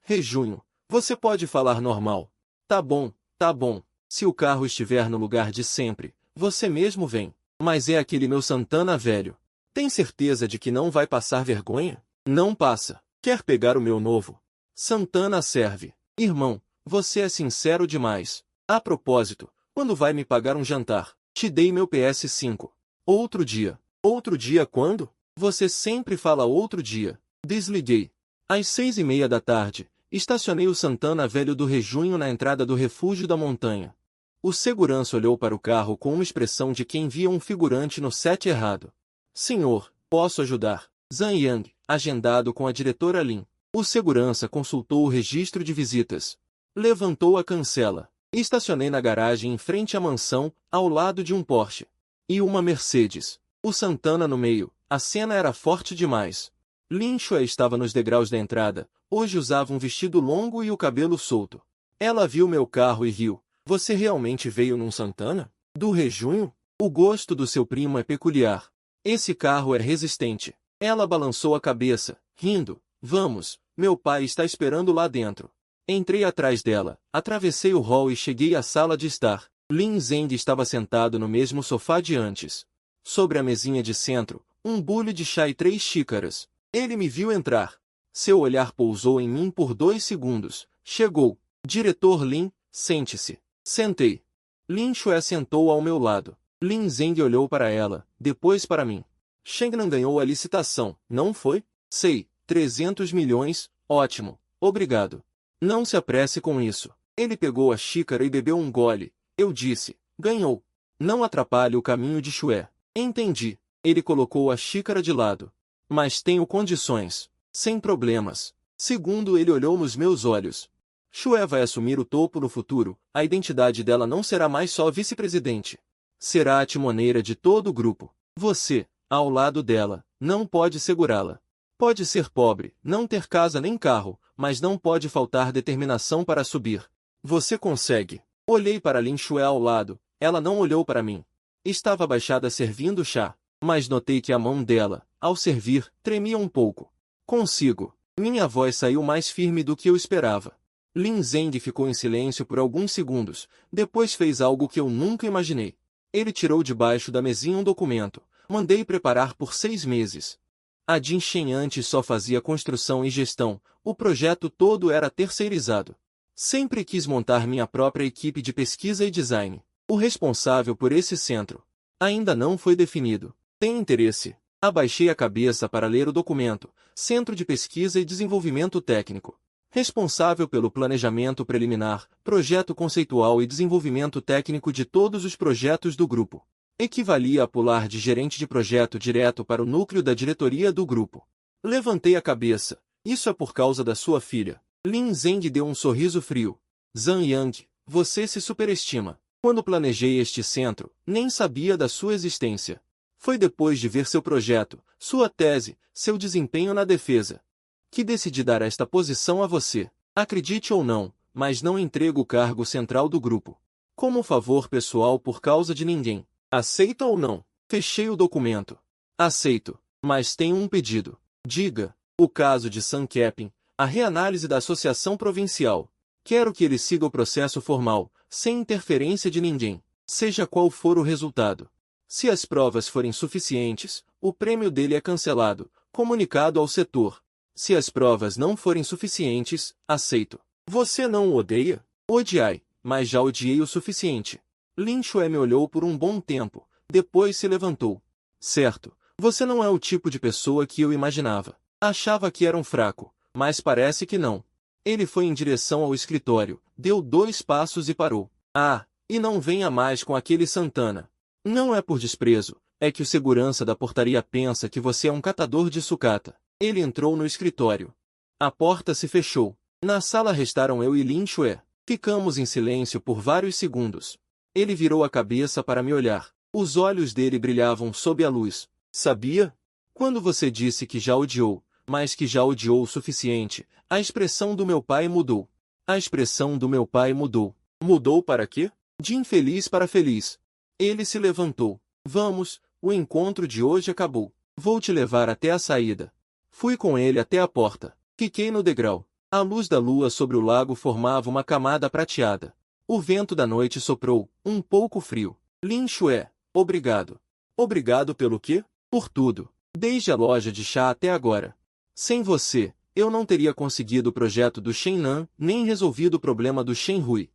Speaker 1: Rejunho. Você pode falar normal. Tá bom, tá bom. Se o carro estiver no lugar de sempre, você mesmo vem. Mas é aquele meu Santana velho. Tem certeza de que não vai passar vergonha? Não passa. Quer pegar o meu novo? Santana serve. Irmão, você é sincero demais. A propósito, quando vai me pagar um jantar? Te dei meu PS5. Outro dia. Outro dia quando? Você sempre fala outro dia. Desliguei. Às 6:30 da tarde, estacionei o Santana velho do Rejunho na entrada do refúgio da montanha. O segurança olhou para o carro com uma expressão de quem via um figurante no set errado. Senhor, posso ajudar? Zhang Yang, agendado com a diretora Lin. O segurança consultou o registro de visitas. Levantou a cancela. Estacionei na garagem em frente à mansão, ao lado de um Porsche. E uma Mercedes. O Santana no meio. A cena era forte demais. Lin Shue estava nos degraus da entrada. Hoje usava um vestido longo e o cabelo solto. Ela viu meu carro e riu. Você realmente veio num Santana? Do Rejunho? O gosto do seu primo é peculiar. Esse carro é resistente. Ela balançou a cabeça, rindo. Vamos, meu pai está esperando lá dentro. Entrei atrás dela, atravessei o hall e cheguei à sala de estar. Lin Zeng estava sentado no mesmo sofá de antes. Sobre a mesinha de centro, um bule de chá e 3 xícaras. Ele me viu entrar. Seu olhar pousou em mim por 2 segundos. Chegou. Diretor Lin, sente-se. Sentei. Lin Shue sentou ao meu lado. Lin Zeng olhou para ela, depois para mim. Shengnan ganhou a licitação, não foi? Sei, 300 milhões, ótimo, obrigado. Não se apresse com isso. Ele pegou a xícara e bebeu um gole. Eu disse, ganhou. Não atrapalhe o caminho de Shue. Entendi. Ele colocou a xícara de lado. Mas tenho condições. Sem problemas. Segundo, ele olhou nos meus olhos. Shue vai assumir o topo no futuro. A identidade dela não será mais só vice-presidente. Será a timoneira de todo o grupo. Você, ao lado dela, não pode segurá-la. Pode ser pobre, não ter casa nem carro, mas não pode faltar determinação para subir. Você consegue. Olhei para Lin Shue ao lado, ela não olhou para mim. Estava abaixada servindo chá, mas notei que a mão dela, ao servir, tremia um pouco. Consigo. Minha voz saiu mais firme do que eu esperava. Lin Zeng ficou em silêncio por alguns segundos, depois fez algo que eu nunca imaginei. Ele tirou debaixo da mesinha um documento. Mandei preparar por 6 meses. A Jin Shen antes só fazia construção e gestão, o projeto todo era terceirizado. Sempre quis montar minha própria equipe de pesquisa e design. O responsável por esse centro ainda não foi definido. Tem interesse? Abaixei a cabeça para ler o documento. Centro de Pesquisa e Desenvolvimento Técnico. Responsável pelo planejamento preliminar, projeto conceitual e desenvolvimento técnico de todos os projetos do grupo. Equivalia a pular de gerente de projeto direto para o núcleo da diretoria do grupo. Levantei a cabeça. Isso é por causa da sua filha. Lin Zeng deu um sorriso frio. Zhang Yang, você se superestima. Quando planejei este centro, nem sabia da sua existência. Foi depois de ver seu projeto, sua tese, seu desempenho na defesa, que decidi dar esta posição a você. Acredite ou não, mas não entrego o cargo central do grupo. Como favor pessoal por causa de ninguém. Aceita ou não? Fechei o documento. Aceito, mas tenho um pedido. Diga, o caso de Sun Keping, a reanálise da Associação Provincial. Quero que ele siga o processo formal, sem interferência de ninguém, seja qual for o resultado. Se as provas forem suficientes, o prêmio dele é cancelado, comunicado ao setor. Se as provas não forem suficientes, aceito. Você não o odeia? Odiai, mas já odiei o suficiente. Lin Shuai me olhou por um bom tempo, depois se levantou. Certo, você não é o tipo de pessoa que eu imaginava. Achava que era um fraco, mas parece que não. Ele foi em direção ao escritório, deu 2 passos e parou. Ah, e não venha mais com aquele Santana. Não é por desprezo, é que o segurança da portaria pensa que você é um catador de sucata. Ele entrou no escritório. A porta se fechou. Na sala restaram eu e Lin Shuai. Ficamos em silêncio por vários segundos. Ele virou a cabeça para me olhar. Os olhos dele brilhavam sob a luz. Sabia? Quando você disse que já odiou, mas que já odiou o suficiente, a expressão do meu pai mudou. A expressão do meu pai mudou. Mudou para quê? De infeliz para feliz. Ele se levantou. Vamos, o encontro de hoje acabou. Vou te levar até a saída. Fui com ele até a porta. Fiquei no degrau. A luz da lua sobre o lago formava uma camada prateada. O vento da noite soprou, um pouco frio. Lin Shuai, obrigado. Obrigado pelo quê? Por tudo. Desde a loja de chá até agora. Sem você, eu não teria conseguido o projeto do Shennan, nem resolvido o problema do Shenhui.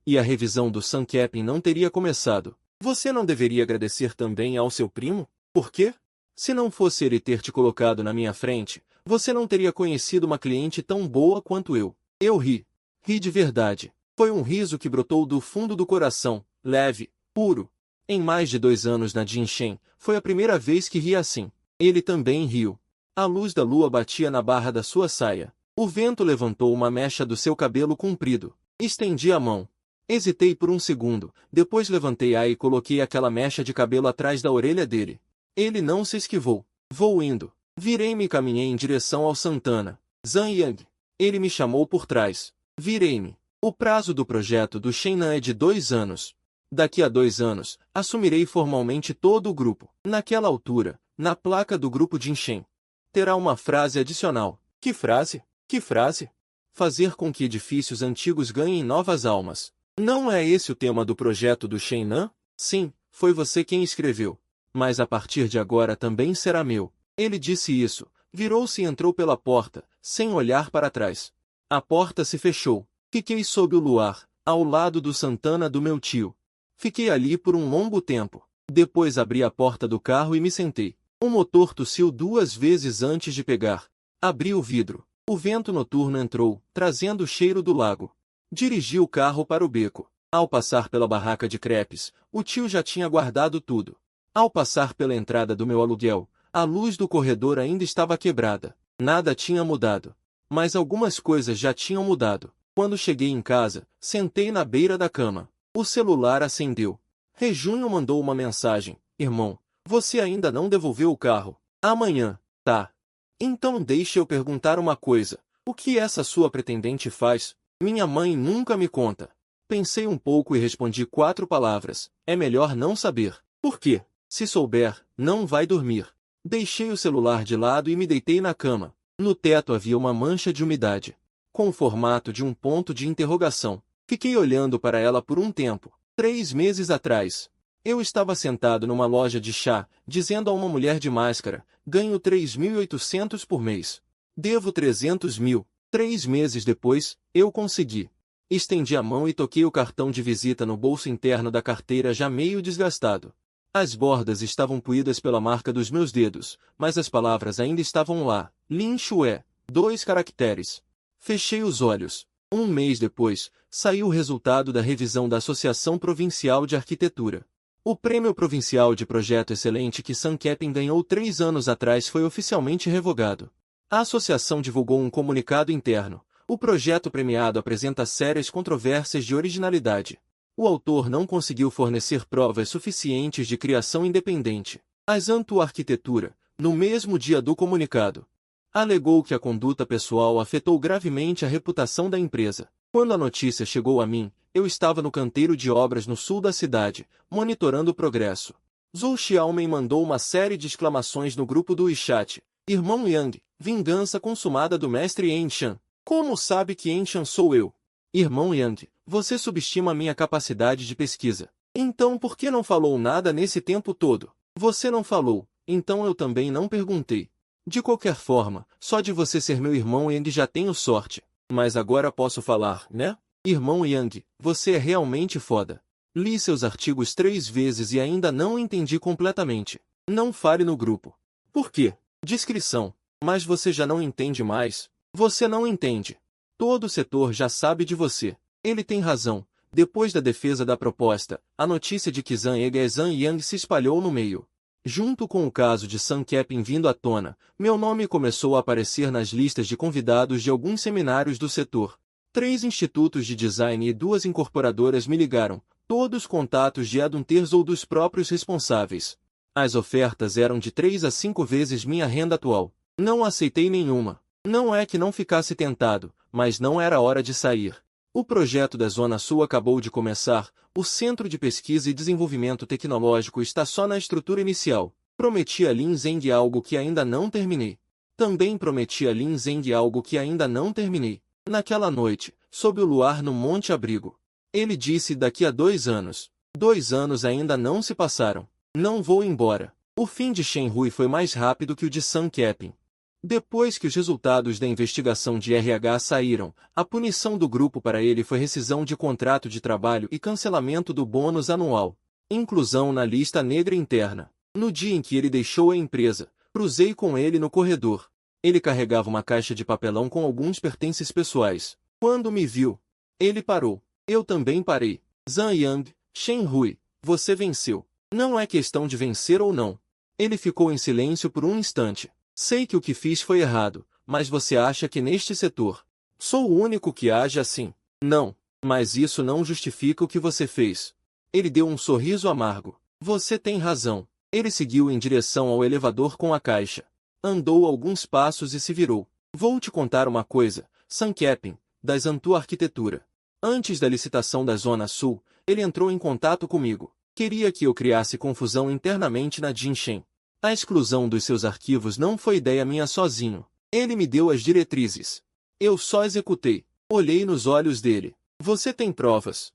Speaker 1: E a revisão do Sun Keping não teria começado. Você não deveria agradecer também ao seu primo? Por quê? Se não fosse ele ter te colocado na minha frente, você não teria conhecido uma cliente tão boa quanto eu. Eu ri. Ri de verdade. Foi um riso que brotou do fundo do coração, leve, puro. Em mais de 2 anos na Jinshen, foi a primeira vez que ri assim. Ele também riu. A luz da lua batia na barra da sua saia. O vento levantou uma mecha do seu cabelo comprido. Estendi a mão. Hesitei por um segundo, depois levantei-a e coloquei aquela mecha de cabelo atrás da orelha dele. Ele não se esquivou. Vou indo. Virei-me e caminhei em direção ao Santana. Zhang Yang. Ele me chamou por trás. Virei-me. O prazo do projeto do Shennan é de 2 anos. Daqui a 2 anos, assumirei formalmente todo o grupo. Naquela altura, na placa do grupo Jinshen, terá uma frase adicional. Que frase? Que frase? Fazer com que edifícios antigos ganhem novas almas. Não é esse o tema do projeto do Shennan? Sim, foi você quem escreveu. Mas a partir de agora também será meu. Ele disse isso, virou-se e entrou pela porta, sem olhar para trás. A porta se fechou. Fiquei sob o luar, ao lado do Santana do meu tio. Fiquei ali por um longo tempo. Depois abri a porta do carro e me sentei. O motor tossiu 2 vezes antes de pegar. Abri o vidro. O vento noturno entrou, trazendo o cheiro do lago. Dirigi o carro para o beco. Ao passar pela barraca de crepes, o tio já tinha guardado tudo. Ao passar pela entrada do meu aluguel, a luz do corredor ainda estava quebrada. Nada tinha mudado. Mas algumas coisas já tinham mudado. Quando cheguei em casa, sentei na beira da cama. O celular acendeu. Rejunho mandou uma mensagem. Irmão, você ainda não devolveu o carro. Amanhã, tá? Então deixe eu perguntar uma coisa. O que essa sua pretendente faz? Minha mãe nunca me conta. Pensei um pouco e respondi 4 palavras. É melhor não saber. Por quê? Se souber, não vai dormir. Deixei o celular de lado e me deitei na cama. No teto havia uma mancha de umidade, com o formato de um ponto de interrogação. Fiquei olhando para ela por um tempo. 3 meses atrás, eu estava sentado numa loja de chá, dizendo a uma mulher de máscara, ganho 3.800 por mês. Devo 300 mil. 3 meses depois, eu consegui. Estendi a mão e toquei o cartão de visita no bolso interno da carteira já meio desgastado. As bordas estavam puídas pela marca dos meus dedos, mas as palavras ainda estavam lá. Lin Shue, 2 caracteres. Fechei os olhos. Um mês depois, saiu o resultado da revisão da Associação Provincial de Arquitetura. O Prêmio Provincial de Projeto Excelente que Sankepin ganhou 3 anos atrás foi oficialmente revogado. A associação divulgou um comunicado interno. O projeto premiado apresenta sérias controvérsias de originalidade. O autor não conseguiu fornecer provas suficientes de criação independente. A Zantu Arquitetura, no mesmo dia do comunicado, alegou que a conduta pessoal afetou gravemente a reputação da empresa. Quando a notícia chegou a mim, eu estava no canteiro de obras no sul da cidade, monitorando o progresso. Zhou Xiaomei mandou uma série de exclamações no grupo do WeChat. Irmão Yang, vingança consumada do mestre Enshan. Como sabe que Enshan sou eu? Irmão Yang, você subestima minha capacidade de pesquisa. Então por que não falou nada nesse tempo todo? Você não falou, então eu também não perguntei. De qualquer forma, só de você ser meu irmão Yang já tenho sorte. Mas agora posso falar, né? Irmão Yang, você é realmente foda. Li seus artigos 3 vezes e ainda não entendi completamente. Não fale no grupo. Por quê? Descrição. Mas você já não entende mais? Você não entende. Todo o setor já sabe de você. Ele tem razão. Depois da defesa da proposta, a notícia de que Zhang Ega é Zhang Yang se espalhou no meio. Junto com o caso de Sankepin vindo à tona, meu nome começou a aparecer nas listas de convidados de alguns seminários do setor. 3 institutos de design e 2 incorporadoras me ligaram, todos contatos de headhunters ou dos próprios responsáveis. As ofertas eram de 3 a 5 vezes minha renda atual. Não aceitei nenhuma. Não é que não ficasse tentado, mas não era hora de sair. O projeto da Zona Sul acabou de começar, o Centro de Pesquisa e Desenvolvimento Tecnológico está só na estrutura inicial. Prometi a Lin Zeng algo que ainda não terminei. Também prometi a Lin Zeng algo que ainda não terminei. Naquela noite, sob o luar no Monte Abrigo. Ele disse daqui a 2 anos. 2 anos ainda não se passaram. Não vou embora. O fim de Shen Hui foi mais rápido que o de Sankepin. Depois que os resultados da investigação de RH saíram, a punição do grupo para ele foi rescisão de contrato de trabalho e cancelamento do bônus anual. Inclusão na lista negra interna. No dia em que ele deixou a empresa, cruzei com ele no corredor. Ele carregava uma caixa de papelão com alguns pertences pessoais. Quando me viu, ele parou. Eu também parei. Zhang Yang, Shen Hui, você venceu. Não é questão de vencer ou não. Ele ficou em silêncio por um instante. Sei que o que fiz foi errado, mas você acha que neste setor sou o único que age assim? Não, mas isso não justifica o que você fez. Ele deu um sorriso amargo. Você tem razão. Ele seguiu em direção ao elevador com a caixa. Andou alguns passos e se virou. Vou te contar uma coisa, Sankepin, da Zantu Arquitetura. Antes da licitação da Zona Sul, ele entrou em contato comigo. Queria que eu criasse confusão internamente na Jinshen. A exclusão dos seus arquivos não foi ideia minha sozinho. Ele me deu as diretrizes. Eu só executei. Olhei nos olhos dele. Você tem provas?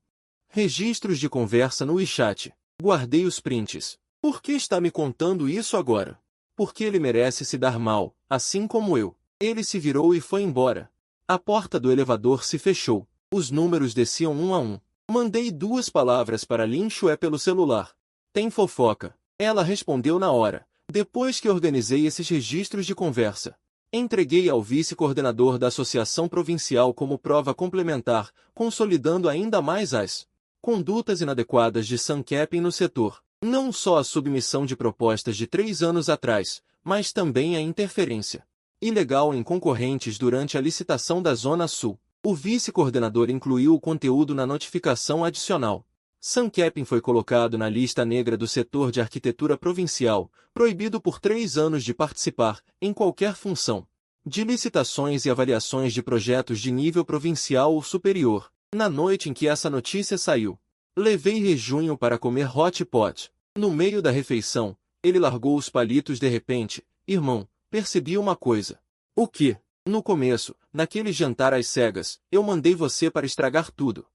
Speaker 1: Registros de conversa no WeChat. Guardei os prints. Por que está me contando isso agora? Porque ele merece se dar mal, assim como eu. Ele se virou e foi embora. A porta do elevador se fechou. Os números desciam um a um. Mandei 2 palavras para Lin Shue pelo celular. Tem fofoca. Ela respondeu na hora. Depois que organizei esses registros de conversa, entreguei ao vice-coordenador da Associação Provincial como prova complementar, consolidando ainda mais as condutas inadequadas de Sankepin no setor. Não só a submissão de propostas de 3 anos atrás, mas também a interferência ilegal em concorrentes durante a licitação da Zona Sul. O vice-coordenador incluiu o conteúdo na notificação adicional. Sankepin foi colocado na lista negra do setor de arquitetura provincial, proibido por 3 anos de participar, em qualquer função, de licitações e avaliações de projetos de nível provincial ou superior. Na noite em que essa notícia saiu, levei Rejunho para comer hot pot. No meio da refeição, ele largou os palitos de repente. Irmão, percebi uma coisa. O quê? No começo, naquele jantar às cegas, eu mandei você para estragar tudo.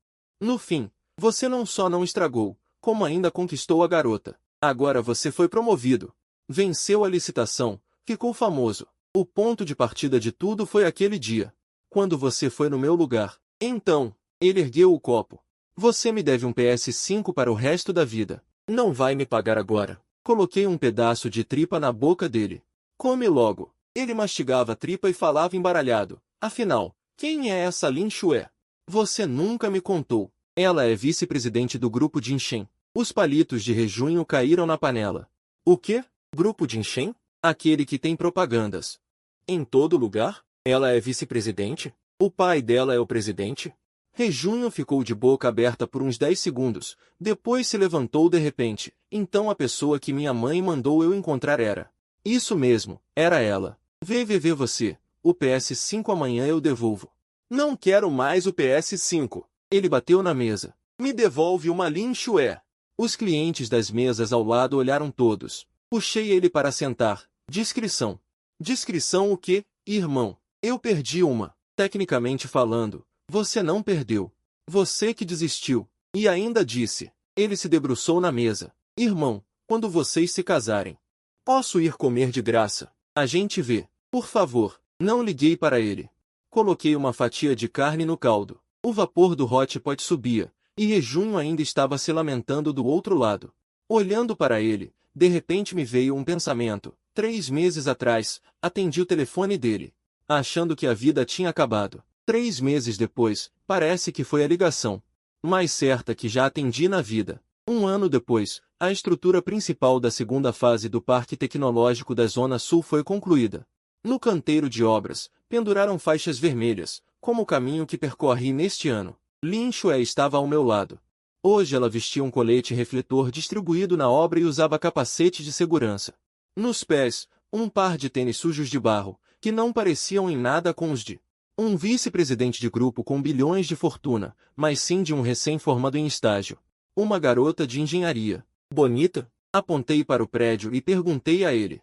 Speaker 1: No fim, você não só não estragou, como ainda conquistou a garota. Agora você foi promovido. Venceu a licitação, ficou famoso. O ponto de partida de tudo foi aquele dia, quando você foi no meu lugar. Então, ele ergueu o copo. Você me deve um PS5 para o resto da vida. Não vai me pagar agora. Coloquei um pedaço de tripa na boca dele. Come logo. Ele mastigava a tripa e falava embaralhado. Afinal, quem é essa Lin Xue? Você nunca me contou. Ela é vice-presidente do grupo Jinshen. Os palitos de rejunho caíram na panela. O quê? Grupo Jinshen? Aquele que tem propagandas em todo lugar? Ela é vice-presidente? O pai dela é o presidente? Rejunho ficou de boca aberta por uns 10 segundos, depois se levantou de repente. Então a pessoa que minha mãe mandou eu encontrar era. Isso mesmo, era ela. VVV você, o PS5 amanhã eu devolvo. Não quero mais o PS5. Ele bateu na mesa. Me devolve uma Lin Xue. Os clientes das mesas ao lado olharam todos. Puxei ele para sentar. Discrição. Discrição o quê, irmão? Eu perdi uma. Tecnicamente falando, você não perdeu. Você que desistiu. E ainda disse. Ele se debruçou na mesa. Irmão, quando vocês se casarem, posso ir comer de graça? A gente vê. Por favor. Não liguei para ele. Coloquei uma fatia de carne no caldo. O vapor do hot pot subia, e Rejunho ainda estava se lamentando do outro lado. Olhando para ele, de repente me veio um pensamento. 3 meses atrás, atendi o telefone dele, achando que a vida tinha acabado. 3 meses depois, parece que foi a ligação mais certa que já atendi na vida. 1 ano depois, a estrutura principal da segunda fase do Parque Tecnológico da Zona Sul foi concluída. No canteiro de obras, penduraram faixas vermelhas, como o caminho que percorri neste ano. Lin Xue estava ao meu lado. Hoje ela vestia um colete refletor distribuído na obra e usava capacete de segurança. Nos pés, um par de tênis sujos de barro, que não pareciam em nada com os de um vice-presidente de grupo com bilhões de fortuna, mas sim de um recém-formado em estágio. Uma garota de engenharia. Bonita? Apontei para o prédio e perguntei a ele.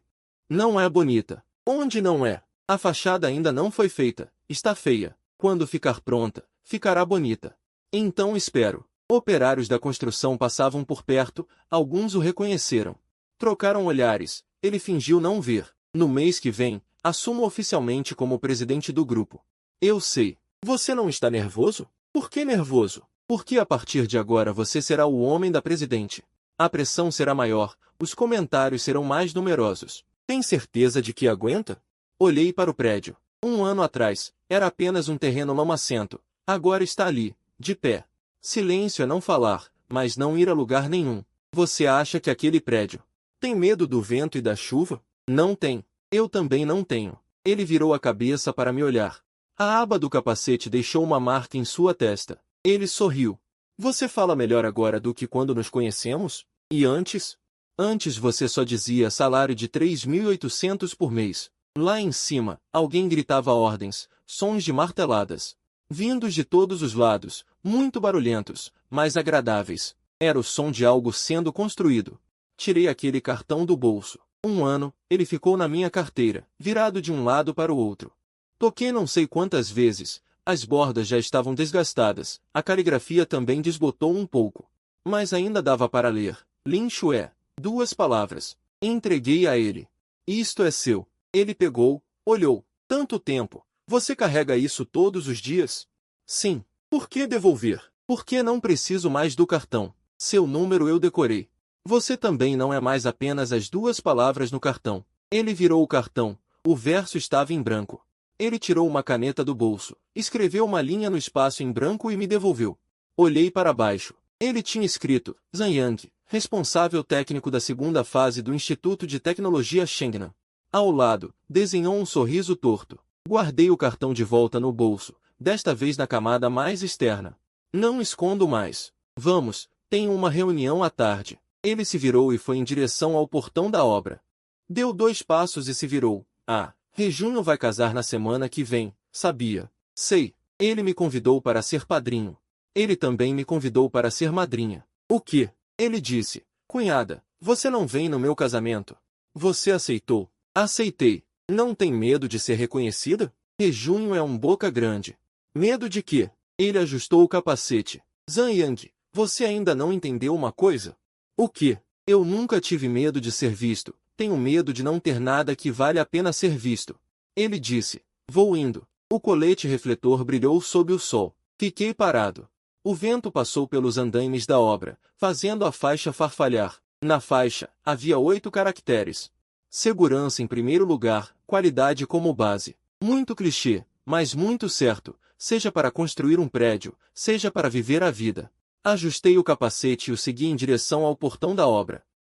Speaker 1: Não é bonita. Onde não é? A fachada ainda não foi feita. Está feia. Quando ficar pronta, ficará bonita. Então espero. Operários da construção passavam por perto, alguns o reconheceram. Trocaram olhares. Ele fingiu não ver. No mês que vem, assumo oficialmente como presidente do grupo. Eu sei. Você não está nervoso? Por que nervoso? Porque a partir de agora você será o homem da presidente. A pressão será maior, os comentários serão mais numerosos. Tem certeza de que aguenta? Olhei para o prédio. 1 ano atrás, era apenas um terreno lamacento. Agora está ali, de pé. Silêncio é não falar, mas não ir a lugar nenhum. Você acha que aquele prédio tem medo do vento e da chuva? Não tem. Eu também não tenho. Ele virou a cabeça para me olhar. A aba do capacete deixou uma marca em sua testa. Ele sorriu. Você fala melhor agora do que quando nos conhecemos? E antes? Antes você só dizia salário de 3.800 por mês. Lá em cima, alguém gritava ordens, sons de marteladas. Vindos de todos os lados, muito barulhentos, mas agradáveis. Era o som de algo sendo construído. Tirei aquele cartão do bolso. 1 ano, ele ficou na minha carteira, virado de um lado para o outro. Toquei não sei quantas vezes, as bordas já estavam desgastadas, a caligrafia também desbotou um pouco. Mas ainda dava para ler. Lin Xue. 2 palavras. Entreguei a ele. Isto é seu. Ele pegou, olhou. Tanto tempo. Você carrega isso todos os dias? Sim. Por que devolver? Porque não preciso mais do cartão. Seu número eu decorei. Você também não é mais apenas as 2 palavras no cartão. Ele virou o cartão. O verso estava em branco. Ele tirou uma caneta do bolso, escreveu uma linha no espaço em branco e me devolveu. Olhei para baixo. Ele tinha escrito, Zhanyang, responsável técnico da segunda fase do Instituto de Tecnologia Shengnan. Ao lado, desenhou um sorriso torto. Guardei o cartão de volta no bolso, desta vez na camada mais externa. Não escondo mais. Vamos, tenho uma reunião à tarde. Ele se virou e foi em direção ao portão da obra. Deu 2 passos e se virou. Ah, Rejunho vai casar na semana que vem, sabia? Sei. Ele me convidou para ser padrinho. Ele também me convidou para ser madrinha. O quê? Ele disse. Cunhada, você não vem no meu casamento. Você aceitou? Aceitei. Não tem medo de ser reconhecida? Rejunho é um boca grande. Medo de quê? Ele ajustou o capacete. Zhanyang, você ainda não entendeu uma coisa? O quê? Eu nunca tive medo de ser visto. Tenho medo de não ter nada que vale a pena ser visto. Ele disse. Vou indo. O colete refletor brilhou sob o sol. Fiquei parado. O vento passou pelos andaimes da obra, fazendo a faixa farfalhar. Na faixa, havia 8 caracteres. Segurança em primeiro lugar, qualidade como base. Muito clichê, mas muito certo, seja para construir um prédio, seja para viver a vida. Ajustei o capacete e o segui em direção ao portão da obra.